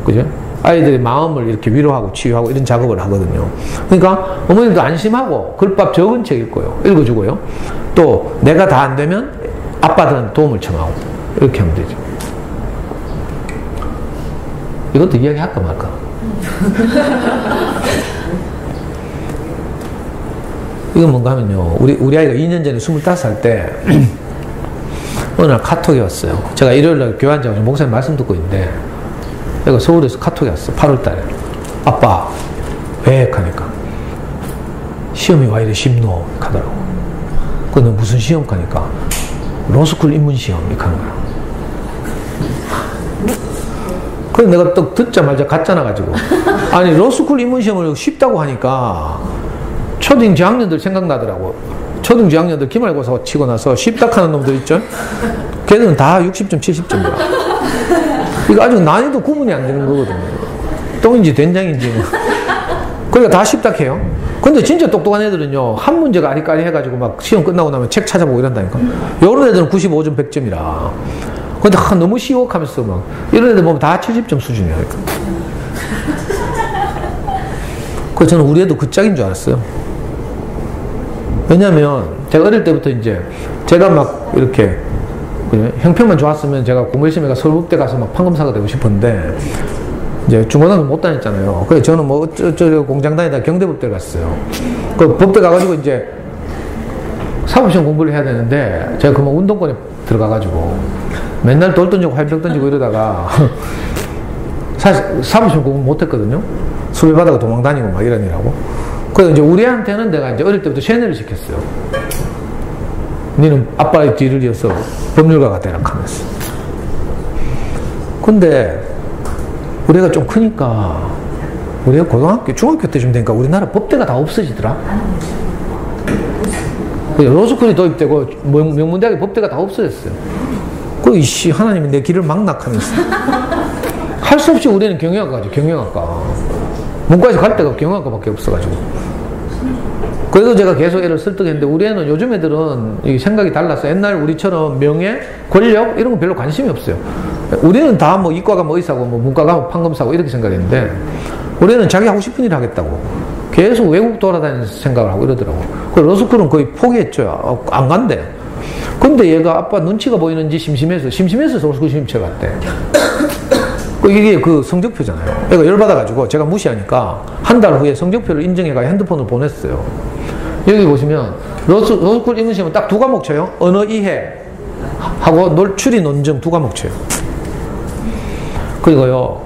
그죠? 아이들의 마음을 이렇게 위로하고 치유하고 이런 작업을 하거든요. 그러니까 어머님도 안심하고 글밥 적은 책 읽어주고요. 또 내가 다 안 되면 아빠들한테 도움을 청하고, 이렇게 하면 되죠. 이것도 이야기 할까 말까? 이건 뭔가 하면요, 우리 아이가 2년 전에 25살 때 어느 날 카톡이 왔어요. 제가 일요일날 교회 앉아가지고 목사님 말씀 듣고 있는데, 내가 서울에서 카톡이 왔어. 8월 달에. 아빠, 왜? 하니까 시험이 와 이래 쉽노? 하더라고. 그너 무슨 시험? 하니까 로스쿨 입문시험. 이렇게 하는 거야. 그래서 내가 또 듣자마자 갔잖아 가지고. 아니, 로스쿨 입문시험을 쉽다고 하니까 초등 저학년들 생각나더라고. 초등 저학년들 기말고사 치고 나서 쉽다 하는 놈들 있죠? 걔들은 다 60점, 70점이야. 이거 아직 난이도 구분이 안 되는 거거든요. 똥인지 된장인지. 그러니까 다 쉽다 해요. 근데 진짜 똑똑한 애들은요, 한 문제가 아리까리 해가지고 막 시험 끝나고 나면 책 찾아보고 이런다니까. 이런 애들은 95점, 100점이라. 근데 너무 쉬워 하면서 막, 이런 애들 보면 다 70점 수준이야. 그래서 저는 우리 애도 그 짝인 줄 알았어요. 왜냐면 제가 어릴 때부터 이제 제가 막 이렇게 형편만 좋았으면 제가 공부 열심히 해서 서울법대 가서 막 판검사가 되고 싶었는데, 이제 중고등학교 못 다녔잖아요. 그래서 저는 뭐 어쩌고 공장 다니다 경대법대 갔어요. 그 법대 가가지고 이제 사법시험 공부를 해야 되는데, 제가 그만 운동권에 들어가가지고 맨날 돌 던지고 활벽 던지고 이러다가 사실 사법시험 공부 못 했거든요. 수배받아가 도망 다니고 막 이러느라고. 그래서 이제 우리 애한테는 내가 이제 어릴 때부터 세뇌를 시켰어요. 너는 아빠의 뒤를 이어서 법률가가 되라 하면서. 근데 우리 애가 좀 크니까, 우리 애가 고등학교, 중학교 때쯤 되니까 우리나라 법대가 다 없어지더라. 로스쿨이 도입되고 명문대학의 법대가 다 없어졌어요. 그 이씨 하나님이 내 길을 막락하면서 할 수 없이 우리는 경영학과 가죠. 경영학과. 문과에서 갈 데가 경영학과밖에 없어가지고. 그래서 제가 계속 애를 설득했는데, 우리 애는 요즘 애들은 생각이 달라서 옛날 우리처럼 명예, 권력 이런 거 별로 관심이 없어요. 우리는 다 뭐 이과가 뭐 의사고 뭐 문과가 뭐 판검사고 이렇게 생각했는데, 우리 애는 자기 하고 싶은 일 하겠다고 계속 외국 돌아다니면서 생각을 하고 이러더라고. 그래서 로스쿨은 거의 포기했죠. 안 간대. 근데 얘가 아빠 눈치가 보이는지 심심해서 로스쿨 시험쳐 갔대. 이게 그 성적표잖아요. 얘가 열받아가지고 제가 무시하니까 한 달 후에 성적표를 인정해가 핸드폰을 보냈어요. 여기 보시면 로스쿨 입문시험은 딱 2과목 쳐요. 언어 이해 하고 추리 논증 2과목 쳐요. 그리고요,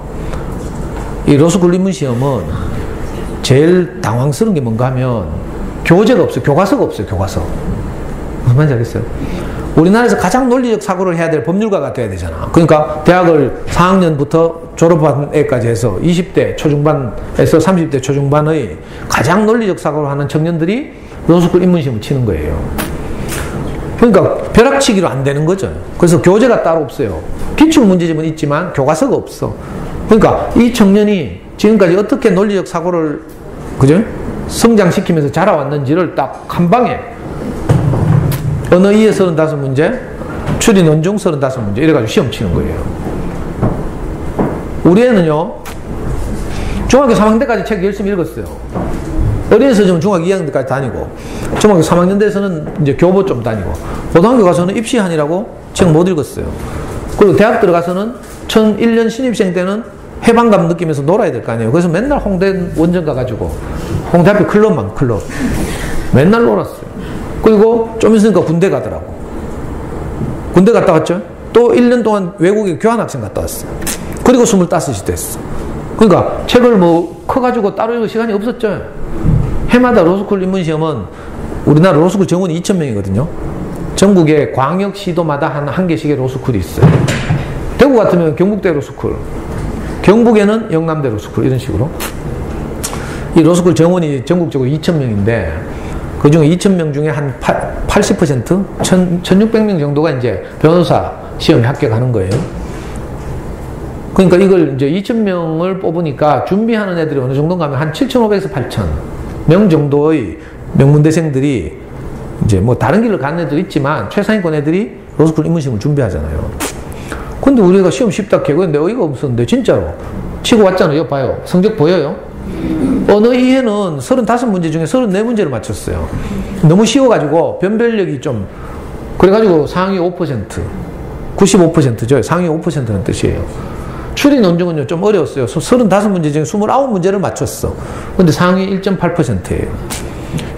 이 로스쿨 입문시험은 제일 당황스러운 게 뭔가 하면 교재가 없어요. 교과서가 없어요. 교과서. 무슨 말인지 알겠어요? 우리나라에서 가장 논리적 사고를 해야 될 법률가가 돼야 되잖아. 그러니까 대학을 4학년부터 졸업한 애까지 해서 20대 초중반에서 30대 초중반의 가장 논리적 사고를 하는 청년들이 로스쿨 입문시험을 치는 거예요. 그러니까 벼락치기로 안 되는 거죠. 그래서 교재가 따로 없어요. 기출문제집은 있지만 교과서가 없어. 그러니까 이 청년이 지금까지 어떻게 논리적 사고를 그죠? 성장시키면서 자라왔는지를 딱 한 방에 언어 2에 35문제, 추리 논중 35문제 이래가지고 시험 치는 거예요. 우리 애는요, 중학교 3학년 때까지 책 열심히 읽었어요. 어린이 서점은 중학교 2학년 때까지 다니고, 중학교 3학년 때에서는 이제 교보 좀 다니고, 고등학교 가서는 입시한이라고 책 못 읽었어요. 그리고 대학 들어가서는 2001년 신입생 때는 해방감 느끼면서 놀아야 될 거 아니에요. 그래서 맨날 홍대 원정 가가지고, 홍대 앞에 클럽. 맨날 놀았어요. 그리고 좀 있으니까 군대 가더라고. 군대 갔다 왔죠? 또 1년 동안 외국에 교환학생 갔다 왔어요. 그리고 25이 됐어. 그러니까 책을 뭐 커가지고 따로 읽을 시간이 없었죠. 해마다 로스쿨 입문시험은 우리나라 로스쿨 정원이 2,000명이거든요. 전국에 광역시도마다 한 개씩의 로스쿨이 있어요. 대구 같으면 경북대 로스쿨, 경북에는 영남대 로스쿨 이런 식으로. 이 로스쿨 정원이 전국적으로 2,000명인데 그 중에 2,000명 중에 한 80%? 1,600명 정도가 이제 변호사 시험에 합격하는 거예요. 그러니까 이걸 이제 2,000명을 뽑으니까 준비하는 애들이 어느 정도인가 하면 한 7,500에서 8,000명 정도의 명문대생들이 이제 뭐 다른 길을 가는 애도 있지만 최상위권 애들이 로스쿨 입문시험을 준비하잖아요. 근데 우리가 시험 쉽다 개그인데 어이가 없었는데 진짜로 치고 왔잖아요. 봐요. 성적 보여요? 언어 2에는 35문제 중에 34문제를 맞췄어요. 너무 쉬워가지고 변별력이 좀 그래가지고 상위 5%, 95%죠. 상위 5%는 뜻이에요. 추리 논증은요 좀 어려웠어요. 35문제 중에 29문제를 맞췄어. 근데 상위 1.8%예요.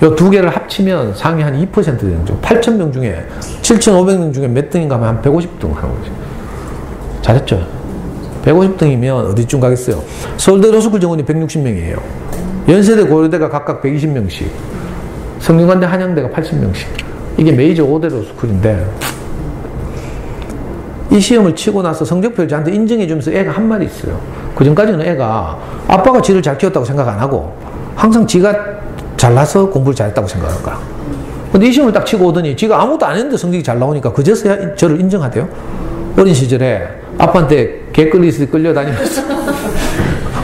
요 두 개를 합치면 상위 한 2% 되는 거죠. 8,000명 중에 7,500명 중에 몇 등인가 하면 한 150등 하는 거죠. 잘했죠. 150등이면 어디쯤 가겠어요. 서울대 로스쿨 정원이 160명이에요. 연세대 고려대가 각각 120명씩, 성균관대 한양대가 80명씩. 이게 메이저 5대 로스쿨인데 이 시험을 치고 나서 성적표를 저한테 인정해 주면서 애가 한 말이 있어요. 그 전까지는 애가 아빠가 지를 잘 키웠다고 생각 안 하고 항상 지가 잘나서 공부를 잘했다고 생각할 거야. 근데 이 시험을 딱 치고 오더니 지가 아무것도 안 했는데 성적이 잘 나오니까 그제서야 저를 인정하대요. 어린 시절에 아빠한테 개끌리듯이 끌려다니면서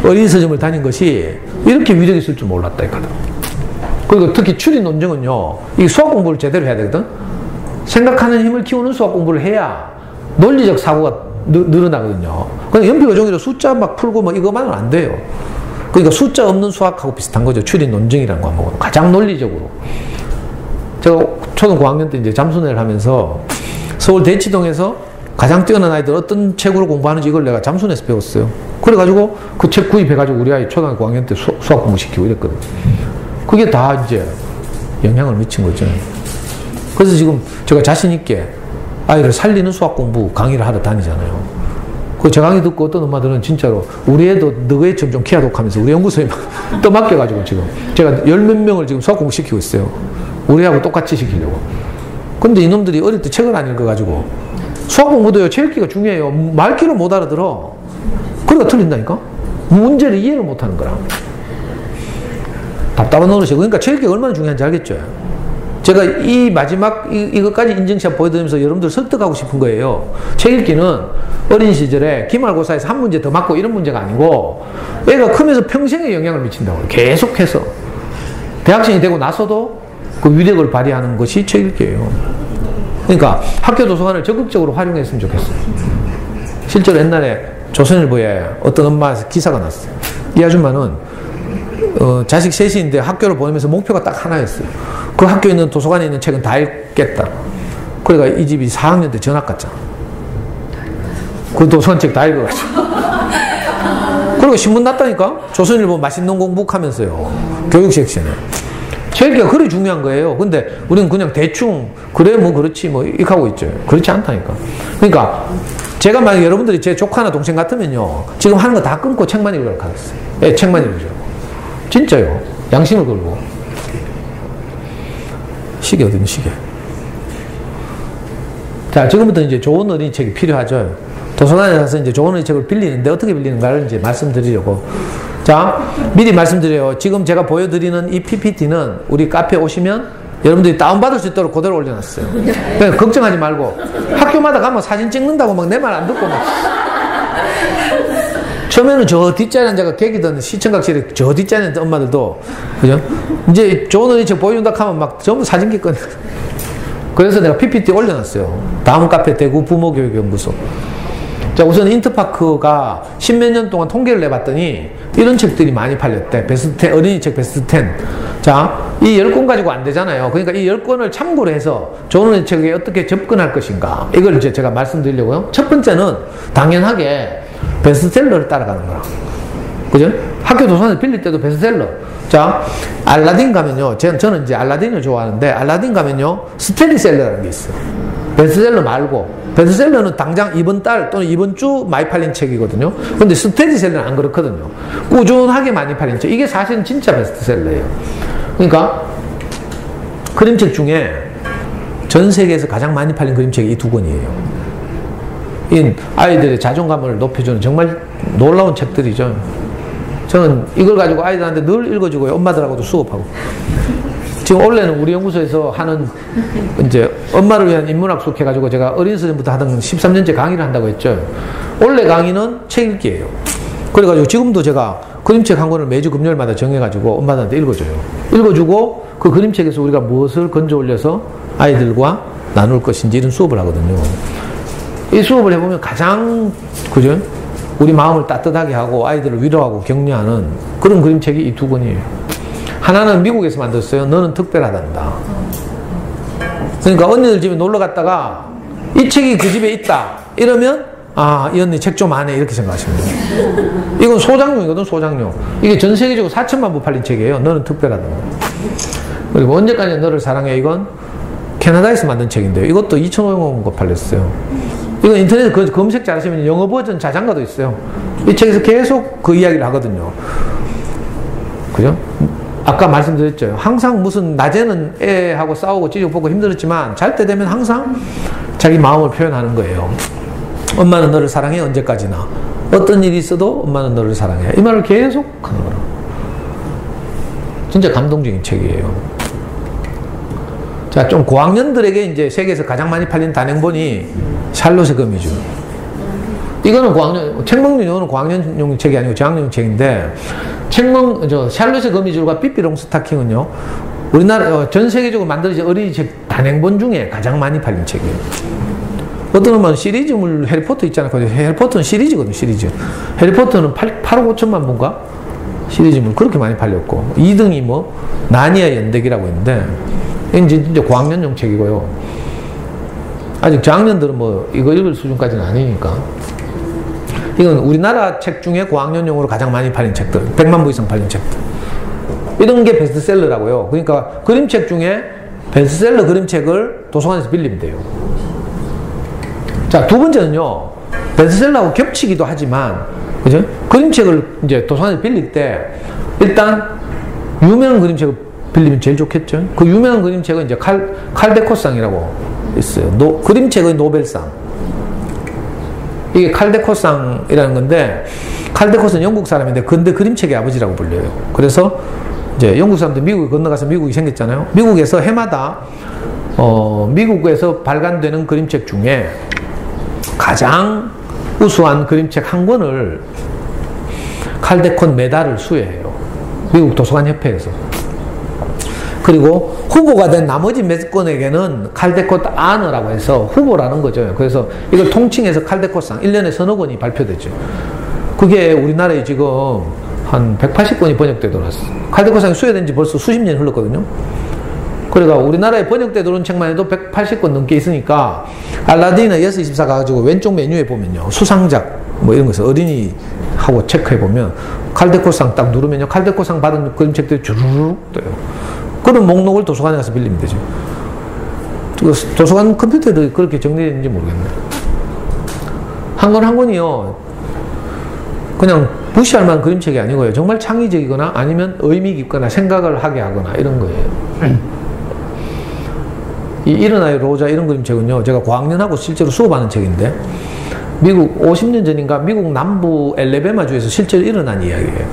어린 서점을 다닌 것이 이렇게 위력이 있을 줄 몰랐다 이거든. 그리고 특히 추리 논증은요, 이 수학 공부를 제대로 해야 되거든. 생각하는 힘을 키우는 수학 공부를 해야 논리적 사고가 늘어나거든요. 그냥 연필과 종이로 숫자 막 풀고 뭐 이거만은 안 돼요. 그러니까 숫자 없는 수학하고 비슷한 거죠. 추리 논증이라는 과목은 가장 논리적으로. 제가 초등 고학년 때 이제 잠수내를 하면서 서울 대치동에서 가장 뛰어난 아이들 어떤 책으로 공부하는지 이걸 내가 잠수내에서 배웠어요. 그래가지고 그 책 구입해가지고 우리 아이 초등학교 고학년 때 수학 공부시키고 이랬거든. 그게 다 이제 영향을 미친 거죠. 그래서 지금 제가 자신있게 아이를 살리는 수학 공부 강의를 하러 다니잖아요. 그 제 강의 듣고 어떤 엄마들은 진짜로 우리 애도 너의 좀 키가 독하면서 우리 연구소에 막 떠맡겨가지고 지금 제가 10몇 명을 지금 수학 공부 시키고 있어요. 우리하고 똑같이 시키려고. 근데 이놈들이 어릴 때 책을 안 읽어가지고 수학 공부도요, 책 읽기가 중요해요. 말귀를 못 알아들어. 그러니까 틀린다니까? 문제를 이해를 못 하는 거라. 답답한 어르신. 그러니까 책 읽기가 얼마나 중요한지 알겠죠? 제가 이 마지막 이것까지 인증샷 보여드리면서 여러분들 설득하고 싶은 거예요. 책 읽기는 어린 시절에 기말고사에서 한 문제 더 맞고 이런 문제가 아니고 애가 크면서 평생에 영향을 미친다고. 계속해서. 대학생이 되고 나서도 그 위력을 발휘하는 것이 책 읽기예요. 그러니까 학교 도서관을 적극적으로 활용했으면 좋겠어요. 실제로 옛날에 조선일보에 어떤 엄마 기사가 났어요. 이 아줌마는 자식 셋인데 학교를 보내면서 목표가 딱 하나였어요. 그 학교에 있는 도서관에 있는 책은 다 읽겠다. 그러니까 이 집이 4학년 때 전학 갔잖아. 그 도서관 책 다 읽어가지고. 그리고 신문 났다니까? 조선일보 맛있는 공부하면서요. 교육 섹션에. 책 읽기가 그리 중요한 거예요. 근데 우리는 그냥 대충 그래 뭐 그렇지 뭐 이렇게 하고 있죠. 그렇지 않다니까. 그러니까 제가 만약 여러분들이 제 조카나 동생 같으면요, 지금 하는 거 다 끊고 책만 읽으라고 하겠어요. 예, 책만 읽으라고. 진짜요. 양심을 걸고. 시계 어디니 시계. 자, 지금부터 이제 좋은 어린이책이 필요하죠. 도서관에 가서 이제 좋은 어린이책을 빌리는데 어떻게 빌리는가를 이제 말씀드리려고. 자, 미리 말씀드려요. 지금 제가 보여드리는 이 PPT는 우리 카페 오시면 여러분들이 다운받을 수 있도록 그대로 올려놨어요. 그러니까 걱정하지 말고. 학교마다 가면 사진 찍는다고 막 내 말 안 듣고 막. 처음에는 저 뒷자리 앉아가 계기던 시청각실에 저 뒷자리 앉은 엄마들도, 그죠? 이제 좋은 어린이책 보여준다 하면 막 전부 사진기 꺼내. 그래서 내가 PPT 올려놨어요. 다음 카페 대구 부모교육연구소. 자, 우선 인터파크가 십몇 년 동안 통계를 내봤더니 이런 책들이 많이 팔렸대. 베스트 10, 어린이책 베스트 10. 자, 이 10권 가지고 안 되잖아요. 그러니까 이 10권을 참고로 해서 좋은 어린이책에 어떻게 접근할 것인가. 이걸 이제 제가 말씀드리려고요. 첫 번째는 당연하게 베스트셀러를 따라가는 거야. 그죠? 학교 도서관에서 빌릴 때도 베스트셀러. 자, 알라딘 가면요. 저는 이제 알라딘을 좋아하는데, 알라딘 가면요. 스테디셀러라는 게 있어요. 베스트셀러 말고. 베스트셀러는 당장 이번 달 또는 이번 주 많이 팔린 책이거든요. 근데 스테디셀러는 안 그렇거든요. 꾸준하게 많이 팔린 책. 이게 사실은 진짜 베스트셀러예요. 그러니까, 그림책 중에 전 세계에서 가장 많이 팔린 그림책이 이 두 권이에요. 이 아이들의 자존감을 높여주는 정말 놀라운 책들이죠. 저는 이걸 가지고 아이들한테 늘 읽어주고요. 엄마들하고도 수업하고. 지금 원래는 우리 연구소에서 하는 이제 엄마를 위한 인문학숙 해가지고 제가 어린 시절부터 하던 13년째 강의를 한다고 했죠. 원래 강의는 책 읽기예요. 그래가지고 지금도 제가 그림책 한 권을 매주 금요일마다 정해가지고 엄마들한테 읽어줘요. 읽어주고 그 그림책에서 우리가 무엇을 건져 올려서 아이들과 나눌 것인지 이런 수업을 하거든요. 이 수업을 해보면 가장, 그죠? 우리 마음을 따뜻하게 하고 아이들을 위로하고 격려하는 그런 그림책이 이 두 권이에요. 하나는 미국에서 만들었어요. 너는 특별하단다. 그러니까 언니들 집에 놀러 갔다가 이 책이 그 집에 있다. 이러면, 아, 이 언니 책 좀 안 해. 이렇게 생각하시면 돼요. 이건 소장용이거든, 소장용. 이게 전 세계적으로 4천만 부 팔린 책이에요. 너는 특별하단다. 그리고 언제까지 너를 사랑해. 이건 캐나다에서 만든 책인데요. 이것도 2,500만 부 팔렸어요. 이거 인터넷에 검색 잘하시면 영어 버전 자장가도 있어요. 이 책에서 계속 그 이야기를 하거든요. 그죠? 아까 말씀드렸죠. 항상 무슨 낮에는 애하고 싸우고 찌르고 힘들었지만 잘 때 되면 항상 자기 마음을 표현하는 거예요. 엄마는 너를 사랑해 언제까지나. 어떤 일이 있어도 엄마는 너를 사랑해. 이 말을 계속 하는 거예요. 진짜 감동적인 책이에요. 자, 좀 고학년들에게 이제 세계에서 가장 많이 팔린 단행본이 샬롯의 거미줄. 이거는 고학년, 책먹는 고학년용 책이 아니고 저학년용 책인데, 샬롯의 거미줄과 삐삐롱 스타킹은요, 우리나라, 전 세계적으로 만들어진 어린이책 단행본 중에 가장 많이 팔린 책이에요. 어떤 놈은 시리즈물 해리포터 있잖아요. 해리포터는 시리즈거든요, 시리즈. 해리포터는 8억 5천만 부인가? 시리즈물 그렇게 많이 팔렸고, 2등이 뭐, 나니아 연대기라고 있는데, 이건 진짜 고학년용 책이고요. 아직 저학년들은 뭐 이거 읽을 수준까지는 아니니까. 이건 우리나라 책 중에 고학년용으로 가장 많이 팔린 책들, 100만 부 이상 팔린 책들. 이런 게 베스트셀러라고요. 그러니까 그림책 중에 베스트셀러 그림책을 도서관에서 빌리면 돼요. 자, 두 번째는요. 베스트셀러하고 겹치기도 하지만, 그죠? 그림책을 이제 도서관에서 빌릴 때 일단 유명한 그림책을 빌리면 제일 좋겠죠. 그 유명한 그림책은 이제 칼데코상이라고 있어요. 그림책의 노벨상. 이게 칼데코상이라는 건데, 칼데코스는 영국 사람인데, 근데 그림책의 아버지라고 불려요. 그래서 이제 영국 사람들 미국에 건너가서 미국이 생겼잖아요. 미국에서 해마다, 미국에서 발간되는 그림책 중에 가장 우수한 그림책 한 권을 칼데콘 메달을 수여해요. 미국 도서관 협회에서. 그리고 후보가 된 나머지 몇 권에게는 칼데콧 아너라고 해서 후보라는 거죠. 그래서 이걸 통칭해서 칼데콧상 1년에 서너 권이 발표되죠. 그게 우리나라에 지금 한 180권이 번역되도록 했어요. 칼데콧상이 수여된 지 벌써 수십 년이 흘렀거든요. 그러니까 우리나라에 번역되도록 책만 해도 180권 넘게 있으니까 알라딘이나 예스24 가지고 왼쪽 메뉴에 보면요. 수상작 뭐 이런 거에서 어린이하고 체크해 보면 칼데콧상 딱 누르면요. 칼데콧상 받은 그림책들이 주르륵 떠요. 그런 목록을 도서관에 가서 빌리면 되죠. 도서관 컴퓨터도 그렇게 정리되는지 모르겠네요. 한 권 한 권이요. 그냥 무시할 만한 그림책이 아니고요. 정말 창의적이거나 아니면 의미 깊거나 생각을 하게 하거나 이런 거예요. 이 일어나요 로자 이런 그림책은요, 제가 고학년하고 실제로 수업하는 책인데, 미국 50년 전인가 미국 남부 엘레베마주에서 실제로 일어난 이야기예요.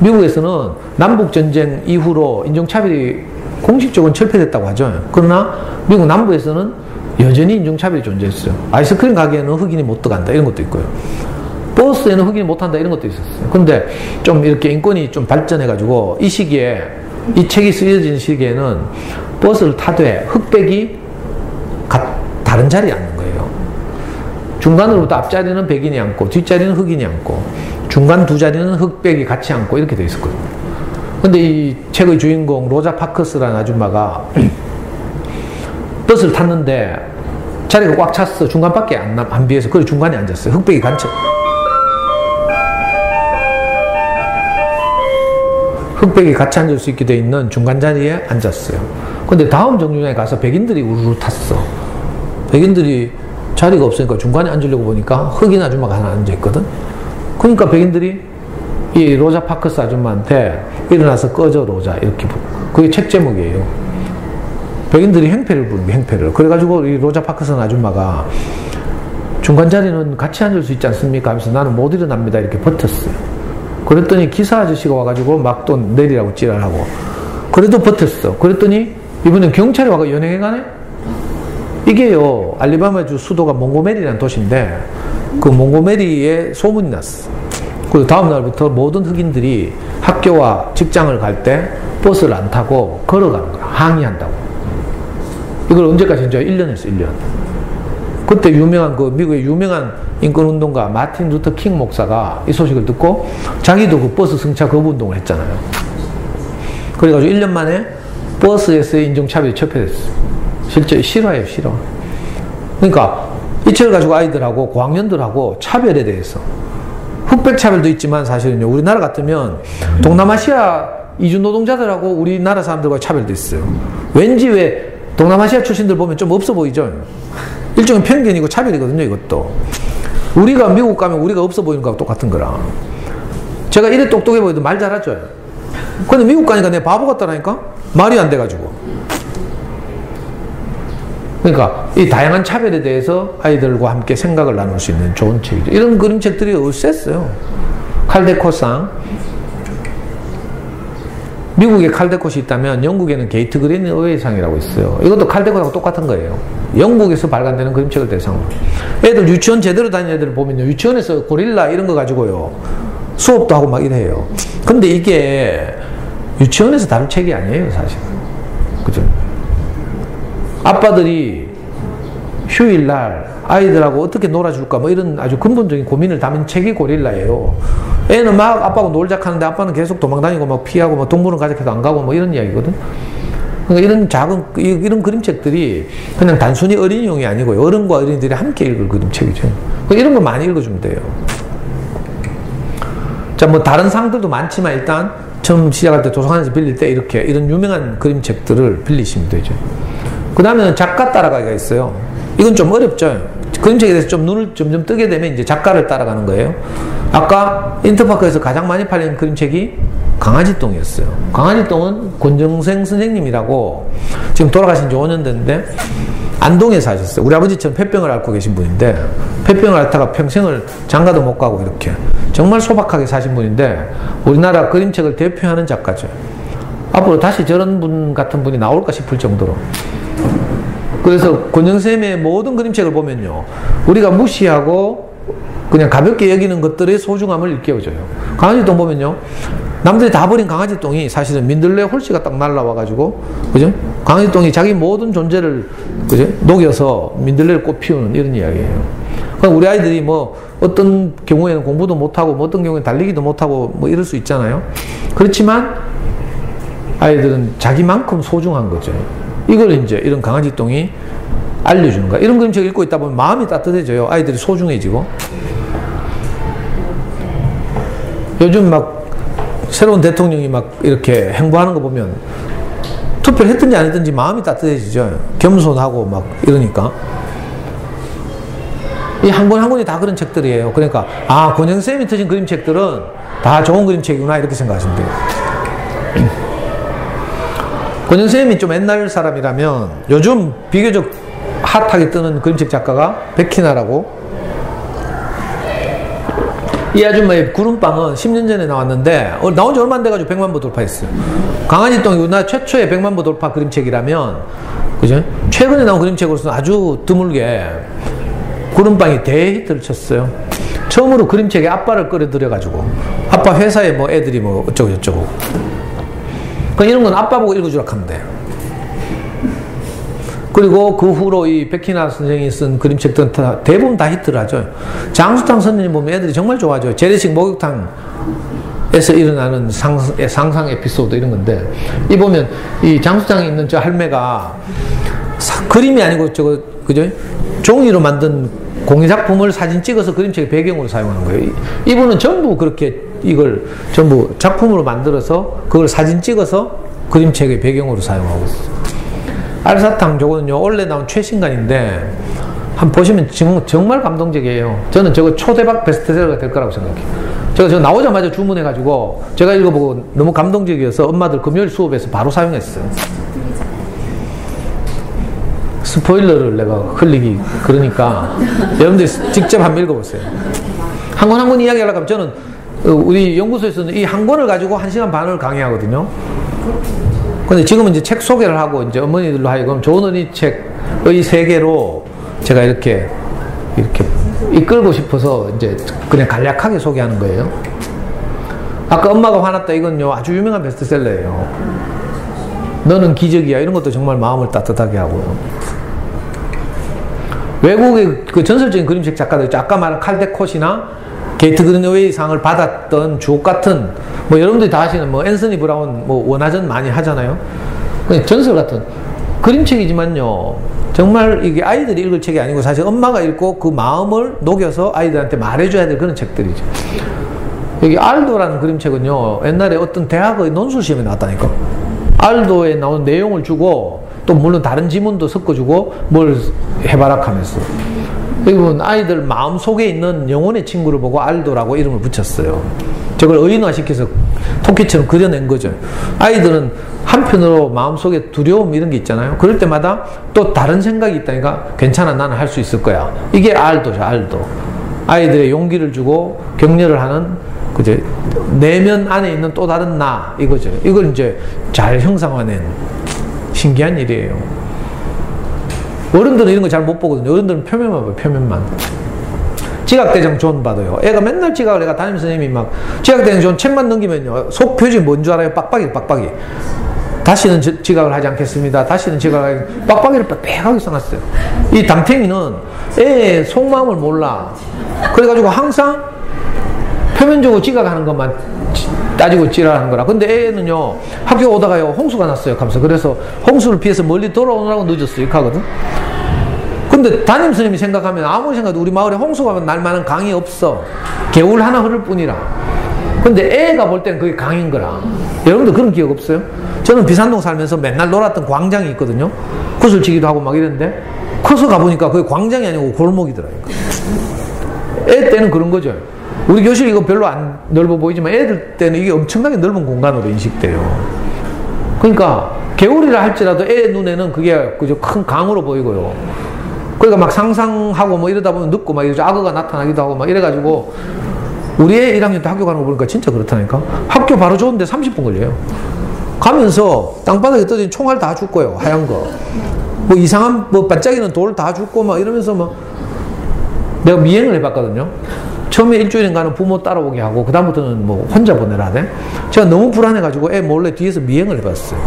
미국에서는 남북전쟁 이후로 인종차별이 공식적으로 철폐됐다고 하죠. 그러나 미국 남부에서는 여전히 인종차별이 존재했어요. 아이스크림 가게에는 흑인이 못 들어간다 이런 것도 있고요. 버스에는 흑인이 못한다 이런 것도 있었어요. 근데 좀 이렇게 인권이 좀 발전해가지고 이 시기에, 이 책이 쓰여진 시기에는 버스를 타되 흑백이 다른 자리에 앉는 거예요. 중간으로부터 앞자리는 백인이 앉고 뒷자리는 흑인이 앉고 중간 두 자리는 흑백이 같이 앉고 이렇게 돼 있었거든요. 근데 이 책의 주인공 로자 파커스라는 아줌마가 버스를 탔는데 자리가 꽉 찼어. 중간밖에 안 비해서. 그래서 중간에 앉았어요. 흑백이 간척. 흑백이 같이 앉을 수 있게 돼 있는 중간 자리에 앉았어요. 근데 다음 정류장에 가서 백인들이 우르르 탔어. 백인들이 자리가 없으니까 중간에 앉으려고 보니까 흑인 아줌마가 하나 앉아있거든. 그러니까 백인들이 이 로자 파커스 아줌마한테 일어나서 꺼져 로자 이렇게 그게 책 제목이에요. 백인들이 행패를 부른 게 행패를. 그래가지고 이 로자 파커스 아줌마가 중간 자리는 같이 앉을 수 있지 않습니까 하면서 나는 못 일어납니다 이렇게 버텼어요. 그랬더니 기사 아저씨가 와가지고 막 또 내리라고 찌랄하고 그래도 버텼어. 그랬더니 이번엔 경찰이 와가 연행해가네. 이게요, 알리바마주 수도가 몽고메리라는 도시인데 그 몽고메리에 소문이 났어. 그리고 다음 날부터 모든 흑인들이 학교와 직장을 갈 때 버스를 안 타고 걸어가는 거야. 항의한다고. 이걸 언제까지 했죠? 1년 했어, 1년. 그때 유명한 그 미국의 유명한 인권운동가 마틴 루터 킹 목사가 이 소식을 듣고 자기도 그 버스 승차 거부 운동을 했잖아요. 그래가지고 1년 만에 버스에서의 인종차별이 철폐됐어. 실제 실화예요, 실화. 그러니까 이 책을 가지고 아이들하고 고학년들하고 차별에 대해서, 흑백 차별도 있지만 사실은요, 우리나라 같으면 동남아시아 이주 노동자들하고 우리나라 사람들과 차별도 있어요. 왠지 왜 동남아시아 출신들 보면 좀 없어 보이죠? 일종의 편견이고 차별이거든요, 이것도. 우리가 미국 가면 우리가 없어 보이는 거하고 똑같은 거라. 제가 이래 똑똑해 보여도 말 잘하죠. 근데 미국 가니까 내 바보 같다라니까? 말이 안 돼가지고. 그러니까 이 다양한 차별에 대해서 아이들과 함께 생각을 나눌 수 있는 좋은 책이죠. 이런 그림책들이 셌어요. 칼데코상. 미국에 칼데콧이 있다면 영국에는 게이트 그린 의회상이라고 있어요. 이것도 칼데콧하고 똑같은 거예요. 영국에서 발간되는 그림책을 대상으로. 애들 유치원 제대로 다니는 애들 보면요, 유치원에서 고릴라 이런 거 가지고요 수업도 하고 막 이래요. 근데 이게 유치원에서 다룰 책이 아니에요, 사실. 그죠? 아빠들이 휴일날 아이들하고 어떻게 놀아줄까 뭐 이런 아주 근본적인 고민을 담은 책이 고릴라예요. 애는 막 아빠하고 놀자 하는데 아빠는 계속 도망다니고 막 피하고 뭐 동물원 가자해도 안 가고 뭐 이런 이야기거든. 그러니까 이런 작은 이런 그림책들이 그냥 단순히 어린이용이 아니고 어른과 어린이들이 함께 읽을 그림책이죠. 이런 거 많이 읽어주면 돼요. 자, 뭐 다른 상들도 많지만 일단 처음 시작할 때 도서관에서 빌릴 때 이렇게 이런 유명한 그림책들을 빌리시면 되죠. 그 다음에는 작가 따라가기가 있어요. 이건 좀 어렵죠. 그림책에 대해서 좀 눈을 점점 뜨게 되면 이제 작가를 따라가는 거예요. 아까 인터파크에서 가장 많이 팔린 그림책이 강아지똥이었어요. 강아지똥은 권정생 선생님이라고 지금 돌아가신 지 5년 됐는데 안동에 사셨어요. 우리 아버지처럼 폐병을 앓고 계신 분인데 폐병을 앓다가 평생을 장가도 못 가고 이렇게 정말 소박하게 사신 분인데 우리나라 그림책을 대표하는 작가죠. 앞으로 다시 저런 분 같은 분이 나올까 싶을 정도로. 그래서 권영쌤의 모든 그림책을 보면요, 우리가 무시하고 그냥 가볍게 여기는 것들의 소중함을 일깨워줘요. 강아지똥 보면요, 남들이 다 버린 강아지똥이 사실은 민들레 홀씨가 딱 날라와가지고, 그죠? 강아지똥이 자기 모든 존재를, 그죠? 녹여서 민들레를 꽃 피우는 이런 이야기예요. 그러니까 우리 아이들이 뭐 어떤 경우에는 공부도 못하고, 뭐 어떤 경우에는 달리기도 못하고, 뭐 이럴 수 있잖아요. 그렇지만 아이들은 자기만큼 소중한 거죠. 이걸 이제 이런 강아지똥이 알려주는 거야. 이런 그림책 읽고 있다 보면 마음이 따뜻해져요. 아이들이 소중해지고. 요즘 막 새로운 대통령이 막 이렇게 행보하는 거 보면 투표를 했든지 안 했든지 마음이 따뜻해지죠. 겸손하고 막 이러니까. 이 한 권 한 권이 다 그런 책들이에요. 그러니까 아, 권영쌤이 트신 그림책들은 다 좋은 그림책이구나 이렇게 생각하시면 돼요. 권영 선생님이 좀 옛날 사람이라면 요즘 비교적 핫하게 뜨는 그림책 작가가 백희나라고. 이 아줌마의 구름빵은 10년 전에 나왔는데 나온 지 얼마 안 돼가지고 100만 부 돌파했어요. 강한일동이 우리나라 최초의 100만 부 돌파 그림책이라면, 그죠? 최근에 나온 그림책으로서는 아주 드물게 구름빵이 대히트를 쳤어요. 처음으로 그림책에 아빠를 끌어들여가지고, 아빠 회사에 뭐 애들이 뭐 어쩌고 저쩌고. 이런 건 아빠 보고 읽어주라 하면 돼요. 그리고 그 후로 이 백희나 선생이 쓴 그림책들은 대부분 다 히트를 하죠. 장수탕 선생님 보면 애들이 정말 좋아하죠. 재래식 목욕탕에서 일어나는 상상 에피소드 이런 건데, 이 보면 이 장수탕에 있는 저 할매가 그림이 아니고 저거, 그죠? 종이로 만든 공예작품을 사진 찍어서 그림책의 배경으로 사용하는 거예요. 이분은 전부 그렇게 이걸 전부 작품으로 만들어서 그걸 사진 찍어서 그림책의 배경으로 사용하고 있어요. 알사탕 저거는요, 원래 나온 최신간인데 한번 보시면 정말 감동적이에요. 저는 저거 초대박 베스트셀러가 될 거라고 생각해요. 제가 나오자마자 주문해가지고 제가 읽어보고 너무 감동적이어서 엄마들 금요일 수업에서 바로 사용했어요. 스포일러를 내가 흘리기 그러니까 여러분들 직접 한번 읽어보세요. 한 권 한 권 이야기하려고 하면 저는 우리 연구소에서는 이 한 권을 가지고 1시간 반을 강의하거든요. 근데 지금은 이제 책 소개를 하고 이제 어머니들로 하여금 좋은 어린이책의 세계로 제가 이렇게 이끌고 싶어서 이제 그냥 간략하게 소개하는 거예요. 아까 엄마가 화났다 이건요 아주 유명한 베스트셀러예요. 너는 기적이야 이런 것도 정말 마음을 따뜻하게 하고요. 외국의 그 전설적인 그림책 작가들 있죠. 아까 말한 칼데콧이나 게이트 그린웨이 상을 받았던 주옥 같은, 뭐 여러분들이 다 아시는 뭐 앤서니 브라운 뭐 원화전 많이 하잖아요. 전설 같은 그림책이지만요, 정말 이게 아이들이 읽을 책이 아니고 사실 엄마가 읽고 그 마음을 녹여서 아이들한테 말해줘야 될 그런 책들이죠. 여기 알도라는 그림책은요, 옛날에 어떤 대학의 논술시험에 나왔다니까. 알도에 나온 내용을 주고 또 물론 다른 지문도 섞어주고 뭘 해봐라 하면서, 여러분 아이들 마음속에 있는 영혼의 친구를 보고 알도라고 이름을 붙였어요. 저걸 의인화시켜서 토끼처럼 그려낸 거죠. 아이들은 한편으로 마음속에 두려움 이런 게 있잖아요. 그럴 때마다 또 다른 생각이 있다니까, 괜찮아 나는 할 수 있을 거야. 이게 알도죠. 알도. 아이들의 용기를 주고 격려를 하는, 그죠? 내면 안에 있는 또 다른 나 이거죠. 이걸 이제 잘 형상화낸 신기한 일이에요. 어른들은 이런 거 잘 못 보거든요. 어른들은 표면만 봐요. 표면만. 지각대장 존 봐도요, 애가 맨날 지각을, 애가 담임선생님이 막 지각대장 존 책만 넘기면요 속 표정이 뭔 줄 알아요? 빡빡이. 다시는 지각을 하지 않겠습니다. 다시는 지각을 하지, 빡빡이를 빽빽하게 써놨어요. 이 담탱이는 애의 속마음을 몰라. 그래가지고 항상 표면적으로 지각하는 것만 따지고 지랄하는 거라. 근데 애는요 학교 오다가요 홍수가 났어요 하면서, 그래서 홍수를 피해서 멀리 돌아오느라고 늦었어요 이렇게 하거든. 근데 담임선생님이 생각하면 아무리 생각해도 우리 마을에 홍수가 날 만한 강이 없어. 개울 하나 흐를 뿐이라. 근데 애가 볼 때는 그게 강인 거라. 여러분들 그런 기억 없어요? 저는 비산동 살면서 맨날 놀았던 광장이 있거든요. 구슬치기도 하고 막 이랬는데 커서 가보니까 그게 광장이 아니고 골목이더라고요. 애 때는 그런 거죠. 우리 교실 이거 별로 안 넓어 보이지만 애들 때는 이게 엄청나게 넓은 공간으로 인식돼요. 그러니까 개울이라 할지라도 애 눈에는 그게 그저 큰 강으로 보이고요. 그러니까 막 상상하고 뭐 이러다 보면 늦고 막 이러죠. 악어가 나타나기도 하고 막 이래가지고 우리 애 1학년 때 학교 가는 거 보니까 진짜 그렇다니까. 학교 바로 좋은데 30분 걸려요. 가면서 땅바닥에 떨어진 총알 다 줄 거예요. 하얀 거. 뭐 이상한 뭐 반짝이는 돌 다 줍고 막 이러면서 막 내가 미행을 해봤거든요. 처음에 일주일인가는 부모 따라오게 하고 그다음부터는 뭐 혼자 보내라 하대. 제가 너무 불안해가지고 애 몰래 뒤에서 미행을 해봤어요.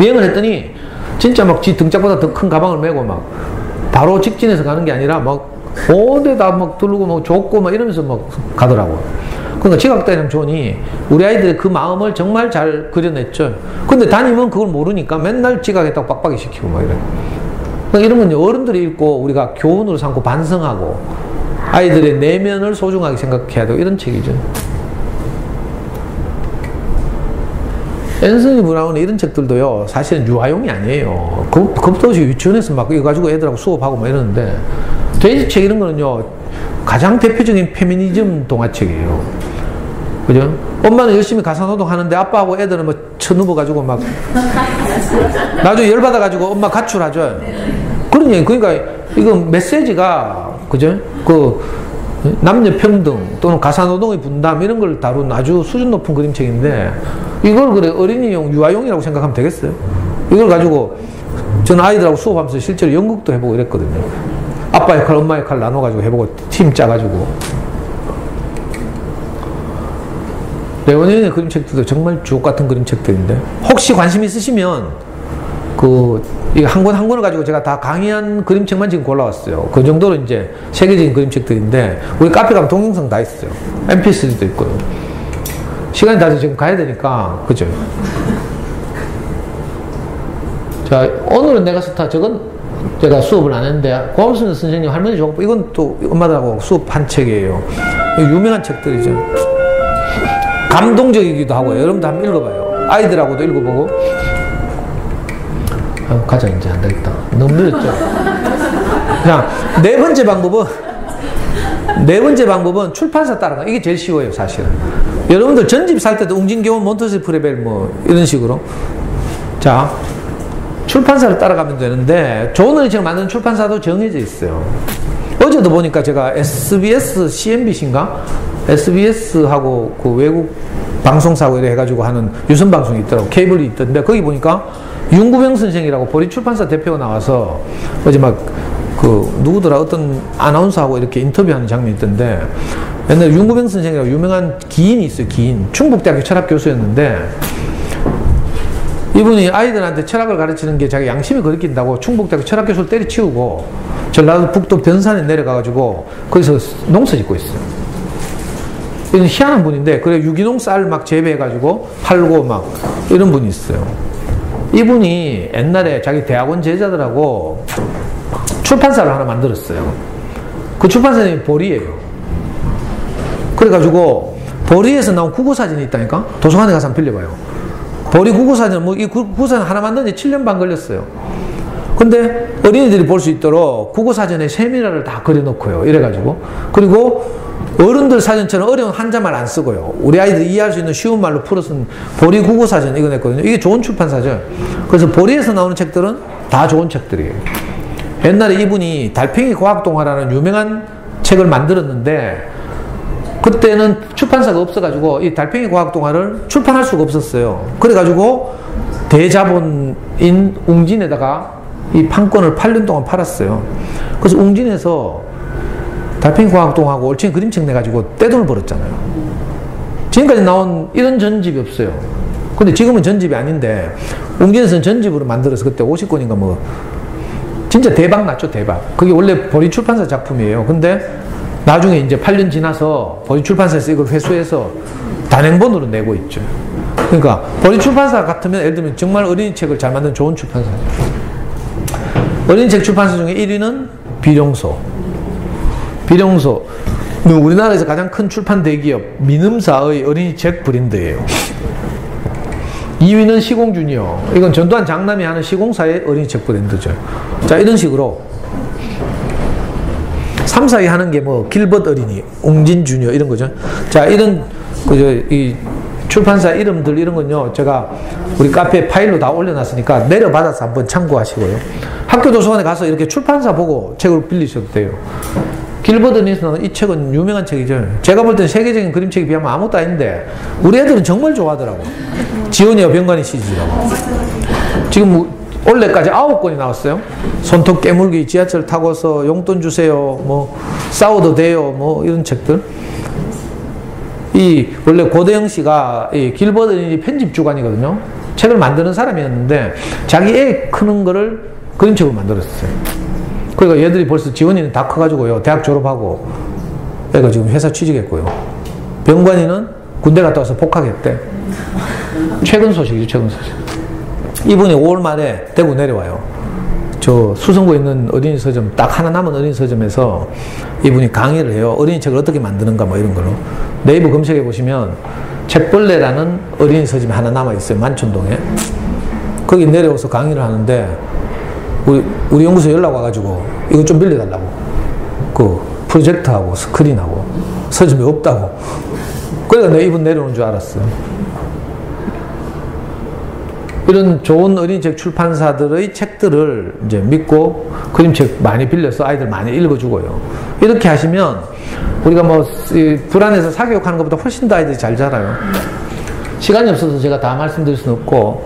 미행을 했더니 진짜 막 지 등짝보다 더 큰 가방을 메고 막 바로 직진해서 가는 게 아니라 막 어디 다 막 두르고 막 줬고 막 이러면서 막 가더라고요. 그러니까 지각대장 존이 우리 아이들의 그 마음을 정말 잘 그려냈죠. 근데 담임은 그걸 모르니까 맨날 지각했다고 빡빡이 시키고 막 이래요. 그러니까 이런 건 어른들이 읽고 우리가 교훈으로 삼고 반성하고 아이들의 내면을 소중하게 생각해야 되고 이런 책이죠. 앤서니 브라운 이런 책들도요 사실은 유아용이 아니에요. 겁도 없이 유치원에서 막 이거 가지고 애들하고 수업하고 막 이러는데, 돼지책 이런 거는요 가장 대표적인 페미니즘 동화책이에요. 그죠? 엄마는 열심히 가사노동 하는데 아빠하고 애들은 뭐 쳐누워가지고 막 나중에 열받아가지고 엄마 가출하죠. 그러니까 이건 메시지가, 그죠? 남녀 평등 또는 가사노동의 분담 이런 걸 다룬 아주 수준 높은 그림책인데 이걸 그래 어린이용, 유아용이라고 생각하면 되겠어요? 이걸 가지고 저는 아이들하고 수업하면서 실제로 연극도 해보고 이랬거든요. 아빠 역할, 엄마 역할 나눠가지고 해보고 팀 짜가지고. 레오니의 그림책들도 정말 주옥 같은 그림책들인데 혹시 관심 있으시면 한 권 한 권을 가지고 제가 다 강의한 그림책만 지금 골라왔어요. 그 정도로 이제 세계적인 그림책들인데 우리 카페 가면 동영상 다 있어요. mp3도 있고요. 시간이 다 돼서 지금 가야 되니까, 그죠? 자, 오늘은 내가 저건 제가 수업을 안 했는데 고함순 선생님 할머니 좋아하고 이건 또 엄마들하고 수업한 책이에요. 유명한 책들이죠. 감동적이기도 하고요. 여러분도 한번 읽어봐요. 아이들하고도 읽어보고. 가자, 이제 안 되겠다. 너무 늦었죠? 그냥 네 번째 방법은 출판사 따라가. 이게 제일 쉬워요, 사실은. 여러분들 전집 살 때도 웅진교원, 몬터세 프레벨 뭐 이런 식으로. 자, 출판사를 따라가면 되는데 좋은 어린이책을 만드는 출판사도 정해져 있어요. 어제도 보니까 제가 SBS, CNBC인가? SBS하고 그 외국 방송사하고 이래 해가지고 하는 유선 방송이 있더라고. 케이블이 있던데 거기 보니까 윤구병 선생이라고 보리 출판사 대표가 나와서 어제 막 누구더라 어떤 아나운서하고 이렇게 인터뷰하는 장면이 있던데 옛날에 윤구병 선생이라고 유명한 기인이 있어요. 기인. 충북대학교 철학 교수였는데 이분이 아이들한테 철학을 가르치는 게 자기 양심이 거리낀다고 충북대학교 철학 교수를 때려치우고 전라북도 변산에 내려가가지고 거기서 농사 짓고 있어요. 이건 희한한 분인데 그래 유기농 쌀 막 재배해가지고 팔고 막 이런 분이 있어요. 이분이 옛날에 자기 대학원 제자들하고 출판사를 하나 만들었어요. 그 출판사님이 보리예요. 그래가지고 보리에서 나온 국어사진이 있다니까? 도서관에 가서 한번 빌려봐요. 보리 국어사진, 이 국어사진 하나 만드는 데 7년 반 걸렸어요. 근데 어린이들이 볼 수 있도록 국어사전에 세밀화를 다 그려놓고요. 이래가지고. 그리고 어른들 사전처럼 어려운 한자말 안 쓰고요. 우리 아이들이 이해할 수 있는 쉬운 말로 풀어쓴 보리 국어사전 이거 냈거든요. 이게 좋은 출판사죠. 그래서 보리에서 나오는 책들은 다 좋은 책들이에요. 옛날에 이분이 달팽이 과학동화라는 유명한 책을 만들었는데 그때는 출판사가 없어가지고 이 달팽이 과학동화를 출판할 수가 없었어요. 그래가지고 대자본인 웅진에다가 이 판권을 8년 동안 팔았어요. 그래서 웅진에서 달팽이 과학동하고 올챙이 그림책 내가지고 떼돈을 벌었잖아요. 지금까지 나온 이런 전집이 없어요. 근데 지금은 전집이 아닌데 웅진에서는 전집으로 만들어서 그때 50권인가 뭐 진짜 대박 났죠. 대박. 그게 원래 보리 출판사 작품이에요. 근데 나중에 이제 8년 지나서 보리 출판사에서 이걸 회수해서 단행본으로 내고 있죠. 그러니까 보리 출판사 같으면 예를 들면 정말 어린이 책을 잘 만든 좋은 출판사죠. 어린이 책 출판사 중에 1위는 비룡소. 우리나라에서 가장 큰 출판 대기업 민음사의 어린이 책 브랜드예요. 2위는 시공주니어. 이건 전두환 장남이 하는 시공사의 어린이 책 브랜드죠. 자, 이런 식으로 3, 4위 하는 게 뭐 길벗 어린이, 웅진 주니어 이런 거죠. 자, 이런 이 출판사 이름들 이런 건요. 제가 우리 카페 파일로 다 올려놨으니까 내려받아서 한번 참고하시고요. 학교 도서관에 가서 이렇게 출판사 보고 책을 빌리셔도 돼요. 길벗 어린이에서는 이 책은 유명한 책이죠. 제가 볼 때는 세계적인 그림책에 비하면 아무것도 아닌데 우리 애들은 정말 좋아하더라고. 지원이와 병관이 시리즈라고. 지금 올해까지 9권이 나왔어요. 손톱 깨물기, 지하철 타고서 용돈 주세요, 뭐 싸워도 돼요, 뭐 이런 책들. 이 원래 고대영 씨가 이 길벗 어린이 편집 주간이거든요. 책을 만드는 사람이었는데 자기 애 크는 거를 그림책으로 만들었어요. 그러니까 얘들이 벌써 지원이는 다 커가지고요. 대학 졸업하고 애가 지금 회사 취직했고요. 병관이는 군대 갔다 와서 복학했대. 최근 소식이죠. 최근 소식. 이분이 5월 말에 대구 내려와요. 저 수성구에 있는 어린이 서점, 딱 하나 남은 어린이 서점에서 이분이 강의를 해요. 어린이 책을 어떻게 만드는가 뭐 이런 걸로. 네이버 검색해 보시면 책벌레라는 어린이 서점이 하나 남아 있어요. 만촌동에. 거기 내려와서 강의를 하는데 우리 연구소 연락 와가지고 이거 좀 빌려달라고. 그 프로젝터하고 스크린하고 서점이 없다고. 그러니까 내 입은 내려오는 줄 알았어. 이런 좋은 어린이책 출판사들의 책들을 이제 믿고 그림책 많이 빌려서 아이들 많이 읽어주고요. 이렇게 하시면 우리가 뭐 불안해서 사교육하는 것보다 훨씬 더 아이들이 잘 자라요. 시간이 없어서 제가 다 말씀드릴 수는 없고,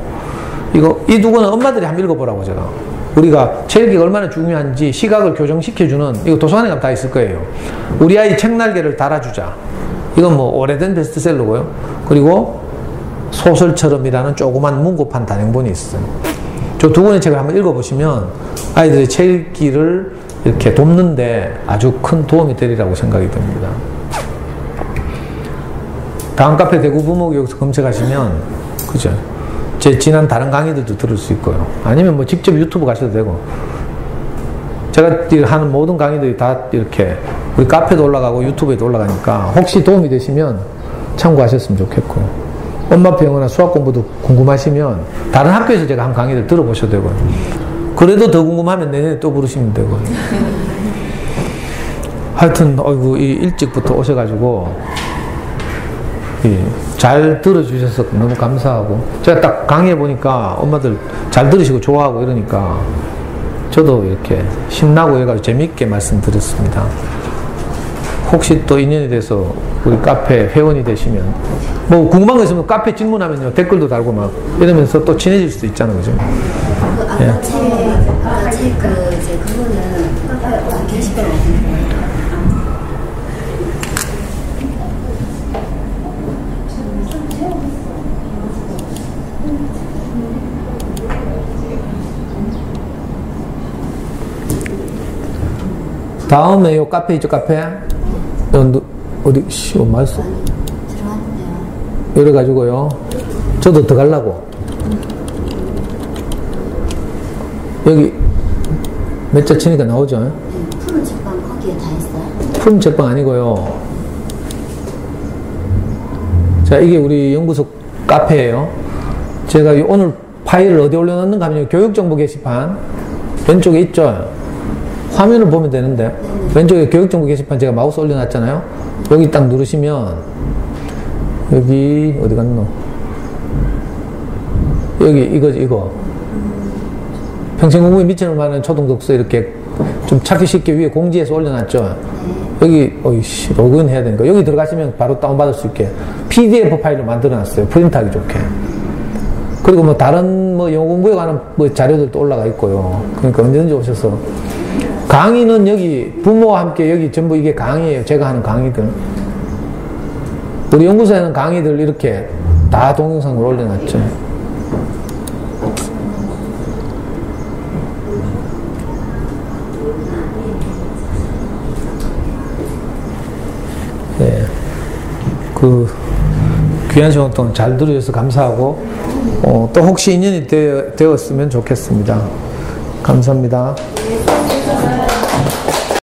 이 두 권은 엄마들이 한번 읽어보라고 제가. 우리가 체력이 얼마나 중요한지 시각을 교정시켜주는, 이거 도서관에 가면 다 있을 거예요. 우리 아이 책날개를 달아주자. 이건 뭐 오래된 베스트셀러고요. 그리고 소설처럼이라는 조그만 문고판 단행본이 있어요. 저 두 권의 책을 한번 읽어보시면 아이들의 체력기를 이렇게 돕는데 아주 큰 도움이 되리라고 생각이 듭니다. 다음 카페 대구 부모교육에서 검색하시면, 그죠? 제 지난 다른 강의들도 들을 수 있고요. 아니면 뭐 직접 유튜브 가셔도 되고. 제가 하는 모든 강의들이 다 이렇게 우리 카페도 올라가고 유튜브에도 올라가니까 혹시 도움이 되시면 참고하셨으면 좋겠고. 엄마표 영어나 수학 공부도 궁금하시면 다른 학교에서 제가 한 강의를 들어보셔도 되고요. 그래도 더 궁금하면 내년에 또 부르시면 되고요. 하여튼 일찍부터 오셔가지고 잘 들어주셔서 너무 감사하고, 제가 딱 강의해보니까 엄마들 잘 들으시고 좋아하고 이러니까 저도 이렇게 신나고 해가지고 재밌게 말씀드렸습니다. 혹시 또 인연이 돼서 우리 카페 회원이 되시면, 뭐 궁금한 거 있으면 카페 질문하면요 댓글도 달고 막 이러면서 또 친해질 수도 있잖아요, 그죠? 아까 책 그거는 카페 게시판 어딘가요? 다음에 요 카페 있죠, 카페? 어디, 말씀? 들어왔네요. 이래가지고요. 저도 더 가려고. 여기 몇 자 치니까 나오죠? 네, 푸른 책방 거기에 다 있어요? 푸른 책방 아니고요. 자, 이게 우리 연구소 카페예요. 제가 오늘 파일을 어디 올려놨는가 하면 교육정보 게시판 왼쪽에 있죠? 화면을 보면 되는데 왼쪽에 교육정보 게시판 제가 마우스 올려놨잖아요. 여기 딱 누르시면 여기 어디 갔노? 여기 이거 평생공부에 미치는 많은 초등독서 이렇게 좀 찾기 쉽게 위에 공지해서 올려놨죠. 여기 로그인 해야 되니까 여기 들어가시면 바로 다운받을 수 있게 PDF 파일을 만들어놨어요. 프린트하기 좋게. 그리고 뭐 다른 뭐 영어 공부에 관한 뭐 자료들도 올라가 있고요. 그러니까 언제든지 오셔서. 강의는 여기 부모와 함께 여기 전부 이게 강의예요. 제가 하는 강의들. 우리 연구소에는 강의들 이렇게 다 동영상으로 올려놨죠. 네. 귀한 시간 동안 잘 들어주셔서 감사하고, 또 혹시 인연이 되었으면 좋겠습니다. 감사합니다.